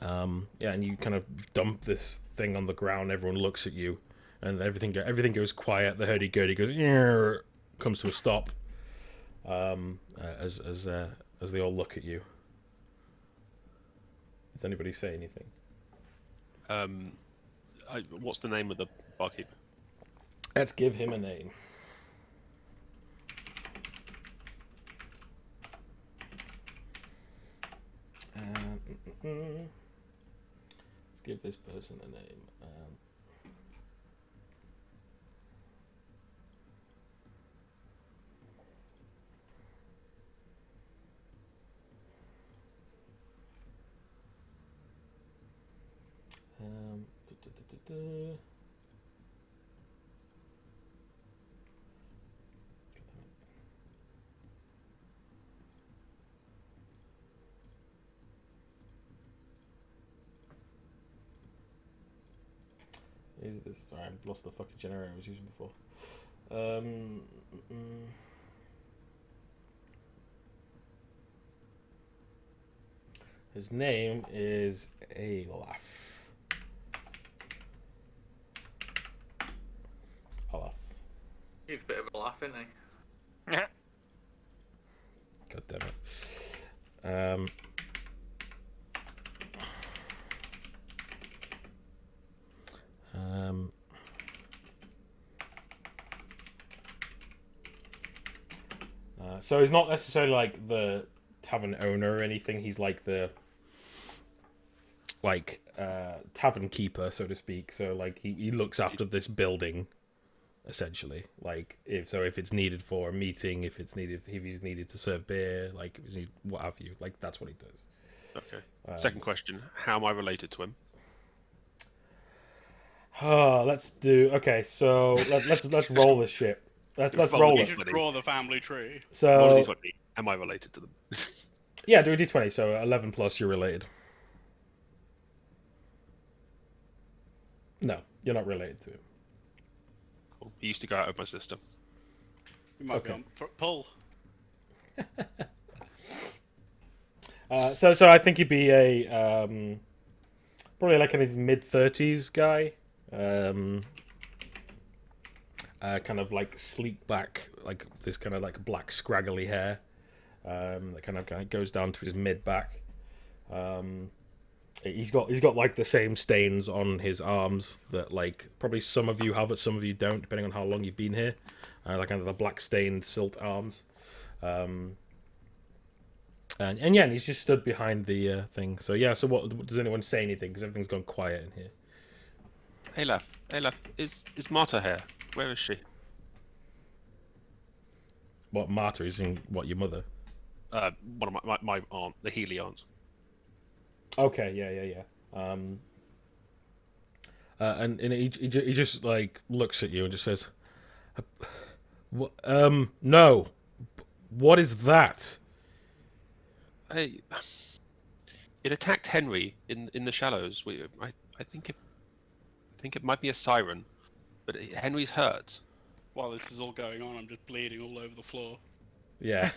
And you kind of dump this thing on the ground. Everyone looks at you, and everything goes quiet. The hurdy-gurdy goes, comes to a stop, as they all look at you. Does anybody say anything? What's the name of the barkeep? Let's give him a name. Let's give this person a name. Is this? Sorry, I lost the fucking generator I was using before. His name is Olaf. Olaf. He's a bit of a laugh, isn't he? God damn it. So he's not necessarily like the tavern owner or anything. He's like the tavern keeper, so to speak. So like he looks after this building, essentially. Like if it's needed for a meeting, if he's needed to serve beer, like if he's needed, what have you, like that's what he does. Okay. Second question: how am I related to him? Let's do. Okay, so let's roll this shit. Let's roll You it. should draw the family tree. So What is D20? Am I related to them? yeah, do a d20. So 11 plus, you're related. No, you're not related to him. Cool. He used to go out with my sister. You might be Okay. on pull. So I think he'd be a probably like in his mid-30s guy. Kind of like sleek back, like this kind of like black scraggly hair, that kind of goes down to his mid back. He's got like the same stains on his arms that like probably some of you have, but some of you don't, depending on how long you've been here. Like kind of the black stained silt arms. And yeah, and he's just stood behind the thing. So yeah, so what does anyone say anything? Because everything's gone quiet in here. Hey, Laf, is Marta here? Where is she? What Marta is in? What, your mother? One of my aunt, the Healy aunt. Okay, yeah. And he just like looks at you and just says, "What? No. What is that?" Hey, it attacked Henry in the shallows. I think it might be a siren, but Henry's hurt. While this is all going on, I'm just bleeding all over the floor. Yeah.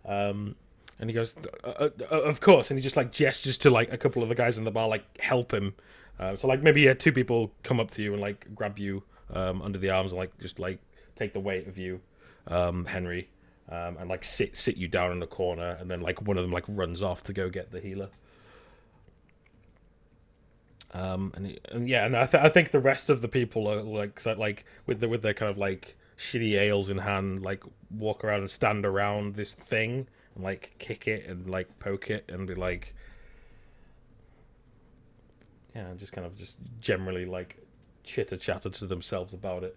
And he goes, "Of course," and he just like gestures to like a couple of the guys in the bar, like help him. So like maybe two people come up to you and like grab you under the arms and like just like take the weight of you, Henry, and like sit you down in the corner, and then like one of them like runs off to go get the healer. And I think the rest of the people are like with their kind of like shitty ales in hand, like walk around and stand around this thing and like kick it and like poke it and be like, yeah, just kind of just generally like chitter chatter to themselves about it.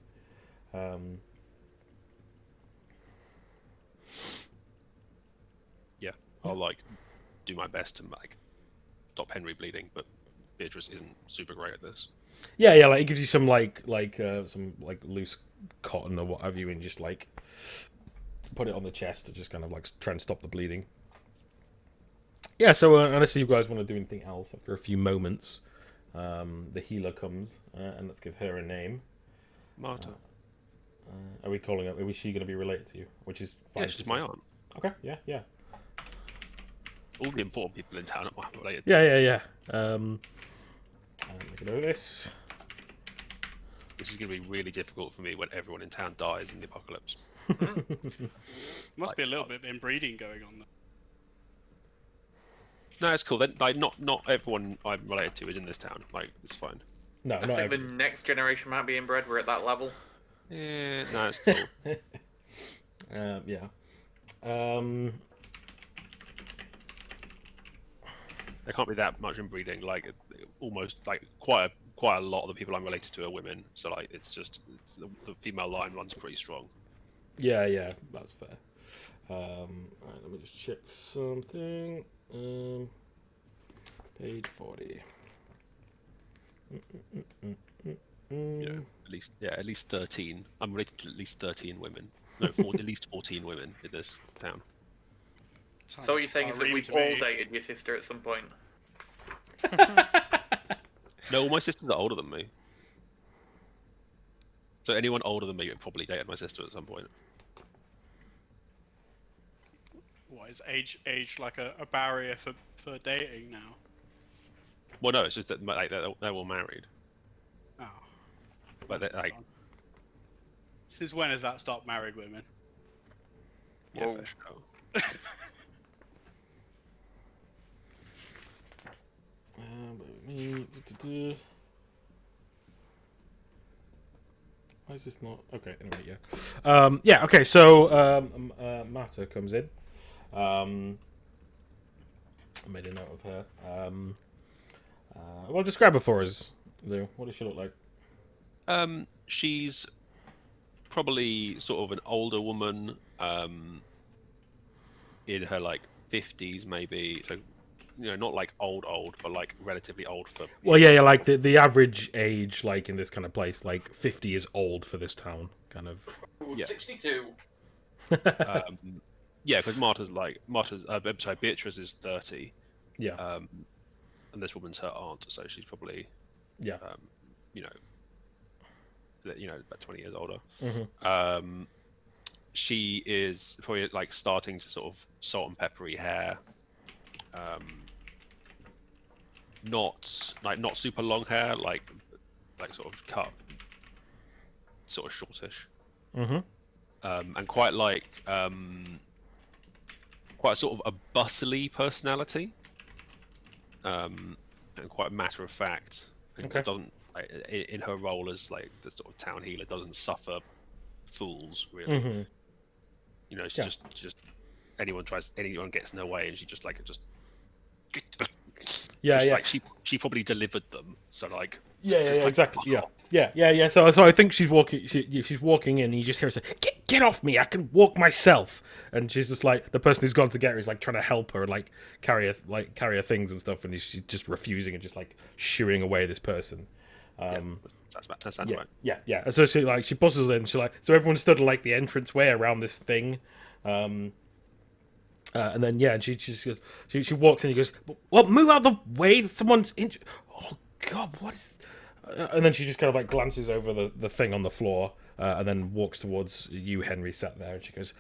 Yeah, I'll like do my best to like stop Henry bleeding, but Beatrice isn't super great at this. Yeah, like it gives you some some like loose cotton or what have you, and just like put it on the chest to just kind of like try and stop the bleeding. Yeah, so unless you guys want to do anything else, after a few moments, the healer comes, and let's give her a name. Marta. Are we calling her? Is she going to be related to you? Which is fine. Yeah, she's my aunt. Okay, yeah. All the important people in town are related. Yeah. Make a note of this. This is going to be really difficult for me when everyone in town dies in the apocalypse. Must be a little bit of inbreeding going on there. No, it's cool. Then, like, not everyone I'm related to is in this town. Like, it's fine. No, I not think every... the next generation might be inbred. We're at that level. Yeah, no, it's cool. Yeah. There can't be that much inbreeding. Like, almost like quite a lot of the people I'm related to are women. So like, it's the female line runs pretty strong. Yeah, that's fair. Right, let me just check something. Page 40. Yeah, at least 13. I'm related to at least 13 women. No, at least 14 women in this town. So what you're saying is that we've all dated your sister at some point? No, all my sisters are older than me. So anyone older than me probably dated my sister at some point. What is age like a barrier for dating now? Well, no, it's just that like they're all married. Oh. But they're like, Since when has that stopped married women? yeah, for sure. Why is this not okay? Anyway, yeah. Okay. So Marta comes in. I made a note of her. Well, describe her for us, Lou. What does she look like? She's probably sort of an older woman, in her like 50s maybe. So, not like old, but like relatively old for. Well, yeah, like the average age, like in this kind of place, like 50 is old for this town, kind of. Yeah. 62. Yeah, because Beatrice is 30. Yeah. And this woman's her aunt, so she's probably, yeah, about 20 years older. Mm-hmm. She is probably like starting to sort of salt and peppery hair. Not super long hair, like sort of cut, sort of shortish. Mm-hmm. And quite quite sort of a bustly personality. And quite matter of fact. Okay. Doesn't in her role as like the sort of town healer doesn't suffer fools really. Mm-hmm. You know, she Yeah. just anyone gets in her way, and she just Yeah, just yeah. like she probably delivered them. So like Yeah, just like, exactly. fuck Yeah, off. yeah. So I think she's walking. She's walking in, and you just hear her say, "Get off me! I can walk myself." And she's just like the person who's gone to get her is like trying to help her, like carry her things and stuff, and she's just refusing and just like shooing away this person. That sounds right. Yeah. And so she bustles in. So everyone stood like the entranceway around this thing. And then and she walks in and goes, well, move out the way, someone's injured. Oh god, what is and then she just kind of like glances over the thing on the floor, and then walks towards you, Henry, sat there, and she goes,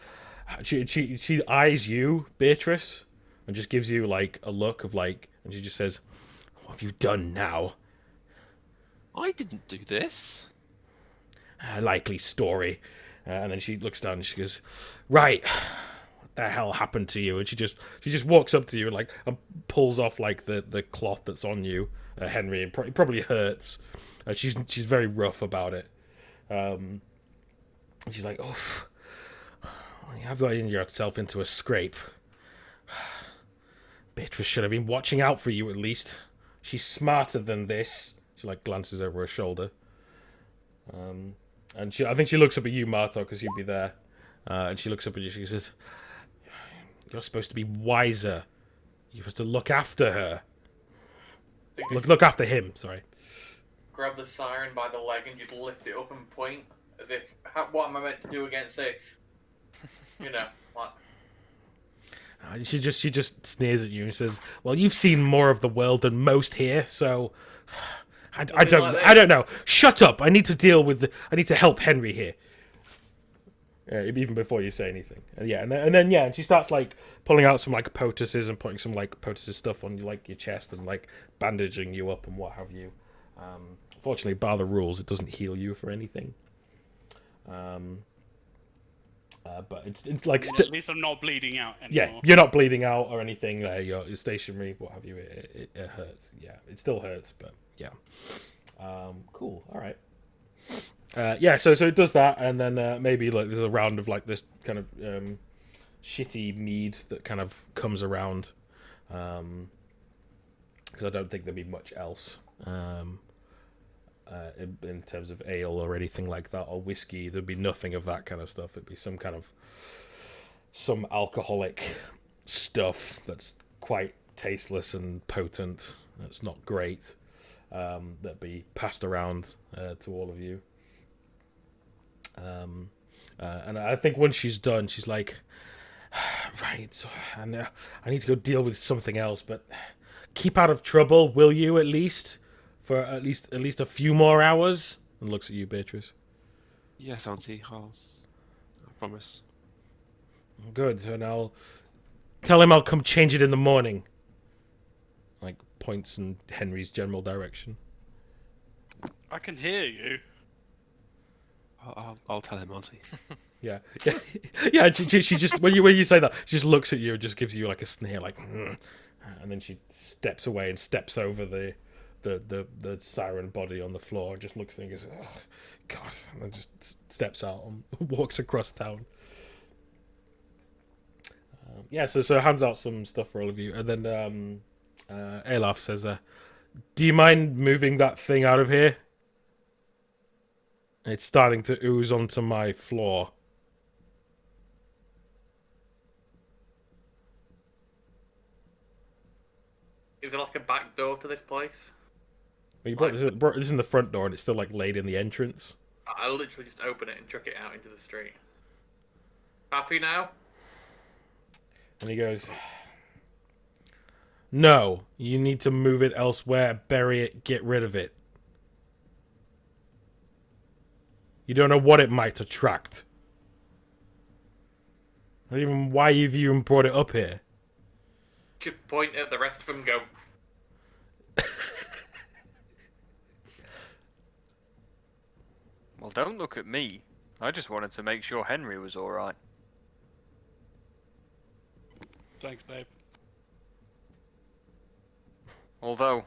she eyes you, Beatrice, and just gives you like a look of like, and she just says, what have you done now? I didn't do this. Likely story. And then she looks down and she goes, right, the hell happened to you? And she just walks up to you and like pulls off like the cloth that's on you, Henry, and it probably hurts. She's very rough about it. And she's like, oh, I've got yourself into a scrape. Beatrice should have been watching out for you at least. She's smarter than this. She like glances over her shoulder. And I think she looks up at you, Marto, because you'd be there. And she looks up at you. She says, you're supposed to be wiser. You're supposed to look after her. Look after him, sorry. Grab the siren by the leg and just lift it up and point, as if, what am I meant to do against this? You know, like... She just sneers at you and says, well, you've seen more of the world than most here, so... I don't know. Shut up. I need to help Henry here. Even before you say anything. And she starts like pulling out some like poultices and putting some like poultices stuff on like your chest and like bandaging you up and what have you. Fortunately, bar the rules, it doesn't heal you for anything. But it's like at least I'm not bleeding out anymore. Yeah, you're not bleeding out or anything. You're stationary, what have you. It hurts. Yeah, it still hurts, but yeah. Cool. All right. So it does that, and then maybe like there's a round of like this kind of shitty mead that kind of comes around, because I don't think there'd be much else in terms of ale or anything like that, or whiskey. There'd be nothing of that kind of stuff. It'd be some alcoholic stuff that's quite tasteless and potent. That's not great. That'd be passed around to all of you. And I think once she's done, she's like, right, so I need to go deal with something else, but keep out of trouble, will you, at least? For at least a few more hours? And looks at you, Beatrice. Yes, Auntie, I promise. Good, and I'll tell him I'll come change it in the morning. Like, points in Henry's general direction. I can hear you. I'll tell him, Auntie. Yeah. She just when you say that, she just looks at you and just gives you like a sneer, like, and then she steps away and steps over the siren body on the floor and just looks at it and goes, oh, God, and then just steps out and walks across town. So hands out some stuff for all of you, and then Olaf says, do you mind moving that thing out of here? It's starting to ooze onto my floor. Is there like a back door to this place? Well, you brought this in the front door and it's still like laid in the entrance. I'll literally just open it and chuck it out into the street. Happy now? And he goes, no, you need to move it elsewhere, bury it, get rid of it. You don't know what it might attract. Not even why you've even brought it up here. Just point at the rest of them, go. Well, don't look at me. I just wanted to make sure Henry was alright. Thanks, babe. Although,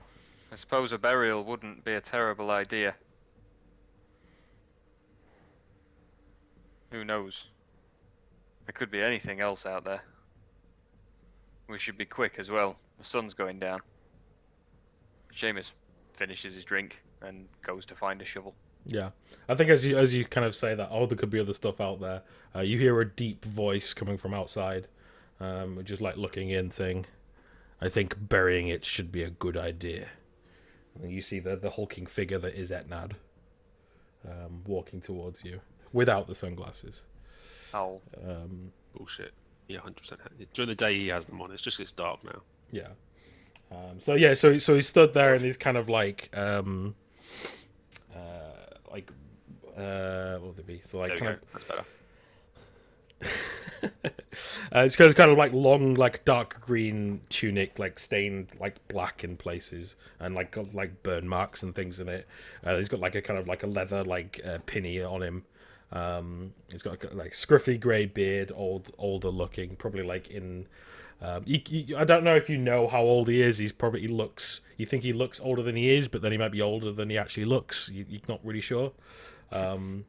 I suppose a burial wouldn't be a terrible idea. Who knows? There could be anything else out there. We should be quick as well. The sun's going down. Seamus finishes his drink and goes to find a shovel. Yeah, I think as you kind of say that, there could be other stuff out there. You hear a deep voice coming from outside, just like looking in, saying, "I think burying it should be a good idea." And you see the hulking figure that is Etnad, walking towards you without the sunglasses. Oh, Bullshit. Yeah, 100%. During the day he has them on. It's just it's dark now. Yeah. So he stood there and he's kind of like what would it be? So like There we kind go. That's better. it's kind of like long, like dark green tunic, like stained like black in places, and like got like burn marks and things in it. He's got like a kind of like a leather like pinny on him. He's got like scruffy grey beard, older looking, probably like in. I don't know if you know how old he is. You think he looks older than he is, but then he might be older than he actually looks. You're not really sure. And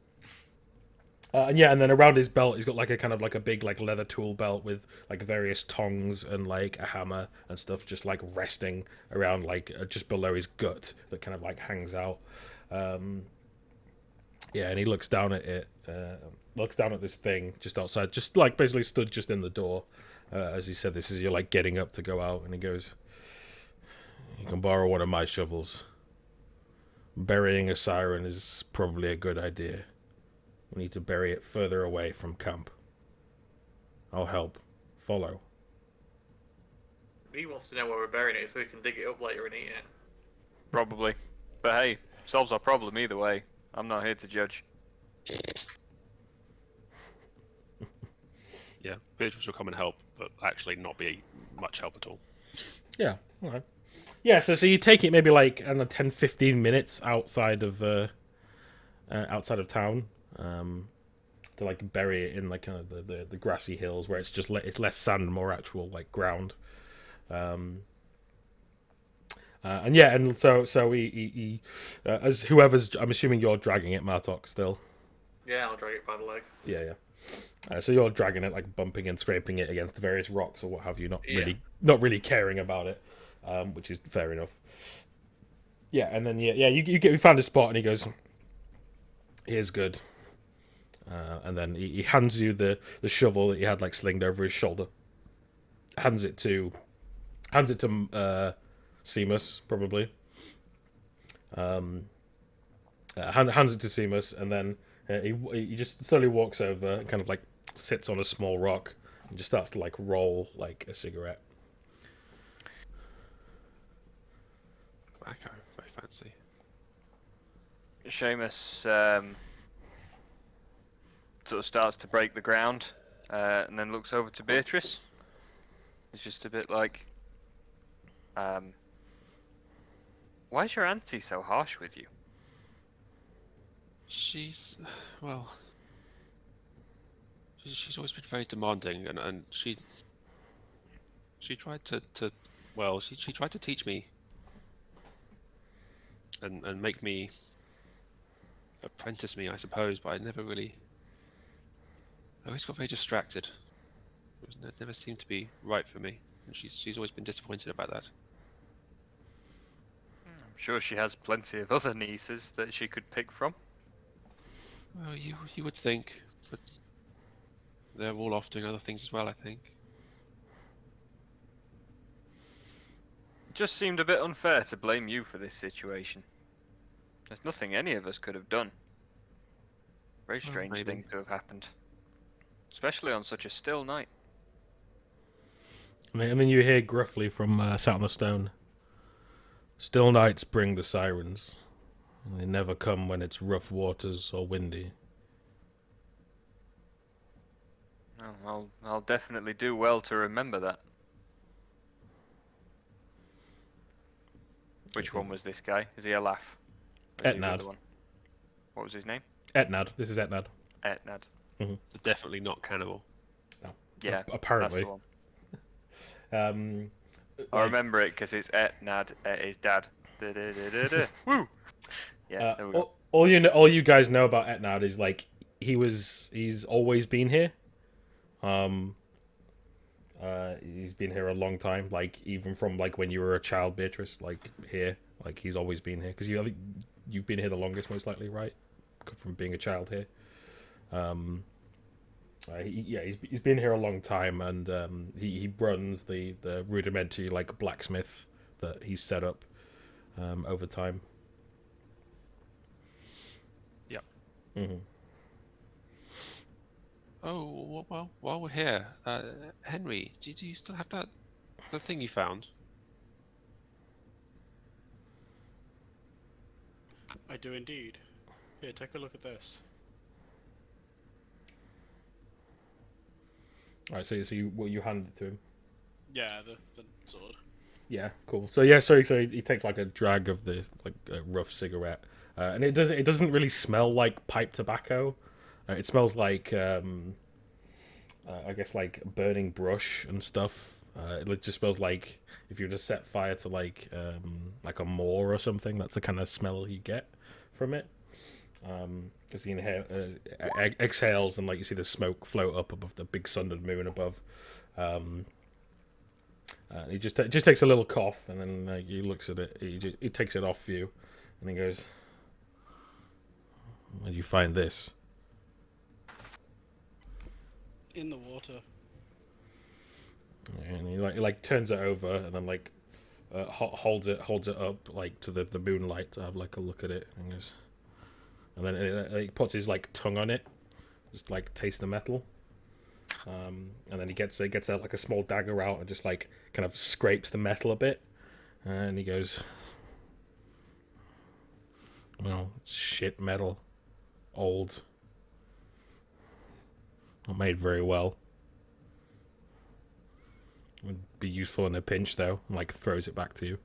then around his belt, he's got like a kind of like a big like leather tool belt with like various tongs and like a hammer and stuff, just like resting around like just below his gut that kind of like hangs out. And he looks down at it, looks down at this thing just outside, just like basically stood just in the door. As he said this, as you're like getting up to go out, and he goes, "You can borrow one of my shovels. Burying a siren is probably a good idea. We need to bury it further away from camp. I'll help. Follow." He wants to know where we're burying it so we can dig it up later and eat it. probably. But hey, solves our problem either way. I'm not here to judge. Yeah, Beatrice will come and help, but actually not be much help at all. Yeah, all right. Yeah, so you take it maybe like, I don't know, 10, 15 minutes outside of town, to like bury it in like kind of the grassy hills where it's just it's less sand, more actual like ground. And so he as whoever's, I'm assuming you're dragging it, Martok, still. Yeah, I'll drag it by the leg. Yeah. So you're dragging it, like bumping and scraping it against the various rocks or what have you, not Yeah. really caring about it, which is fair enough. Yeah, and then you found a spot, and he goes, "Here's good." And then he hands you the shovel that he had like slinged over his shoulder. Hands it to Seamus, probably. Hands it to Seamus, and then he just slowly walks over and kind of like sits on a small rock and just starts to like roll like a cigarette. Tobacco, very fancy. Seamus sort of starts to break the ground, and then looks over to Beatrice. It's just a bit like, why is your auntie so harsh with you? She's always been very demanding, and she tried to she tried to teach me and make me apprentice me, I suppose, but I always got very distracted. It never seemed to be right for me, and she's always been disappointed about that. I'm sure she has plenty of other nieces that she could pick from. Well, you would think, but they're all off doing other things as well, I think. It just seemed a bit unfair to blame you for this situation. There's nothing any of us could have done. Very strange maybe. thing to have happened. Especially on such a still night. And then you hear gruffly from sat on the stone. "Still nights bring the sirens. They never come when it's rough waters or windy." Oh, I'll definitely do well to remember that. Which one was this guy? Is he a laugh? Or is he the Etnad. other one? What was his name? Etnad. This is Etnad. Etnad. They're definitely not cannibal. Yeah, Apparently. that's the one. I remember it because it's Etnad, his dad. Woo! Yeah, there we go. All you guys know about Etnad is like he's always been here. He's been here a long time, like even from like when you were a child, Beatrice. Like here, like he's always been here because you've been here the longest, most likely, right? From being a child here. He's been here a long time, and he runs the rudimentary like blacksmith that he's set up over time. Yep. Mm-hmm. Oh well, while we're here, Henry, do you still have the thing you found? I do indeed. Here, take a look at this. All right, so you hand it to him. Yeah, the sword. Yeah, cool. So yeah, so he takes like a drag of this like a rough cigarette, and it doesn't really smell like pipe tobacco. It smells like I guess like burning brush and stuff. It just smells like if you just set fire to like a moor or something. That's the kind of smell you get from it. Because you inhale, exhales, and like you see the smoke float up above the big sun and moon above. He just takes a little cough, and then he looks at it. He takes it off you, and he goes, "Where did you find this?" In the water. And he like turns it over, and then like holds it up like to the moonlight to have like a look at it, and goes, and then he puts his like tongue on it, just like taste the metal. And then he gets out like a small dagger out and just like kind of scrapes the metal a bit, and he goes, "Well, shit metal, old, not made very well. Would be useful in a pinch though." And like throws it back to you.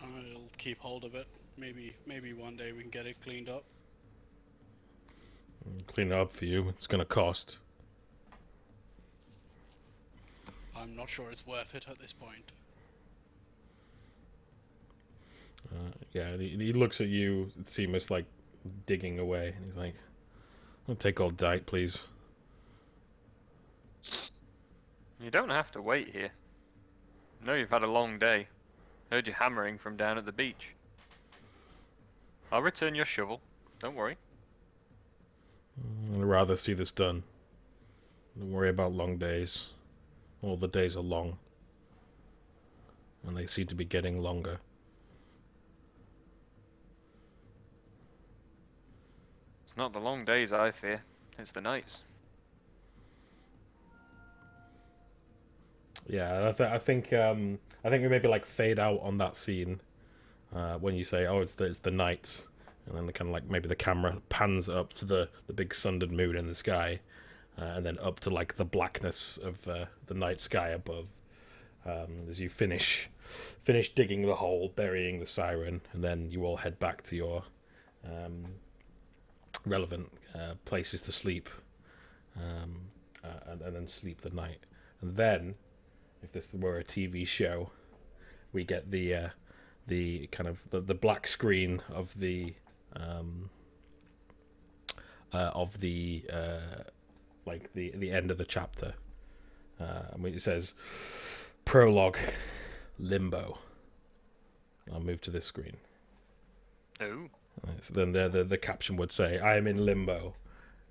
I'll keep hold of it. Maybe one day we can get it cleaned up. Clean it up for you. It's gonna cost. I'm not sure it's worth it at this point. Yeah, he looks at you, Seamus, like digging away, and he's like, "I'll take all night, please." You don't have to wait here. I know you've had a long day. Heard you hammering from down at the beach. I'll return your shovel. Don't worry. I'd rather see this done. Don't worry about long days. All the days are long, and they seem to be getting longer. It's not the long days I fear. It's the nights. Yeah, I think we maybe like fade out on that scene when you say, "Oh, it's the night," and then the kind of like maybe the camera pans up to the big sun and moon in the sky, and then up to like the blackness of the night sky above, as you finish digging the hole, burying the siren, and then you all head back to your relevant places to sleep, and then sleep the night, and then. If this were a TV show, we get the kind of the black screen of the like the end of the chapter. It says prologue, limbo. I'll move to this screen. Oh. So then the caption would say, "I am in limbo.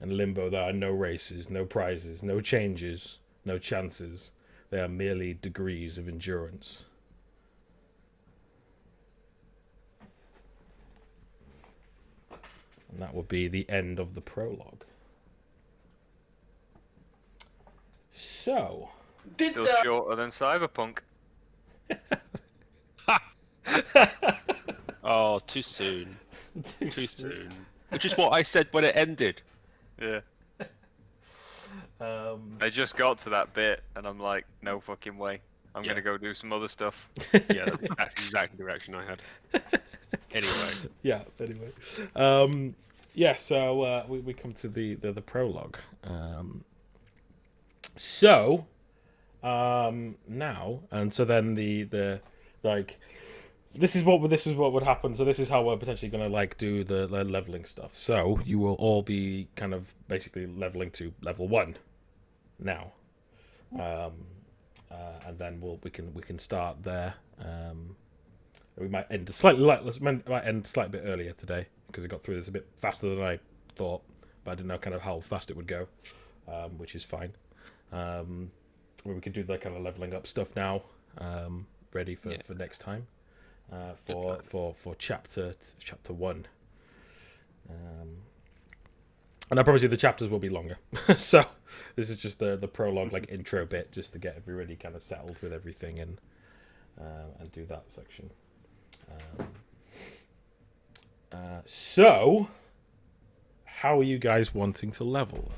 In limbo there are no races, no prizes, no changes, no chances. They are merely degrees of endurance." And that would be the end of the prologue. So... Still shorter than Cyberpunk. Oh, too soon. Too soon. Which is what I said when it ended. Yeah. I just got to that bit, and I'm like, no fucking way. I'm gonna go do some other stuff. Yeah, that's exactly the reaction I had. Anyway. Yeah, anyway. So we come to the prologue. Now, and so then the this is what would happen. So this is how we're potentially going to like do the leveling stuff. So you will all be kind of basically leveling to level 1 now, and then we can start there. We might end might end slightly bit earlier today because I got through this a bit faster than I thought, but I didn't know kind of how fast it would go, which is fine. We can do the kind of leveling up stuff now, ready for next time. For chapter 1, and I promise you the chapters will be longer. So this is just the prologue, like intro bit, just to get everybody kind of settled with everything and do that section. So how are you guys wanting to level?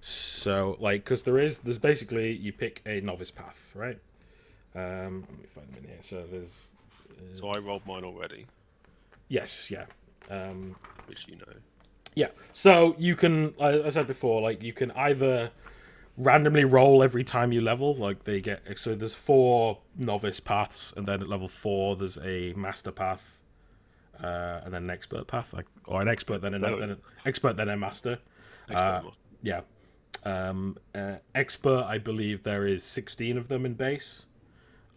So like, because there's basically, you pick a novice path, right? Let me find them in here. So there's So I rolled mine already, yes, yeah. which you know. Yeah, so you can, as I said before, like you can either randomly roll every time you level, like they get, so there's 4 novice paths, and then at level 4 there's a master path, and then an expert path, like, or an expert, then an expert, then a master. Yeah. Expert, I believe there is 16 of them in base,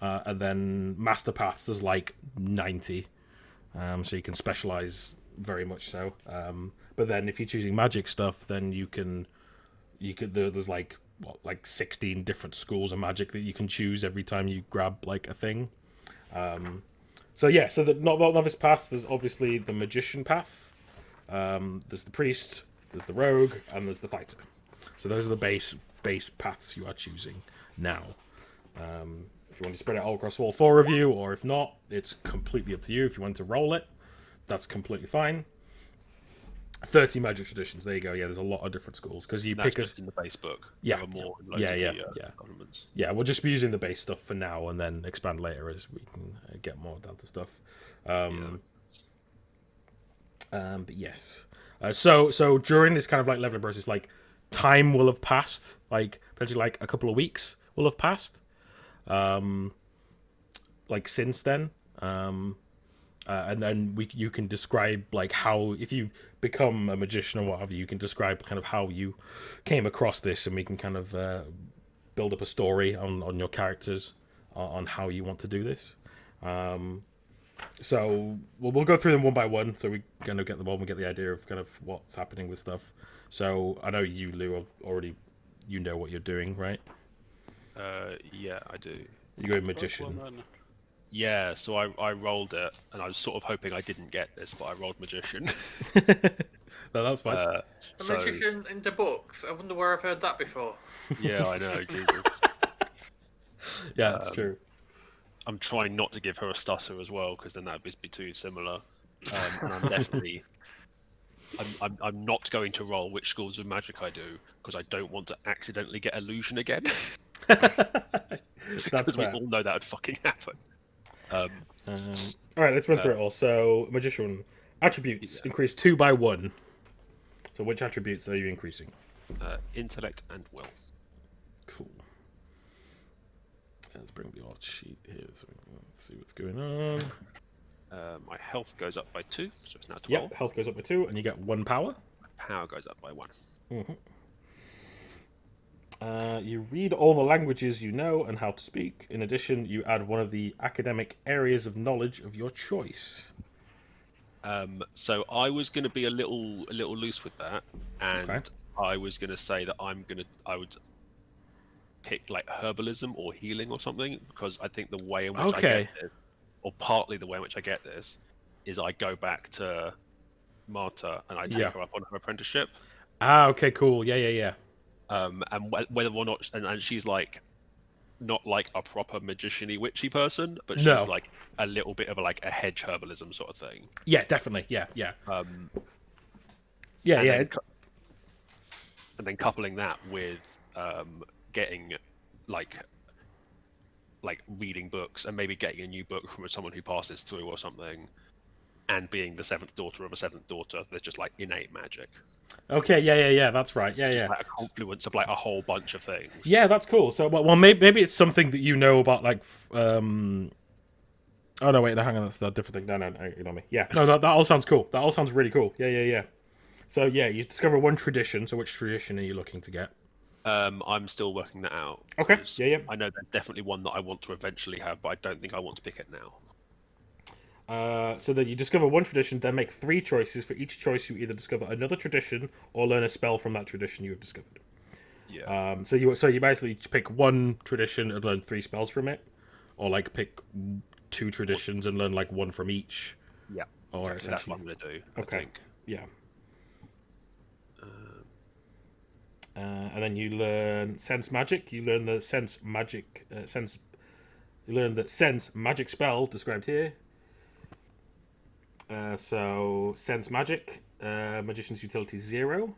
and then master paths is like 90, so you can specialize very much so. But then if you're choosing magic stuff, then you could there's like 16 different schools of magic that you can choose every time you grab like a thing. So the novice path, there's obviously the magician path, there's the priest, there's the rogue, and there's the fighter. So those are the base paths you are choosing now. If you want to spread it all across all 4 of you, or if not, it's completely up to you. If you want to roll it, that's completely fine. 30 magic traditions. There you go. Yeah, there's a lot of different schools because you pick just in the base book. Yeah, There are more governments. Yeah, we'll just be using the base stuff for now, and then expand later as we can get more Delta stuff. But yes. So during this kind of like leveling process, like time will have passed, like potentially like a couple of weeks will have passed, like since then. And then you can describe like how, if you become a magician or whatever, you can describe kind of how you came across this, and we can kind of build up a story on your characters on how you want to do this. So we'll go through them one by one, so we kind of get the idea of kind of what's happening with stuff. So I know you, Lou, already know what you're doing, right? Yeah, I do. You're a magician. Yeah, so I rolled it, and I was sort of hoping I didn't get this, but I rolled magician. No, that's fine. A magician in the books. I wonder where I've heard that before. Yeah, I know, Jesus. Yeah, that's true. I'm trying not to give her a stutter as well, because then that would be too similar. And I'm definitely... I'm not going to roll which schools of magic I do, because I don't want to accidentally get illusion again. That's we fair. all know that would fucking happen. All right, let's run through it all. So, magician attributes increase 2 by 1. So, which attributes are you increasing? Intellect and will. Cool. Let's bring the art sheet here so we can see what's going on. My health goes up by 2, so it's now 12. Yep, health goes up by 2, and you get 1 power. Power goes up by 1. Mm-hmm. You read all the languages you know and how to speak. In addition, you add one of the academic areas of knowledge of your choice. So I was going to be a little loose with that, and Okay. I was going to say that I would pick like herbalism or healing or something, because I think the way in which I get this, or partly the way in which I get this, is I go back to Marta and I take her up on her apprenticeship. Ah, okay, cool. Yeah. And whether or not, and she's like, not like a proper magician-y witchy person, but she's like a little bit of a hedge herbalism sort of thing. Yeah, definitely. Yeah. And then coupling that with getting like reading books and maybe getting a new book from someone who passes through or something, and being the 7th daughter of a 7th daughter, there's just like innate magic. Okay, yeah, that's right. Yeah. Like a confluence of like a whole bunch of things. Yeah, that's cool. So, well, maybe it's something that you know about, like, Oh no, wait, no, hang on, that's a different thing. No, ignore me. Yeah, no, that all sounds cool. That all sounds really cool. Yeah. So yeah, you discover one tradition. So which tradition are you looking to get? I'm still working that out. Okay. 'cause Yeah. I know there's definitely one that I want to eventually have, but I don't think I want to pick it now. So that you discover one tradition, then make 3 choices. For each choice, you either discover another tradition or learn a spell from that tradition you have discovered. Yeah. So you basically pick one tradition and learn 3 spells from it, or like pick 2 traditions and learn like 1 from each. Yeah. Or Exactly. That's essentially, what I'm gonna do. Okay. I think. yeah. And then you learn sense magic. You learn the sense magic sense. You learn the sense magic spell described here. So sense magic, magician's utility 0.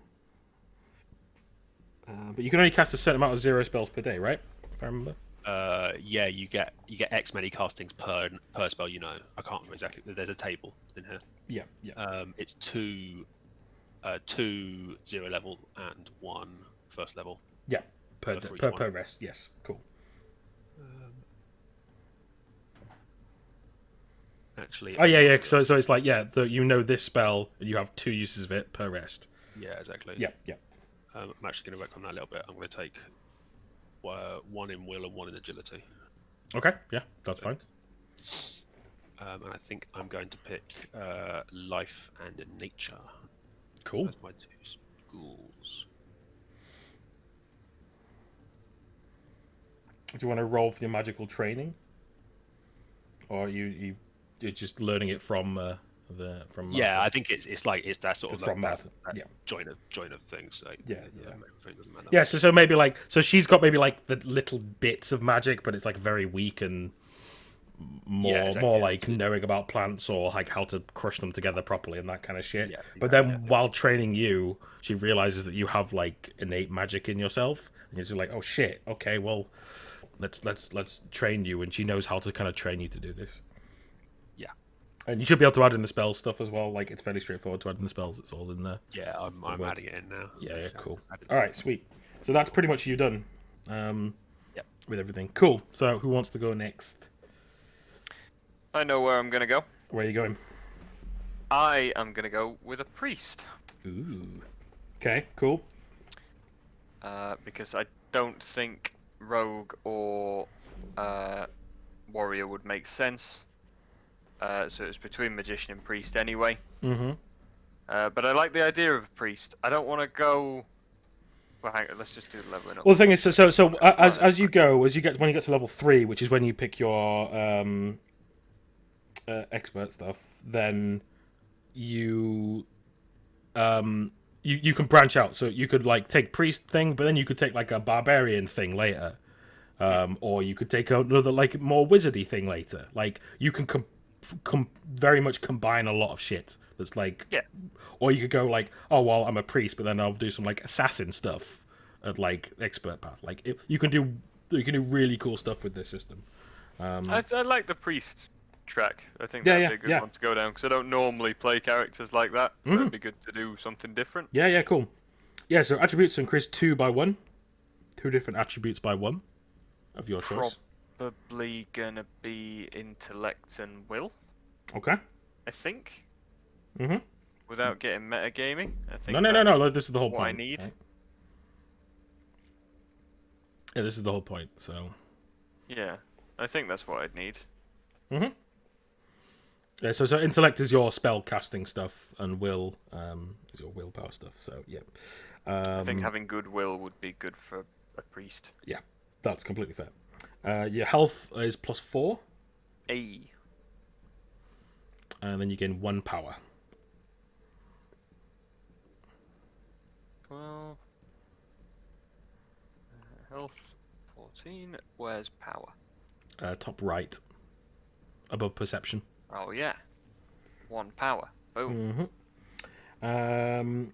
But you can only cast a certain amount of 0 spells per day, right? If I remember. Yeah, you get X many castings per spell. You know, I can't remember exactly. There's a table in here. Yeah. It's 2 0 level and 1 first level. Yeah. Per for each one. rest. Yes. Cool. Actually. Oh yeah. So it's like you know this spell and you have 2 uses of it per rest. Yeah, exactly. Yeah. I'm actually going to work on that a little bit. I'm going to take 1 in will and 1 in agility. Okay. Yeah, that's fine. And I think I'm going to pick life and nature Cool. as my 2 schools. Do you want to roll for your magical training, or you're just learning it from from? Yeah, I think it's that sort of It's like from that, Martin. Yeah. join of things. Like, Yeah. everything doesn't matter. Yeah, so maybe like she's got maybe like the little bits of magic, but it's like very weak and more like knowing about plants or like how to crush them together properly and that kind of shit. Yeah, But then while training you, she realizes that you have like innate magic in yourself, and you're just like, oh shit, okay, well, let's train you, and she knows how to kind of train you to do this. Yeah. And you should be able to add in the spell stuff as well. Like it's fairly straightforward to add in the spells. It's all in there. Yeah, I'm adding it in now. Yeah, cool. All right, sweet. So that's pretty much you done. Yep. With everything. Cool. So who wants to go next? I know where I'm gonna go. Where are you going? I am gonna go with a priest. Ooh. Okay, cool. Because I don't think rogue or warrior would make sense. So it's between magician and priest anyway. Mm-hmm. But I like the idea of a priest. I don't want to go. Well, hang on, let's just do the leveling up. Well, the thing is, so as you get when you get to level 3, which is when you pick your expert stuff, then you you can branch out. So you could like take priest thing, but then you could take like a barbarian thing later, or you could take another like more wizardy thing later. Like you can very much combine a lot of shit. That's like, yeah. Or you could go like, oh well, I'm a priest, but then I'll do some like assassin stuff at like expert path. Like you can do really cool stuff with this system. I like the priest track. I think that'd be a good one to go down because I don't normally play characters like that, so it'd be good to do something different. Yeah, cool. Yeah, so attributes increase 2 by 1. 2 different attributes by 1 of your choice. Probably gonna be intellect and will. Okay. I think. Mm-hmm. Without getting metagaming, I think. No. This is the whole point. What I need. Right? Yeah, this is the whole point. So. Yeah, I think that's what I'd need. Mm-hmm. Yeah, so intellect is your spell casting stuff, and will is your willpower stuff. So yeah. I think having good will would be good for a priest. Yeah, that's completely fair. Your health is +4. And then you gain 1 power. 12. Health 14. Where's power? Top right. Above perception. Oh yeah. 1 power. Boom. Mm-hmm.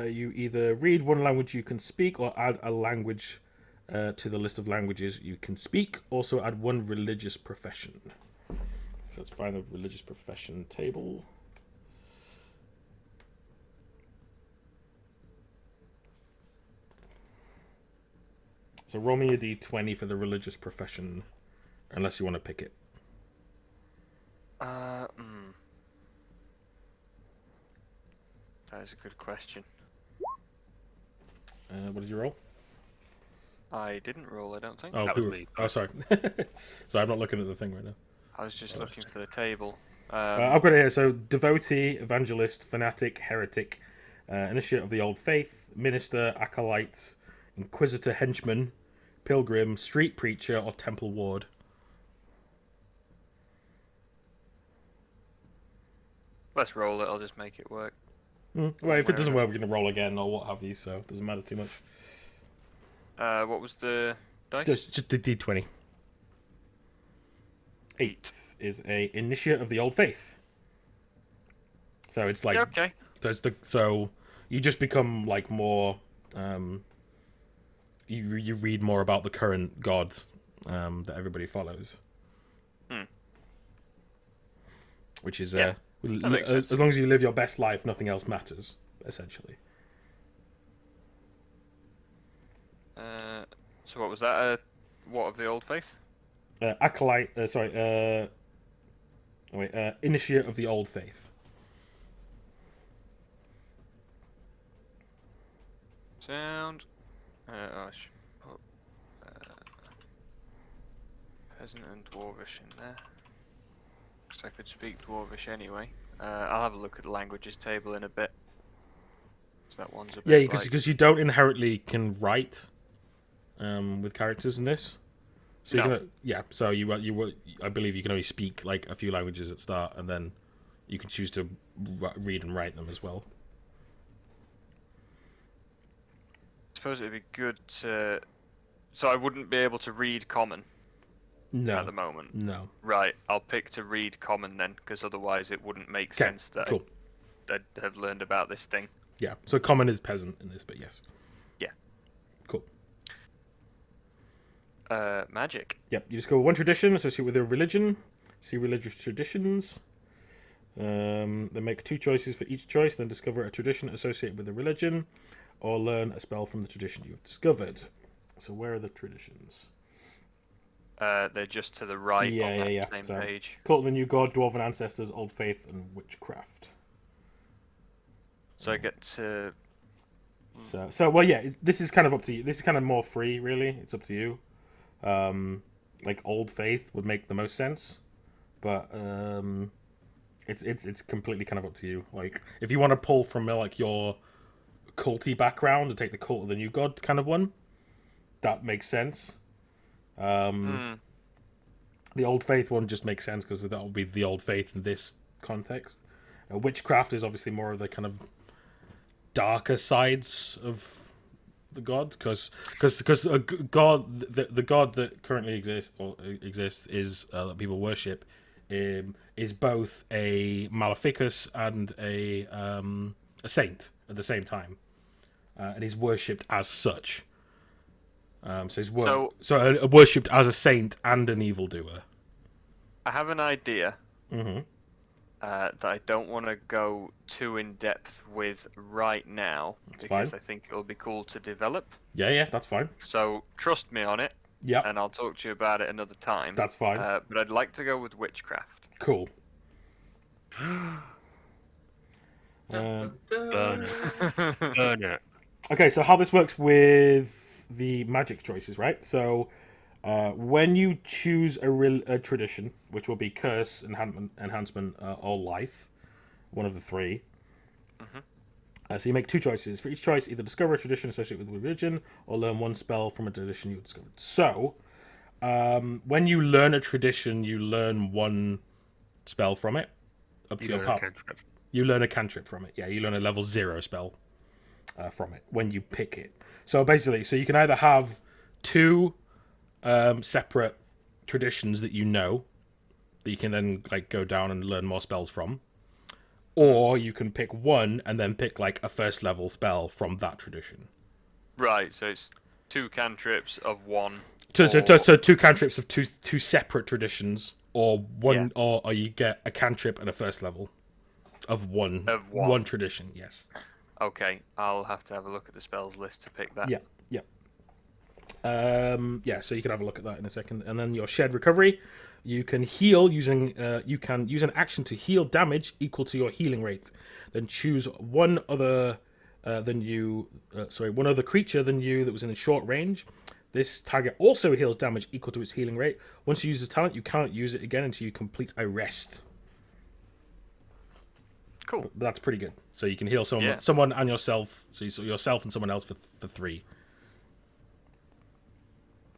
You either read one language you can speak or add a language to the list of languages you can speak. Also add 1 religious profession. So let's find the religious profession table. So roll me a d20 for the religious profession, unless you want to pick it. That is a good question. What did you roll? I didn't roll, I don't think. Oh, That was me. Oh, sorry. So I'm not looking at the thing right now. I was just looking for the table. I've got it here. So, devotee, evangelist, fanatic, heretic, initiate of the old faith, minister, acolyte, inquisitor, henchman, pilgrim, street preacher, or temple ward. Let's roll it, I'll just make it work. Well, if it doesn't work, we're going to roll again or what have you, so it doesn't matter too much. What was the dice? Just the d20. 8 is a initiate of the old faith. So it's like... Yeah, okay. So you just become like more... You read more about the current god that everybody follows. Which is... Yeah, that makes sense. As long as you live your best life, nothing else matters, essentially. So what was that? What of the old faith? Acolyte... initiate of the old faith. Sound. I should put peasant and dwarvish in there. Because I could speak dwarvish anyway. I'll have a look at the languages table in a bit. So that one's a bit. Yeah, because you don't inherently can write with characters in this. So No. you're gonna, so I believe you can only speak like a few languages at start, and then you can choose to read and write them as well. I suppose it'd be good to. So I wouldn't be able to read common No, at the moment. no. Right, I'll pick to read common then, because otherwise it wouldn't make Okay, sense that cool. I'd have learned about this thing. Yeah, so common is peasant in this, but yes. Yeah. Cool. Magic. Yep, you just go one tradition associated with a religion. See religious traditions. Then make 2 choices for each choice. Then discover a tradition associated with a religion, or learn a spell from the tradition you've discovered. So where are the traditions? They're just to the right on that same So, page. Cult of the New God, Dwarven Ancestors, Old Faith, and Witchcraft. So I get to. So well, yeah. This is kind of up to you. This is kind of more free, really. It's up to you. Like Old Faith would make the most sense, but it's completely kind of up to you. Like if you want to pull from like your culty background and take the Cult of the New God kind of one, that makes sense. The Old Faith one just makes sense because that will be the Old Faith in this context. Witchcraft is obviously more of the kind of darker sides of the god, because a god, the god that currently exists is that people worship, is both a maleficus and a saint at the same time, and he's worshipped as such. So he's worshipped as a saint and an evildoer. I have an idea that I don't want to go too in depth with right now because fine. I think it'll be cool to develop. Yeah, that's fine. So trust me on it. Yeah, And I'll talk to you about it another time. that's fine. But I'd like to go with witchcraft. Cool. Burn it. Okay, so how this works with the magic choices, right? So when you choose a tradition, which will be curse, enhancement, or life, one of the 3. So you make 2 choices. For each choice, either discover a tradition associated with religion or learn 1 spell from a tradition you discovered. So when you learn a tradition, you learn 1 spell from it. Up to your part. You learn a cantrip from it. Yeah, you learn a level 0 spell from it when you pick it. So basically, you can either have 2 separate traditions that you know that you can then like go down and learn more spells from, or you can pick 1 and then pick like a first level spell from that tradition. Right, so it's 2 cantrips of 1. So 2 cantrips of two separate traditions, or 1, or you get a cantrip and a first level of one tradition. Yes. Okay, I'll have to have a look at the spells list to pick that. Yeah. Yeah, so you can have a look at that in a second. And then your shared recovery, you can heal using you can use an action to heal damage equal to your healing rate. Then choose one other one other creature than you that was in a short range. This target also heals damage equal to its healing rate. Once you use this talent, you cannot use it again until you complete a rest. Cool. But that's pretty good. So you can heal Yeah. someone and yourself. So yourself and someone else for 3.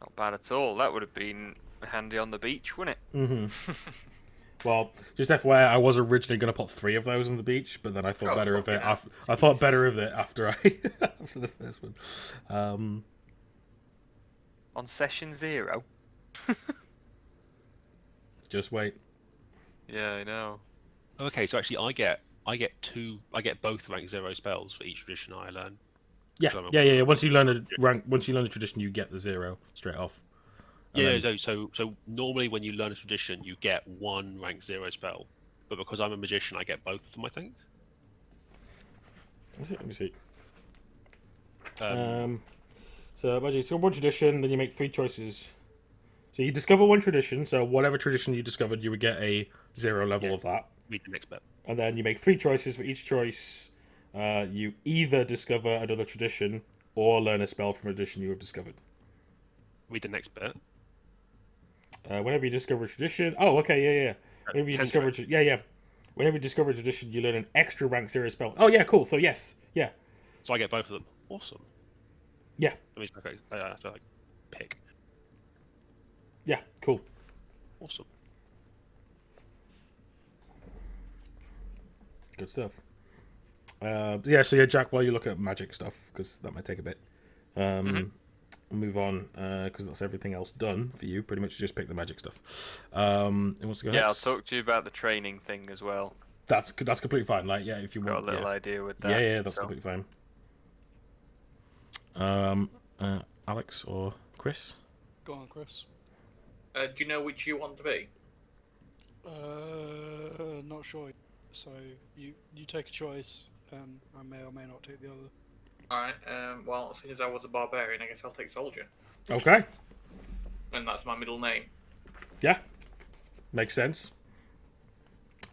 Not bad at all. That would have been handy on the beach, wouldn't it? Well, just FYI, I was originally going to put 3 of those on the beach, but then I thought better of it. I thought better of it after after the first one. On session 0. Just wait. Yeah, I know. Okay, so actually, I get both rank 0 spells for each tradition I learn. Yeah. Once you learn a tradition, you get the 0 straight off. Yeah, so normally when you learn a tradition, you get 1 rank 0 spell, but because I'm a magician, I get both of them, I think. Let me see. So you discover one tradition, then you make 3 choices. So you discover one tradition, so whatever tradition you discovered, you would get a 0 level of that. Read the next bit. And then you make 3 choices. For each choice, you either discover another tradition or learn a spell from a tradition you have discovered. Read the next bit. Whenever you discover a tradition... Oh, okay, yeah. Whenever you discover... Whenever you discover a tradition, you learn an extra rank 0 spell. Oh, yeah, cool. So, yes. Yeah. So I get both of them. Awesome. Yeah. I mean, okay, I have to, pick. Yeah, cool. Awesome. Good stuff. So Jack, while you look at magic stuff, because that might take a bit, we'll move on, because that's everything else done for you. Pretty much just pick the magic stuff. And what's going Yeah, next? I'll talk to you about the training thing as well. That's completely fine. Like, yeah, if you Got want, a little idea with that. Yeah, that's completely fine. Alex or Chris? Go on, Chris. Do you know which you want to be? Not sure. So you take a choice, and I may or may not take the other. Alright, well, as soon as I was a barbarian, I guess I'll take soldier. Okay. And that's my middle name. Yeah. Makes sense.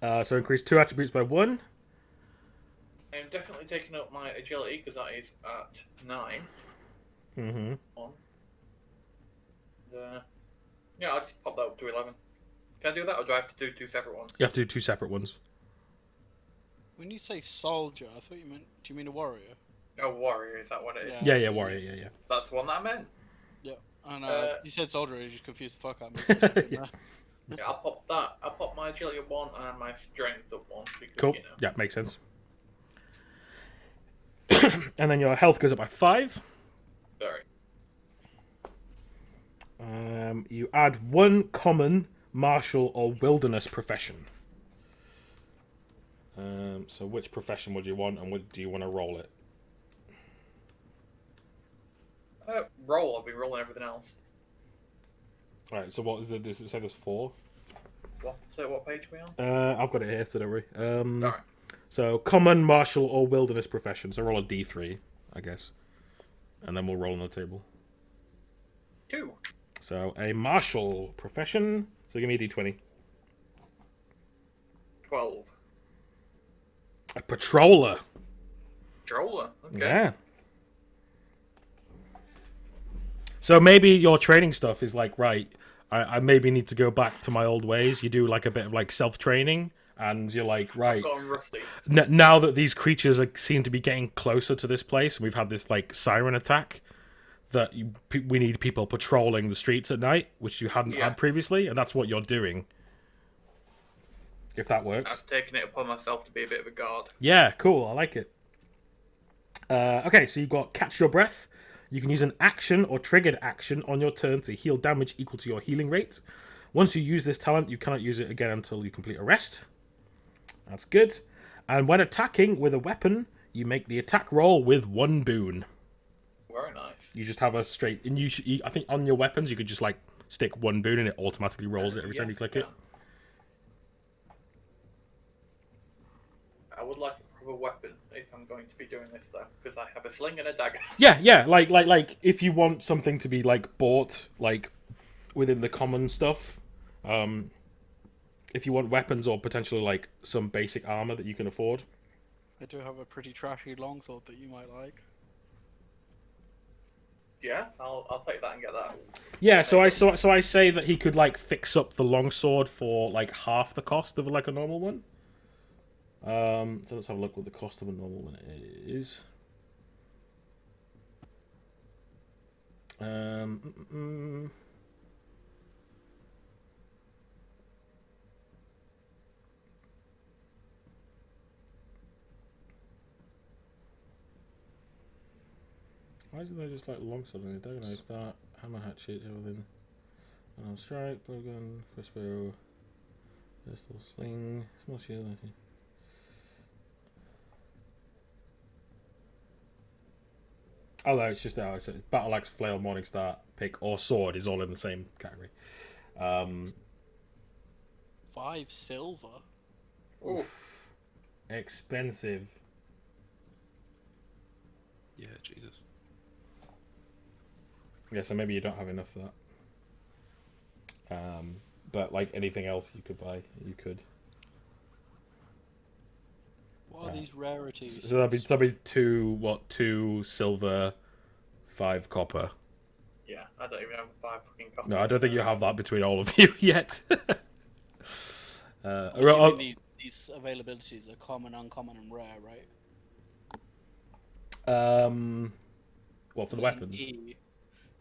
So increase 2 attributes by 1. I'm definitely taking up my agility, because that is at 9. Mm-hmm. Yeah, I'll just pop that up to 11. Can I do that, or do I have to do 2 separate ones? You have to do 2 separate ones. When you say soldier, I thought you meant. Do you mean a warrior? Oh, warrior, is that what it is? Yeah, warrior, yeah. That's the one that I meant. Yeah. And you said soldier, you just confused the fuck out of me. for a second there. Yeah, I'll pop that. I'll pop my agility up 1 and my strength up 1. Because, Cool. You know. Yeah, makes sense. And then your health goes up by 5. Sorry. You add 1 common, martial, or wilderness profession. So which profession would you want, and do you want to roll it? Roll. I've been rolling everything else. Alright, so what is it? Does it say there's 4? What? So what page are we on? I've got it here, so don't worry. Alright. So common, martial, or wilderness profession. So roll a d3, I guess. And then we'll roll on the table. 2. So a martial profession. So give me a d20. 12. A patroller. Stroller. Okay. Yeah. So maybe your training stuff is like, right, I maybe need to go back to my old ways. You do like a bit of like self-training, and you're like, right, I've gotten rusty. now that these creatures seem to be getting closer to this place, and we've had this like siren attack, that we need people patrolling the streets at night, which you hadn't had previously, and that's what you're doing. If that works. I've taken it upon myself to be a bit of a guard. Yeah, cool. I like it. Okay, so you've got Catch Your Breath. You can use an action or triggered action on your turn to heal damage equal to your healing rate. Once you use this talent, you cannot use it again until you complete a rest. That's good. And when attacking with a weapon, you make the attack roll with 1 boon. Very nice. You just have a straight... And I think on your weapons, you could just like stick 1 boon and it automatically rolls it every time you click it. I would like a proper weapon if I'm going to be doing this. units though, because I have a sling and a dagger. Yeah. Like if you want something to be like bought like within the common stuff, if you want weapons or potentially like some basic armor that you can afford. I do have a pretty trashy longsword that you might like. Yeah, I'll take that and get that. Yeah, so I say that he could like fix up the longsword for like half the cost of like a normal one. So let's have a look what the cost of a normal one is. Why isn't there just like longsword in it? Diagonal start, hammer, hatchet, everything. Strike, blowgun, crossbow, pistol, sling, small shield. Oh no, it's just it's battle axe, flail, morning star, pick, or sword is all in the same category. 5 silver. Ooh. Expensive. Yeah, Jesus. Yeah, so maybe you don't have enough for that. But like anything else you could buy, you could. What are these rarities? So that'd be two silver, 5 copper. Yeah, I don't even have 5 fucking copies. No, I don't think you have that between all of you yet. I'm assuming these availabilities are common, uncommon, and rare, right? What for the There's an weapons? E.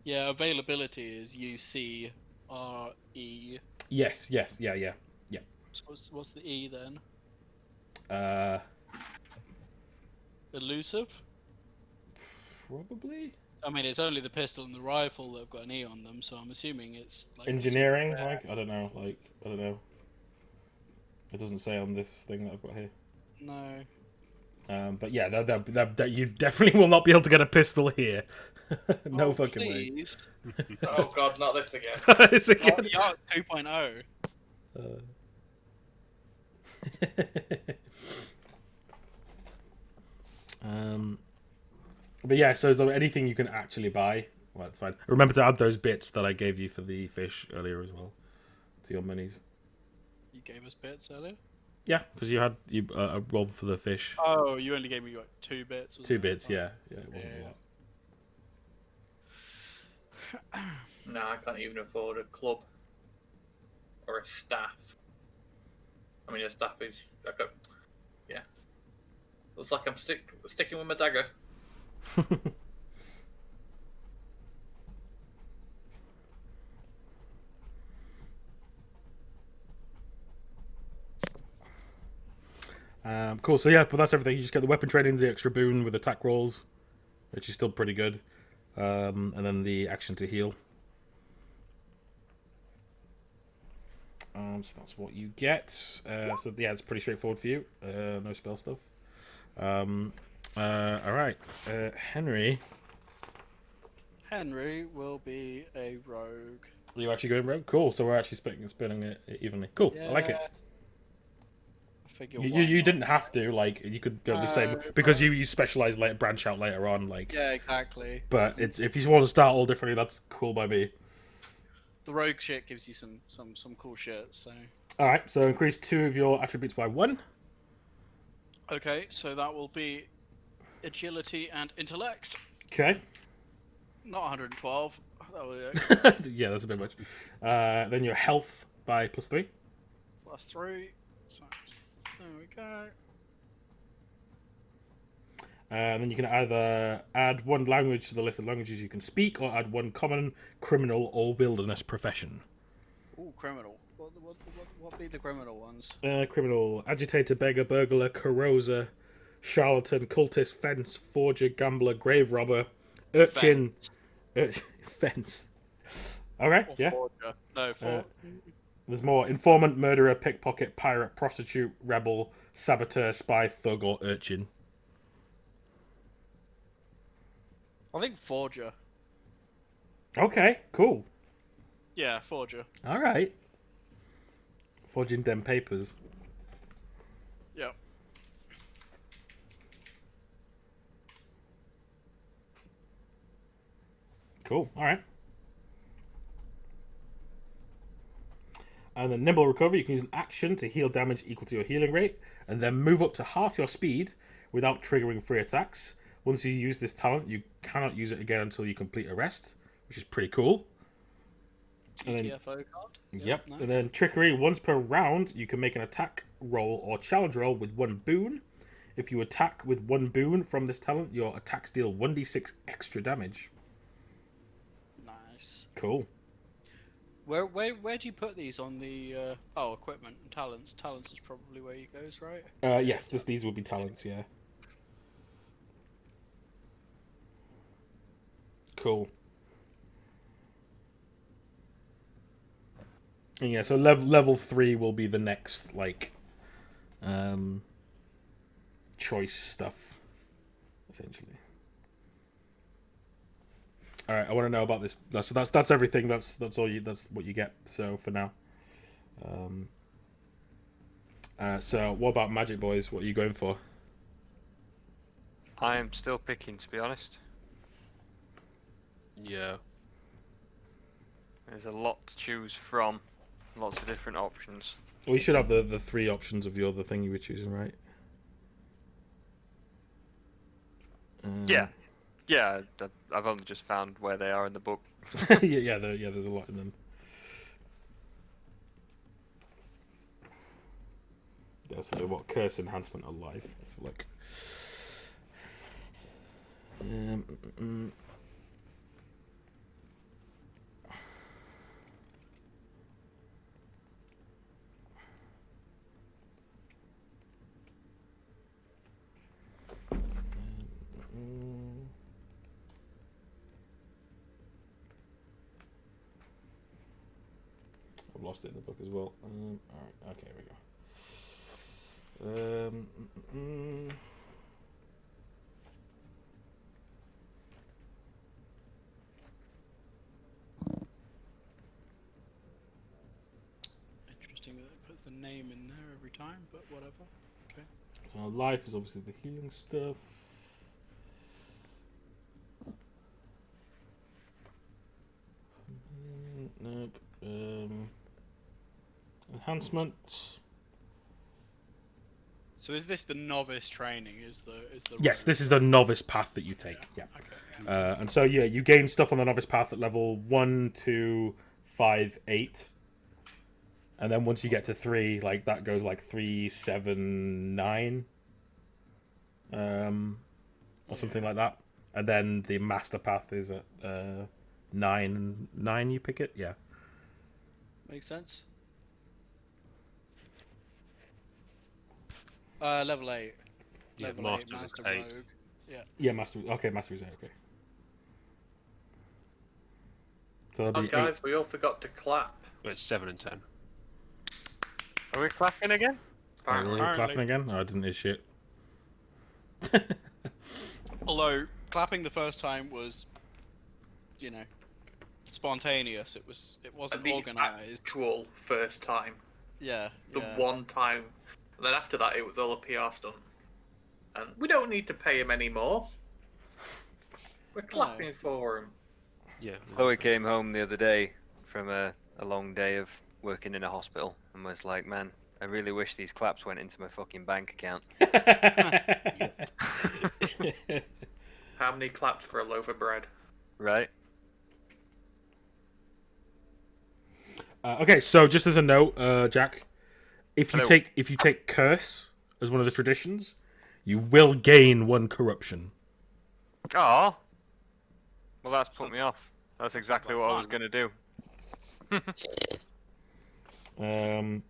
Yeah, availability is UCRE. Yes, yeah. So what's the E then? Uh, Elusive? probably I mean, it's only the pistol and the rifle that have got an E on them, so I'm assuming it's like engineering. Like I don't know. It doesn't say on this thing that I've got here. No. But yeah, that you definitely will not be able to get a pistol here. No Oh, fucking please. Oh god, not this again. way. It's again. Yacht 2.0. But yeah, so anything you can actually buy, well, that's fine. Remember to add those bits that I gave you for the fish earlier as well to your minis. You gave us bits earlier? Yeah, because you had a roll for the fish. Oh, you only gave me like 2 bits. Wasn't 2 it? bits, Oh. yeah, it wasn't a lot. No, I can't even afford a club or a staff. I mean, a staff is yeah. Looks like I'm sticking with my dagger. Cool. So yeah, but that's everything. You just get the weapon training, the extra boon with attack rolls, which is still pretty good, and then the action to heal. So that's what you get. So yeah, it's pretty straightforward for you. No spell stuff. All right, Henry. Henry will be a rogue. Are you actually going rogue? Cool. So we're actually spinning it evenly. Cool. Yeah. I like it. I figure You didn't have to, like, you could go the same because you specialize later, branch out later on, like. Yeah, exactly. But it's if you want to start all differently, that's cool by me. The rogue shit gives you some cool shit. So. All right, so increase 2 of your attributes by 1. Okay, so that will be agility and intellect. Okay. Not 112. That will Yeah, that's a bit much. Then your health by +3. +3. So there we go. Then you can either add 1 language to the list of languages you can speak, or add 1 common, criminal, or wilderness profession. Ooh, criminal. What be the criminal ones? Criminal: agitator, beggar, burglar, carouser, charlatan, cultist, fence, forger, gambler, grave robber, urchin, fence. Okay, Or yeah. forger. No, There's more: informant, murderer, pickpocket, pirate, prostitute, rebel, saboteur, spy, thug, or urchin. I think forger. Okay, cool. Yeah, forger. All right. Forging them papers. Yep. Cool. All right. And then nimble recovery, you can use an action to heal damage equal to your healing rate, and then move up to half your speed without triggering free attacks. Once you use this talent, you cannot use it again until you complete a rest, which is pretty cool. And then, TFO card. yep. Nice. And then trickery, once per round, you can make an attack roll or challenge roll with 1 boon. If you attack with 1 boon from this talent, your attacks deal 1d6 extra damage. Nice. Cool. Where do you put these on the equipment and talents? Talents is probably where he goes, right? Yes, these would be talents, yeah. Cool. And yeah, so level 3 will be the next choice stuff, essentially. All right, I want to know about this. So that's everything. That's what you get. So for now. So what about Magic Boys? What are you going for? I am still picking, to be honest. Yeah. There's a lot to choose from. Lots of different options. We should have the 3 options of the other thing you were choosing, right? Yeah. Yeah, I've only just found where they are in the book. yeah, there's a lot in them. Yeah, so what curse enhancement of life? Let's look. I've lost it in the book as well. Alright, okay, here we go. Interesting that it puts the name in there every time, but whatever. Okay. So life is obviously the healing stuff. Nope. Enhancement. So is this the novice training? Yes, this is the novice path that you take. Yeah. Okay. Yeah. And so yeah, you gain stuff on the novice path at level 1, 2, 5, 8. And then once you get to 3, like that goes like 3, 7, 9. Or something like that. And then the master path is at 9 you pick it? Yeah. Makes sense. Level 8. Yeah, Level Master 8, is Master 8. Rogue. Yeah. Yeah, master. Okay, master is 8. Okay. So that'll Oh, be guys, we all forgot to clap. Well, it's 7 and 10. Are we clapping again? Apparently. Are we clapping again? Oh, I didn't hear shit. Although clapping the first time was, spontaneous. It wasn't The organized. actual first time. Yeah. The yeah. one time. And then after that, it was all a PR stunt. And we don't need to pay him anymore. We're clapping for him. Yeah. Chloe came home the other day from a long day of working in a hospital and was like, man, I really wish these claps went into my fucking bank account. How many claps for a loaf of bread? Right? Okay, so just as a note, Jack, if you Hello. take curse as one of the traditions, you will gain 1 corruption. Oh. Well, that's put me off. That's exactly what I was going to do. Can I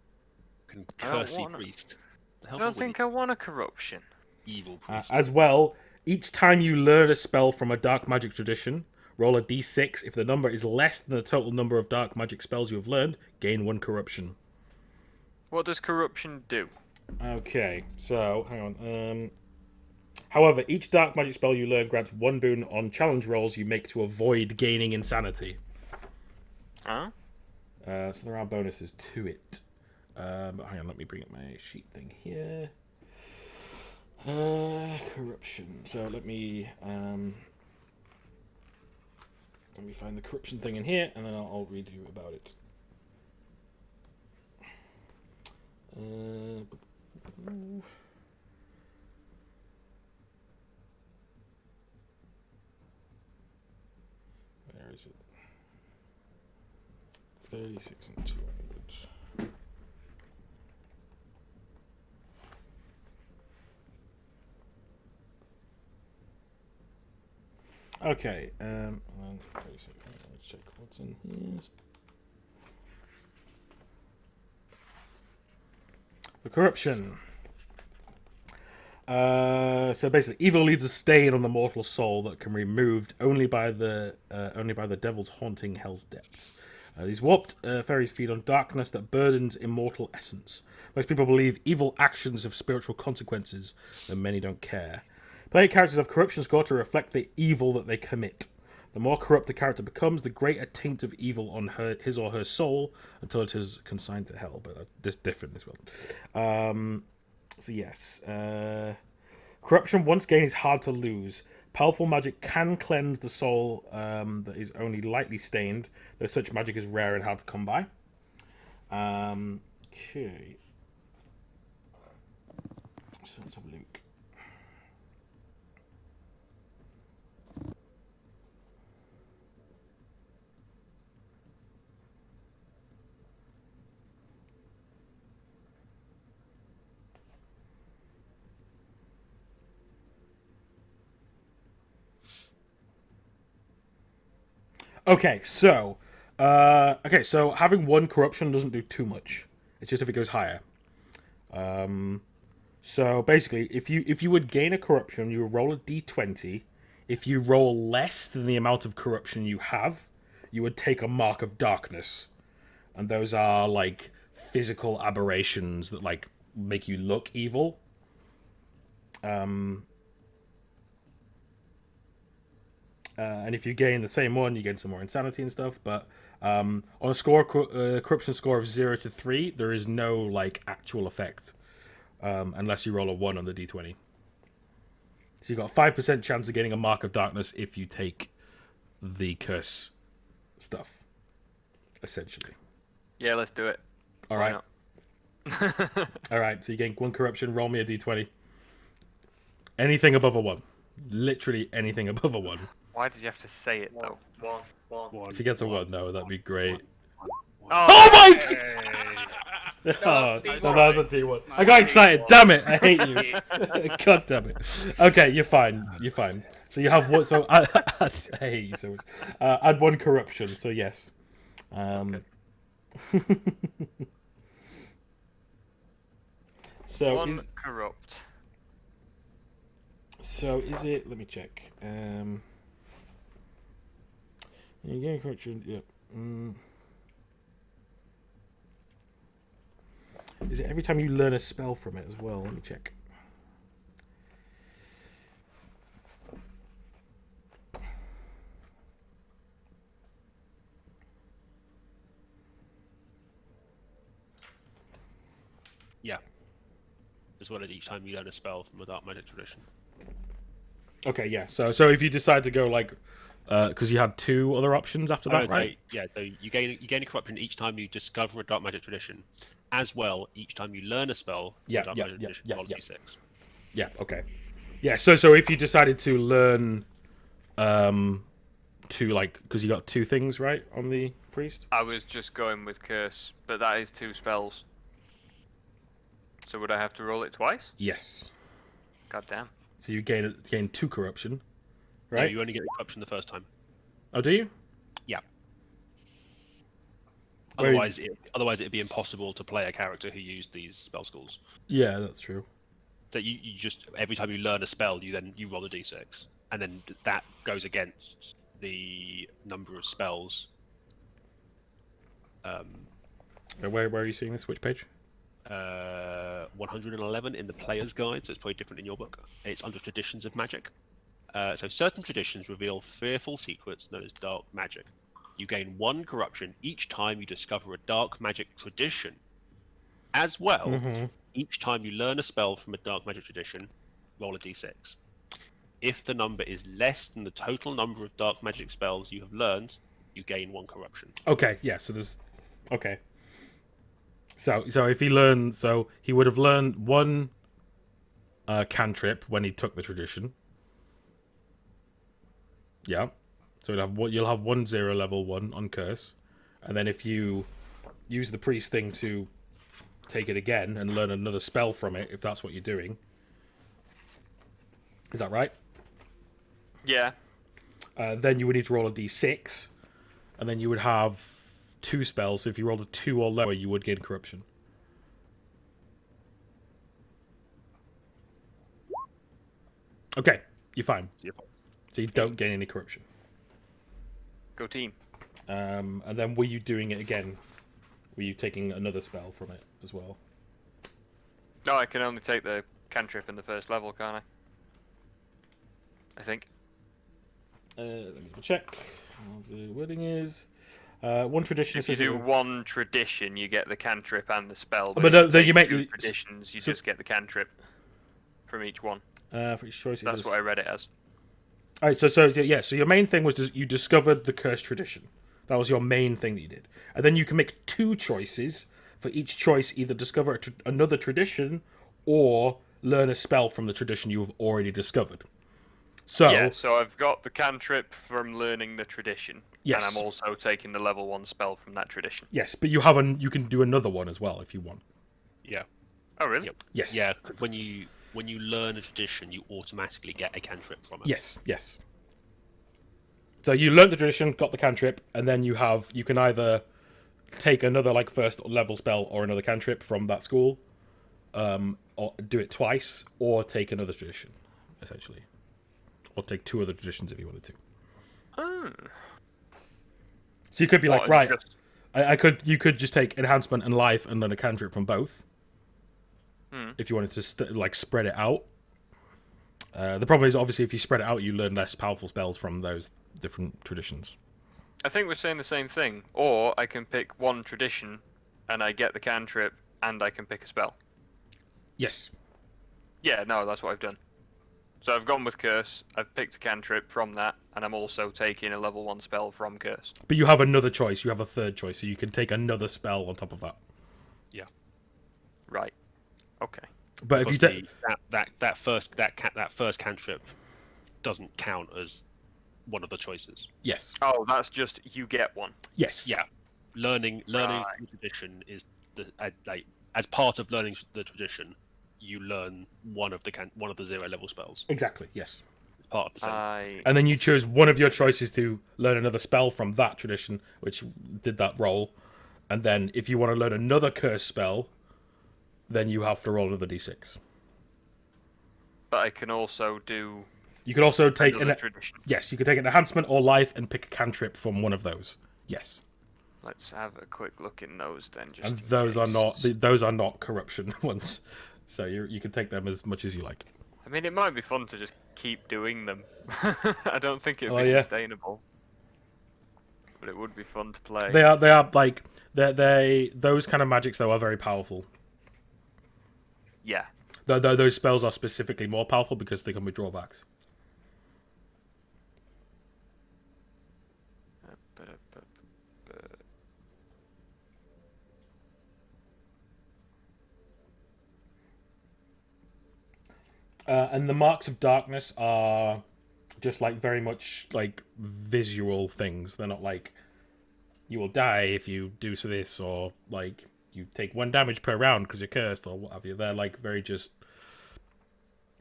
don't cursey wanna- priest. The I hell don't think I want a corruption. evil priest. As well, each time you learn a spell from a dark magic tradition, roll a d6. If the number is less than the total number of dark magic spells you have learned, gain 1 corruption. What does corruption do? Okay, so hang on. However, each dark magic spell you learn grants 1 boon on challenge rolls you make to avoid gaining insanity. Huh? So there are bonuses to it. But hang on, let me bring up my sheet thing here. Corruption. So let me Let me find the corruption thing in here, and then I'll read you about it. Where is it? 36 and 200. Okay, 36, let's check what's in here. The corruption. So basically, evil leaves a stain on the mortal soul that can be removed only by the devil's haunting hell's depths. These warped fairies feed on darkness that burdens immortal essence. Most people believe evil actions have spiritual consequences, though many don't care. Player characters have corruption score to reflect the evil that they commit. The more corrupt the character becomes, the greater taint of evil on his or her soul until it is consigned to hell. But that's different as well. So yes, corruption once gained is hard to lose. Powerful magic can cleanse the soul that is only lightly stained, though such magic is rare and hard to come by. Okay. So let's have a look. Okay, so having one corruption doesn't do too much. It's just if it goes higher. So basically, if you would gain a corruption, you would roll a d20. If you roll less than the amount of corruption you have, you would take a mark of darkness, and those are like physical aberrations that like make you look evil. And if you gain the same one, you gain some more insanity and stuff. But on a corruption score of 0 to 3, there is no like actual effect unless you roll a 1 on the d20. So you've got a 5% chance of getting a mark of darkness if you take the curse stuff, essentially. Yeah, let's do it. All right. All right. So you gain 1 corruption. Roll me a d20. Anything above a 1. Literally anything above a 1. Why did you have to say it though? One. If he gets a 1, no, that'd be great. Oh my No, Oh, D1. no, that was a D1. I got excited. Damn it! I hate you. God damn it. Okay, you're fine. You're fine. So you have one. So I hate you so much. Add 1 corruption. So yes. So One corrupt. So is it? Let me check. You gain corruption. Yep. Is it every time you learn a spell from it as well? Let me check. Yeah. As well as each time you learn a spell from a dark magic tradition. Okay, yeah. So if you decide to go like, because you had 2 other options after that, right? Yeah. So you gain a corruption each time you discover a dark magic tradition, as well each time you learn a spell. From a dark magic tradition, roll d6. Yeah. Okay. Yeah. So if you decided to learn, to like, because you got 2 things right on the priest. I was just going with curse, but that is 2 spells. So would I have to roll it twice? Yes. God damn. So you gain 2 corruption, right? Yeah, you only get the corruption the first time. Oh, do you? Yeah. Where- Otherwise, it'd be impossible to play a character who used these spell schools. Yeah, that's true. So you just every time you learn a spell, you roll a d6, and then that goes against the number of spells. Where are you seeing this? Which page? 111 in the player's guide, so it's probably different in your book. It's under traditions of magic. So certain traditions reveal fearful secrets known as dark magic. You gain 1 corruption each time you discover a dark magic tradition. As well, each time you learn a spell from a dark magic tradition, roll a d6. if the number is less than the total number of dark magic spells you have learned, you gain 1 corruption. Okay, yeah. So there's okay. So if he learned, so he would have learned 1 cantrip when he took the tradition. Yeah. So you'll have 1 0 level 1 on curse, and then if you use the priest thing to take it again and learn another spell from it, if that's what you're doing. Is that right? Yeah. Then you would need to roll a d6, and then you would have 2 spells. So if you rolled a 2 or lower, you would gain corruption. Okay, you're fine. So you don't gain any corruption. Go team. And then were you doing it again? Were you taking another spell from it as well? No, I can only take the cantrip in the first level, can't I think. Let me check. What the wording is 1 tradition. If you do 1 tradition, you get the cantrip and the spell. But if then you make 2 traditions, you just get the cantrip from each one. For each choice. That's what I read it as. All right. So your main thing was you discovered the cursed tradition. That was your main thing that you did, and then you can make 2 choices for each choice. Either discover another tradition, or learn a spell from the tradition you have already discovered. So yeah, so I've got the cantrip from learning the tradition, yes, and I'm also taking the level 1 spell from that tradition. Yes, but you can do another one as well if you want. Yeah. Oh really? Yep. Yes. Yeah. When you learn a tradition, you automatically get a cantrip from it. Yes. So you learned the tradition, got the cantrip, and then you can either take another like first level spell or another cantrip from that school, or do it twice, or take another tradition, essentially, or take 2 other traditions if you wanted to. So you could be like, right, you could just take enhancement and life and learn a cantrip from both. If you wanted to spread it out. The problem is obviously if you spread it out, you learn less powerful spells from those different traditions. I think we're saying the same thing. Or I can pick 1 tradition, and I get the cantrip, and I can pick a spell. Yes. Yeah, no, that's what I've done. So I've gone with Curse, I've picked a cantrip from that, and I'm also taking a level 1 spell from Curse. But you have another choice, you have a third choice, so you can take another spell on top of that. Yeah. Right. Okay. But if you take that first cantrip doesn't count as one of the choices. Yes. Oh, that's just you get 1. Yes. Yeah. Learning the tradition is as part of learning the tradition, you learn one of the 0 level spells. Exactly. Yes. It's part of the same. And then you choose one of your choices to learn another spell from that tradition, which did that roll. And then if you want to learn another curse spell, then you have to roll another d6. But I can also do. You could also take tradition. Yes, you could take an enhancement or life and pick a cantrip from one of those. Yes. Let's have a quick look in those then. And those are not corruption ones, so you can take them as much as you like. I mean, it might be fun to just keep doing them. I don't think it'd be sustainable, but it would be fun to play. They are like those kind of magics though are very powerful. Yeah. Those spells are specifically more powerful because they come with drawbacks. And the marks of darkness are just like very much like visual things. They're not like you will die if you do this, or like you take 1 damage per round because you're cursed, or what have you. They're like very just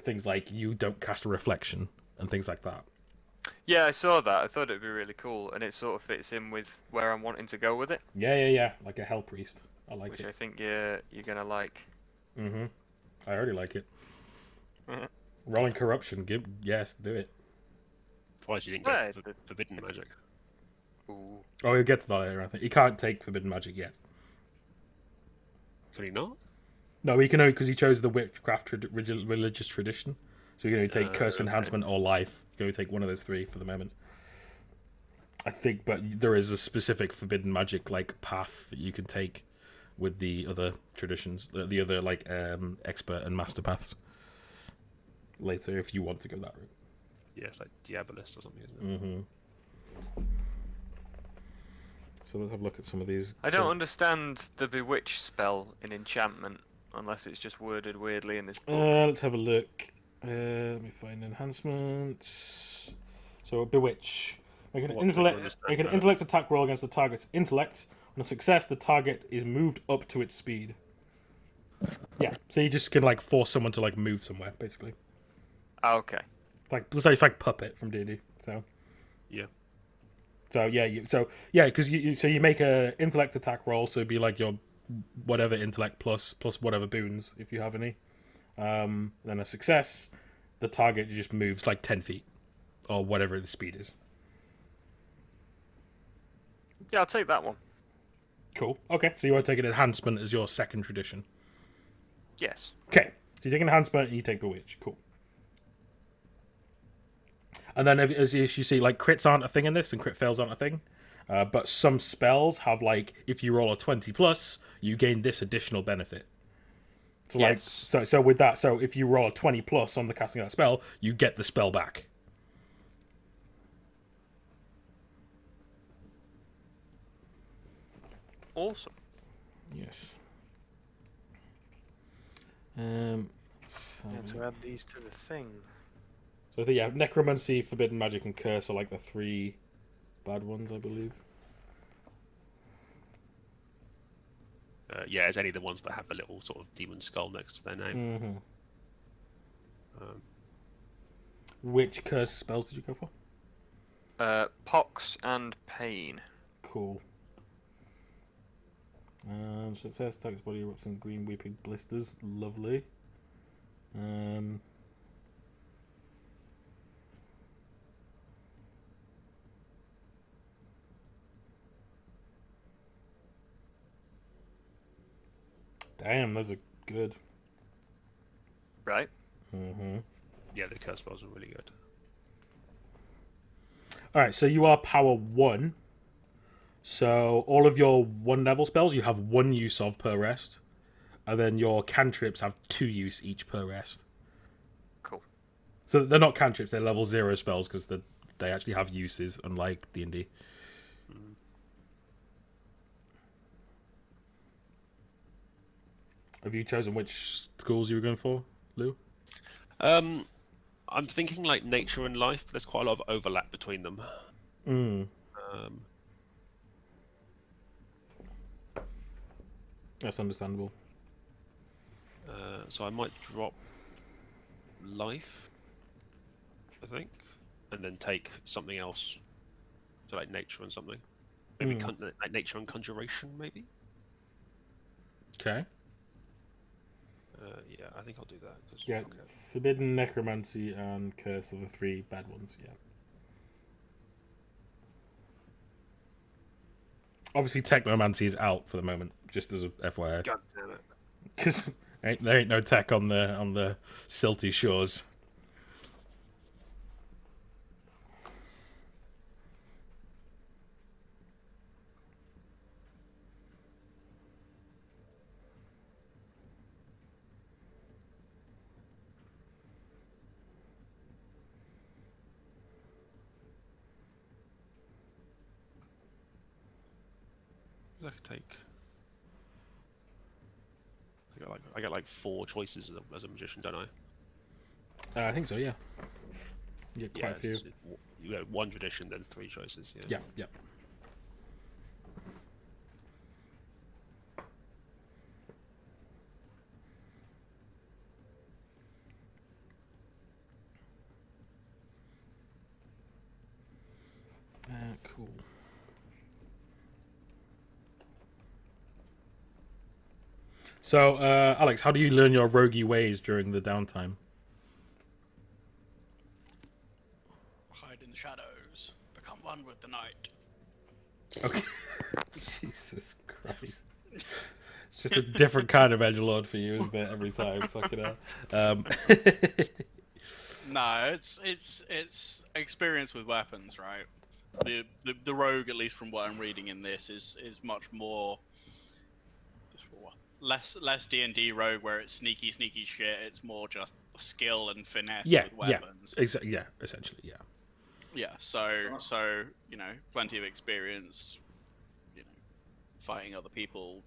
things like you don't cast a reflection and things like that. Yeah, I saw that. I thought it'd be really cool, and it sort of fits in with where I'm wanting to go with it. Yeah. Like a hell priest. I like it. Which I think you're gonna like. I already like it. Rolling corruption. Yes, do it. Surprised you didn't get forbidden magic. Ooh. Oh, we'll get to that later. I think he can't take forbidden magic yet. Can he not? No, he can only because he chose the witchcraft religious tradition. So he can only take curse enhancement or life. He can only take one of those 3 for the moment. I think, but there is a specific forbidden magic like path that you can take with the other traditions, the other like expert and master paths later if you want to go that route. Yeah, it's like Diabolist or something, isn't it? Mm-hmm. So let's have a look at some of these. I don't understand the Bewitch spell in enchantment, unless it's just worded weirdly in this book. Let's have a look. Let me find enhancements. So Bewitch. Make an intellect attack roll against the target's intellect. On a success, the target is moved up to its speed. Yeah, so you just can like force someone to like move somewhere, basically. Okay. It's like Puppet from D&D. So Yeah. So yeah, because you make a intellect attack roll, so it'd be like your whatever intellect plus whatever boons if you have any. Then a success, the target just moves like 10 feet or whatever the speed is. Yeah, I'll take that one. Cool. Okay, so you want to take an enhancement as your second tradition. Yes. Okay, so you take an enhancement and you take Bewitch. Cool. And then as you see, like crits aren't a thing in this, and crit fails aren't a thing. But some spells have like, if you roll a 20+, you gain this additional benefit. So Yes. like, so with that, so if you roll a 20+ on the casting of that spell, you get the spell back. Awesome. Yes. Yeah, to add these to the thing. So I think, yeah, Necromancy, Forbidden Magic, and Curse are like the 3 bad ones, I believe. Yeah, it's any of the ones that have the little sort of demon skull next to their name. Mm-hmm. Which Curse spells did you go for? Pox and Pain. Cool. So it says attacks body erupts in green weeping blisters. Lovely. Damn, those are good. Right? Mm-hmm. Yeah, the curse spells are really good. Alright, so you are power 1. So all of your 1 level spells you have 1 use of per rest. And then your cantrips have 2 use each per rest. Cool. So they're not cantrips, they're level 0 spells because they actually have uses, unlike D&D. Have you chosen which schools you were going for, Lou? I'm thinking like nature and life, but there's quite a lot of overlap between them. That's understandable. So I might drop life, I think, and then take something else. So like nature and something. Maybe like nature and conjuration, maybe? Okay. Yeah, I think I'll do that. Cause Yeah, Forbidden, Necromancy, and Curse are the 3 bad ones, yeah. Obviously, Technomancy is out for the moment, just as a FYI. God damn it. Because there ain't no tech on the silty shores. I could take. I get like 4 choices as a magician, don't I? I think so, yeah. You get quite a few. You get 1 tradition, then 3 choices. Yeah. Yeah. Cool. So, Alex, how do you learn your roguey ways during the downtime? Hide in the shadows. Become one with the night. Okay. Jesus Christ. It's just a different kind of edgelord for you, isn't it? Every time, fucking hell. No, it's experience with weapons, right? The rogue, at least from what I'm reading in this, is much more less D&D rogue where it's sneaky shit. It's more just skill and finesse Yeah, with weapons. yeah, essentially, yeah. Yeah, so you know, plenty of experience, you know, fighting other people,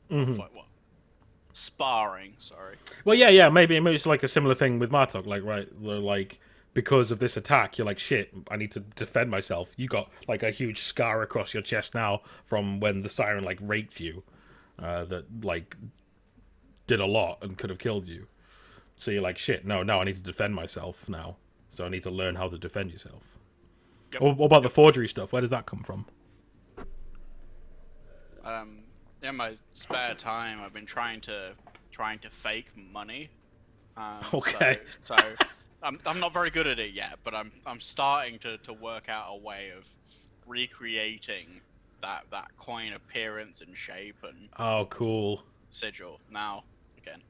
sparring. Sorry. Well, yeah, maybe it's like a similar thing with Martok, like right, like because of this attack, you're like shit. I need to defend myself. You got like a huge scar across your chest now from when the siren like raked you, that like did a lot and could have killed you. So you're like shit. No, I need to defend myself now. So I need to learn how to defend yourself. Yep. What about the forgery stuff? Where does that come from? In my spare time, I've been trying to fake money. Okay. So I'm not very good at it yet, but I'm starting to work out a way of recreating that coin appearance and shape and Oh, cool. sigil. Now, again.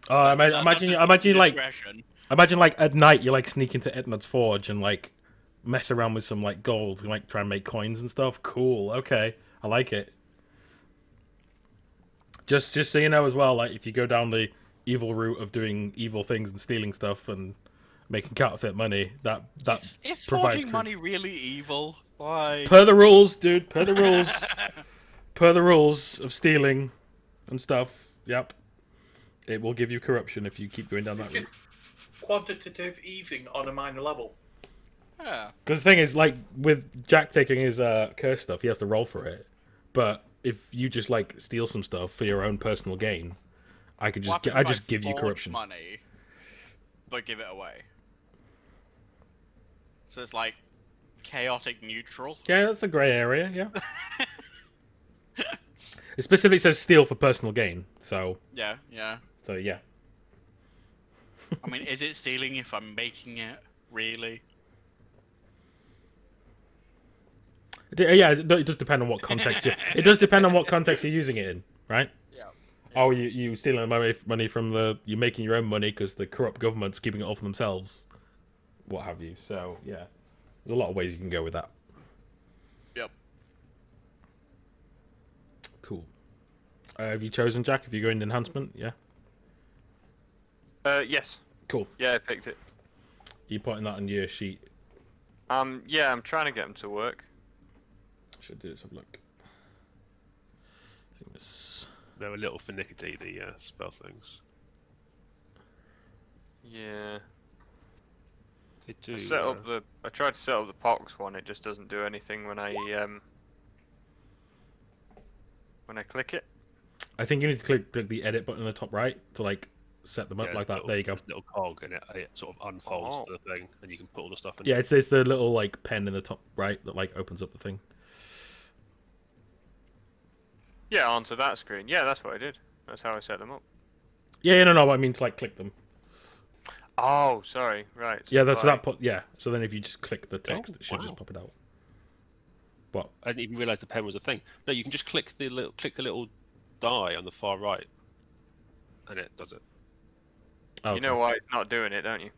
Oh, Discretion. imagine like at night you like sneak into Edmund's forge and like mess around with some like gold and like try and make coins and stuff. Cool. Okay, I like it. Just so you know as well, like if you go down the evil route of doing evil things and stealing stuff and making counterfeit money, that Is provides forging money really evil? Why? per the rules, dude. Per the rules. Per the rules of stealing and stuff. Yep. It will give you corruption if you keep going down that route. Quantitative easing on a minor level. Yeah. Because the thing is, like, with Jack taking his curse stuff, he has to roll for it. But if you just, like, steal some stuff for your own personal gain, I could What just happens if just give you forge corruption. money, but give it away. So it's like chaotic neutral. Yeah, that's a grey area, yeah. It specifically says steal for personal gain, so Yeah. yeah. I mean, is it stealing if I'm making it? Really? Yeah, it does depend on what context it does depend on what context you're using it in, right? Yeah. Oh, you stealing money from you're making your own money because the corrupt government's keeping it all for themselves, what have you. So yeah, there's a lot of ways you can go with that. Yep. Cool. Have you chosen, Jack? Have you going enhancement? Yeah. Yes. Cool. Yeah, I picked it. You putting that on your sheet? Yeah, I'm trying to get them to work. Should do. Let's have a look. I think this. They're a little finicky, the spell things. Yeah. They do. I tried to set up the pox one. It just doesn't do anything when I click it. I think you need to click the edit button in the top right to like set them up like that. Little, There you go. Little cog, and it sort of unfolds the thing, and you can put all the stuff in. Yeah, it's the little like pen in the top right that like opens up the thing. Yeah, onto that screen. Yeah, that's what I did. That's how I set them up. Yeah, no. I mean to like click them. Oh, sorry. Right. So Yeah, that's if I- that. Yeah. So then if you just click the text, it should just wow. pop it out. What? I didn't even realise the pen was a thing. No, you can just click the little die on the far right, and it does it. Oh, You know why it's not doing it, don't you?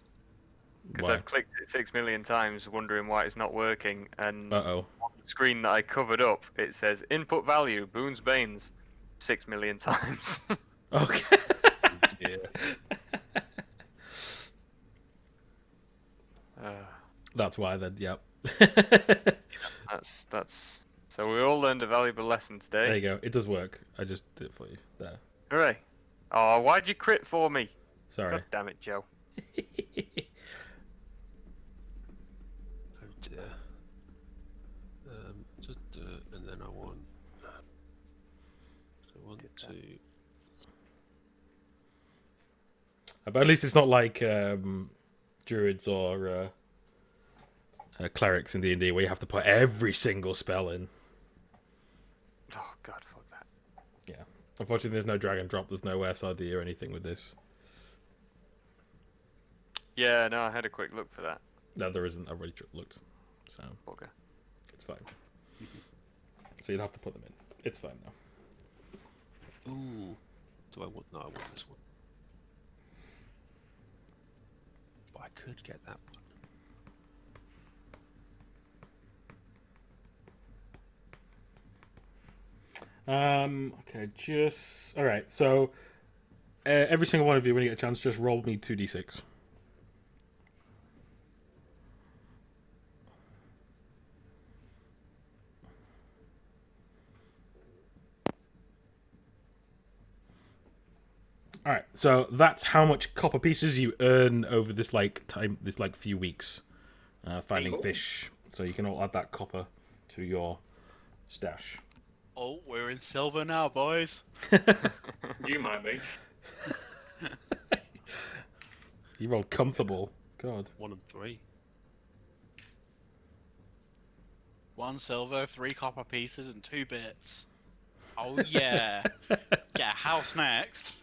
Because Why? I've clicked it 6 million times, wondering why it's not working, and Uh-oh. on the screen that I covered up, it says input value Boons Banes 6 million times. Okay. Yeah. That's why then. Yep. That's. So we all learned a valuable lesson today. There you go. It does work. I just did it for you. There. Hooray! Oh, why'd you crit for me? Sorry. God damn it, Joe. Oh dear. And then I want. So 1, 2. But at least it's not like druids or clerics in D&D where you have to put every single spell in. Oh god, fuck that. Yeah. Unfortunately, there's no drag and drop. There's no SRD or anything with this. Yeah, no, I had a quick look for that. No, there isn't. I've already looked. So Okay. it's fine. So you'd have to put them in. It's fine now. Ooh. Do I want? No, I want this one. But I could get that one. Okay, just... Alright, so every single one of you, when you get a chance, just roll me 2d6. All right, so that's how much copper pieces you earn over this few weeks, finding Cool. fish. So you can all add that copper to your stash. Oh, we're in silver now, boys. You might be. You rolled comfortable. God. 1 and 3. 1 silver, 3 copper pieces, and 2 bits. Oh yeah. Get a house next.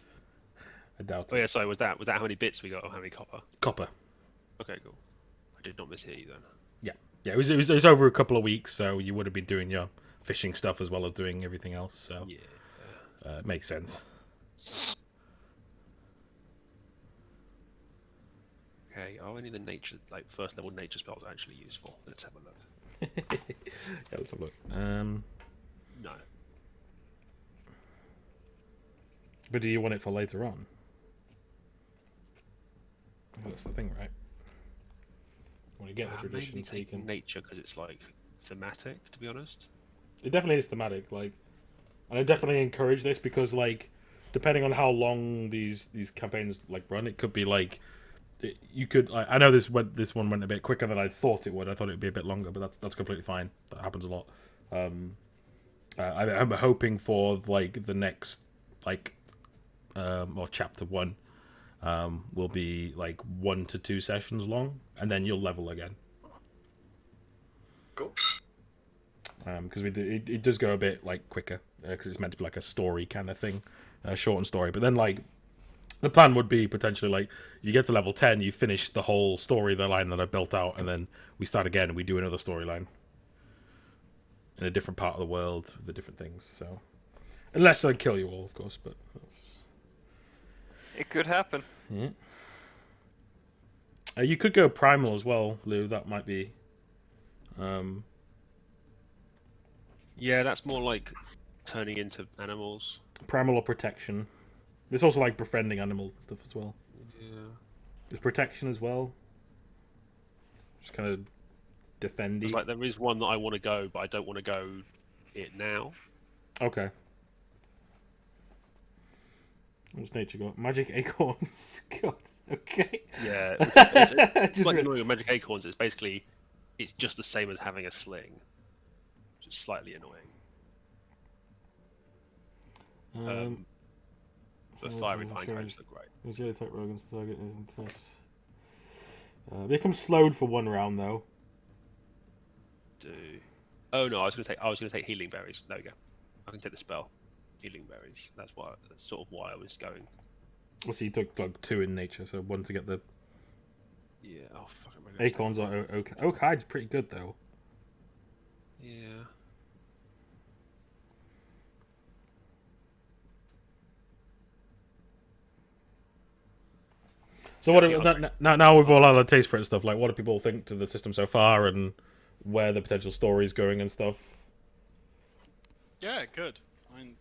I doubt Oh it. yeah, sorry. Was that how many bits we got, or how many copper? Copper. Okay, cool. I did not mishear you then. Yeah, it was over a couple of weeks, so you would have been doing your fishing stuff as well as doing everything else. So Yeah. it makes sense. Okay. Are any of the nature, like first level nature spells, actually useful? Let's have a look. Yeah, let's have a look. No. But do you want it for later on? That's the thing, right? When you get the tradition, Mainly so you take can. nature because it's like thematic, to be honest. It definitely is thematic, like, and I definitely encourage this because, like, depending on how long these campaigns like run, it could be like you could. I know this one went a bit quicker than I thought it would. I thought it would be a bit longer, but that's completely fine. That happens a lot. I'm hoping for like the next or chapter 1 will be like 1 to 2 sessions long, and then you'll level again. Cool. Because it does go a bit like quicker because it's meant to be like a story kind of thing, a shortened story. But then like the plan would be potentially like you get to level 10, you finish the whole story, the line that I built out, and then we start again and we do another storyline in a different part of the world with the different things. So unless I kill you all, of course, but that's... It could happen. Yeah. You could go primal as well, Lou. That might be. Yeah, that's more like turning into animals. Primal or protection. There's also like befriending animals and stuff as well. Yeah. There's protection as well. Just kind of defending. It's like there is one that I want to go, but I don't want to go it now. Okay. What's nature got? Magic acorns. God. Okay. Yeah. It's Just like re- annoying with magic acorns. It's just the same as having a sling, which is slightly annoying. But fiery pine cones look great. Usually attack rogue against the target is intense. Become slowed for 1 round though. Oh no, I was gonna take healing berries. There we go. I can take the spell. Healing berries. That's sort of why I was going. Well, so you took like 2 in nature, so 1 to get the Yeah. Oh fuck. acorns or oak hide's pretty good though. Yeah. So what? Now we've all had a taste for it and stuff. Like, what do people think to the system so far, and where the potential story is going and stuff? Yeah, good. I mean,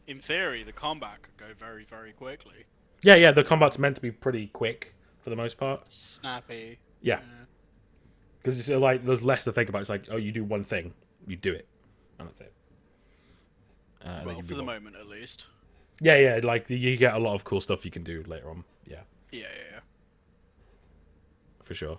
in theory, the combat could go very, very quickly. Yeah. The combat's meant to be pretty quick for the most part. Snappy. Yeah. Because it's like there's less to think about. It's like, oh, you do one thing, you do it, and that's it. Well, for the moment, at least. Yeah. Like you get a lot of cool stuff you can do later on. Yeah. Yeah. For sure.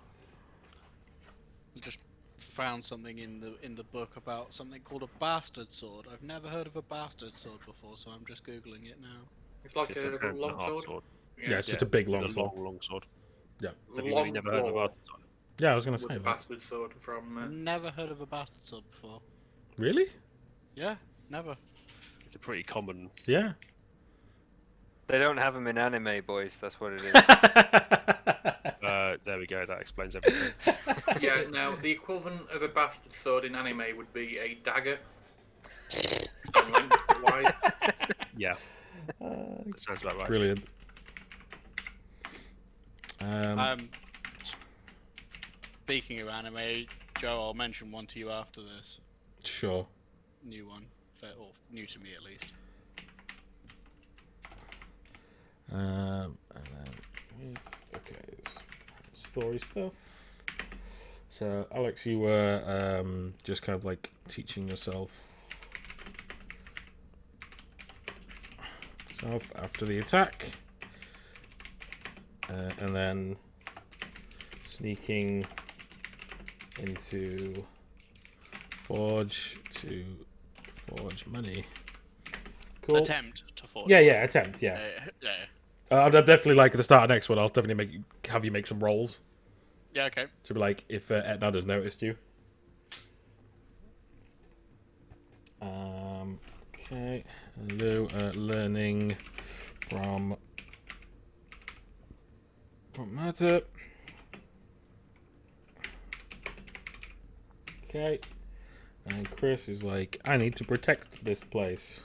I just found something in the book about something called a bastard sword. I've never heard of a bastard sword before, so I'm just googling it now. It's like It's a a hand and a long half sword. Yeah, it's just a big long It's a sword. long sword. Yeah. Have you really never heard of a bastard sword? Yeah, I was gonna With say the that. bastard sword from. Never heard of a bastard sword before. Really? Yeah, never. It's a pretty common. Yeah. They don't have them in anime, boys. That's what it is. There we go. That explains everything. Yeah, now the equivalent of a bastard sword in anime would be a dagger. Lengthwise. Yeah. That sounds about right. Brilliant. Speaking of anime, Joe, I'll mention one to you after this. Sure. New one, or new to me at least. And then, okay, story stuff. So, Alex, you were just kind of like teaching yourself after the attack. and then sneaking into Forge to forge money. Cool. Attempt to forge. Yeah, attempt. Yeah. Yeah. I'll definitely like at the start of next one. I'll definitely have you make some rolls. Yeah. Okay. To be like if Etnada's noticed you. Okay. Hello, learning from matter. Okay. And Chris is like, I need to protect this place.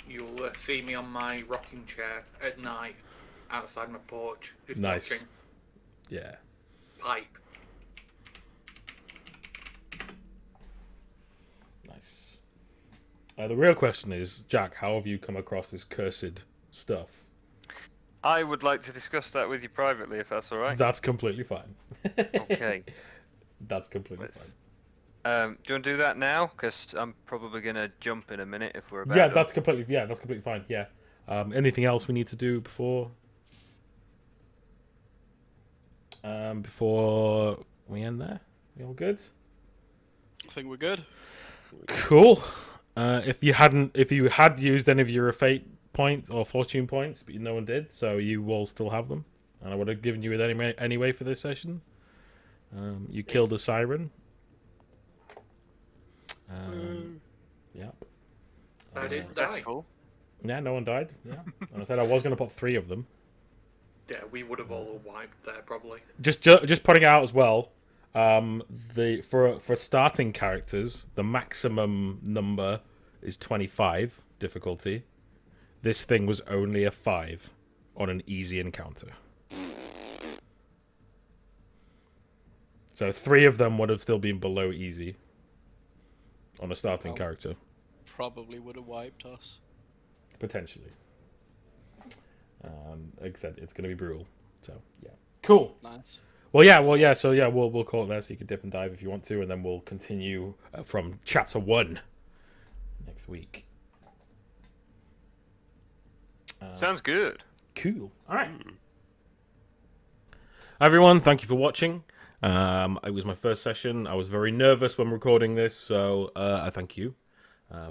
You'll see me on my rocking chair at night outside my porch. Just Nice. watching Yeah. pipe. Nice. The real question is, Jack, how have you come across this cursed stuff? I would like to discuss that with you privately, if that's all right. That's completely fine. Okay. That's completely Let's- fine. Do you want to do that now? Because I'm probably gonna jump in a minute if we're about. Yeah, done. that's completely fine. Yeah. Anything else we need to do before we end there? We all good? I think we're good. Cool. If you had used any of your fate points or fortune points, but no one did, so you will still have them, and I would have given you it anyway for this session. You killed a siren. Yep. I didn't That's die. cool. Yeah, no one died. Yeah, and I said I was going to put 3 of them. Yeah, we would have all wiped there probably. Just putting out as well. For starting characters, the maximum number is 25 difficulty. This thing was only a 5 on an easy encounter. So 3 of them would have still been below easy on a starting character. Probably would have wiped us. Potentially. Like I said, it's going to be brutal. So, yeah. Cool. Nice. Well, yeah. So, yeah, we'll call it there so you can dip and dive if you want to, and then we'll continue from chapter 1 next week. Sounds good. Cool. All right. Everyone, thank you for watching. It was my first session. I was very nervous when recording this, so I thank you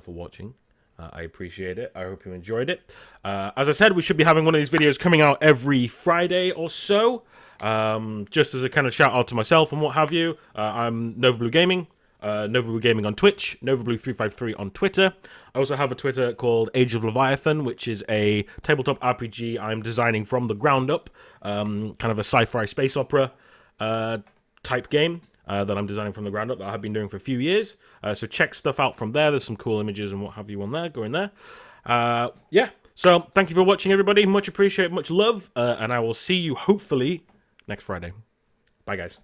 for watching. I appreciate it. I hope you enjoyed it. As I said, we should be having one of these videos coming out every Friday or so. Just as a kind of shout out to myself and what have you. I'm Nova Blue Gaming. Nova Blue Gaming on Twitch, NovaBlue353 on Twitter. I also have a Twitter called Age of Leviathan, which is a tabletop RPG I'm designing from the ground up. Kind of a sci-fi space opera type game that I'm designing from the ground up that I have been doing for a few years. So check stuff out from there. There's some cool images and what have you on there. Go in there. Yeah. So thank you for watching, everybody. Much appreciated, much love. And I will see you hopefully next Friday. Bye, guys.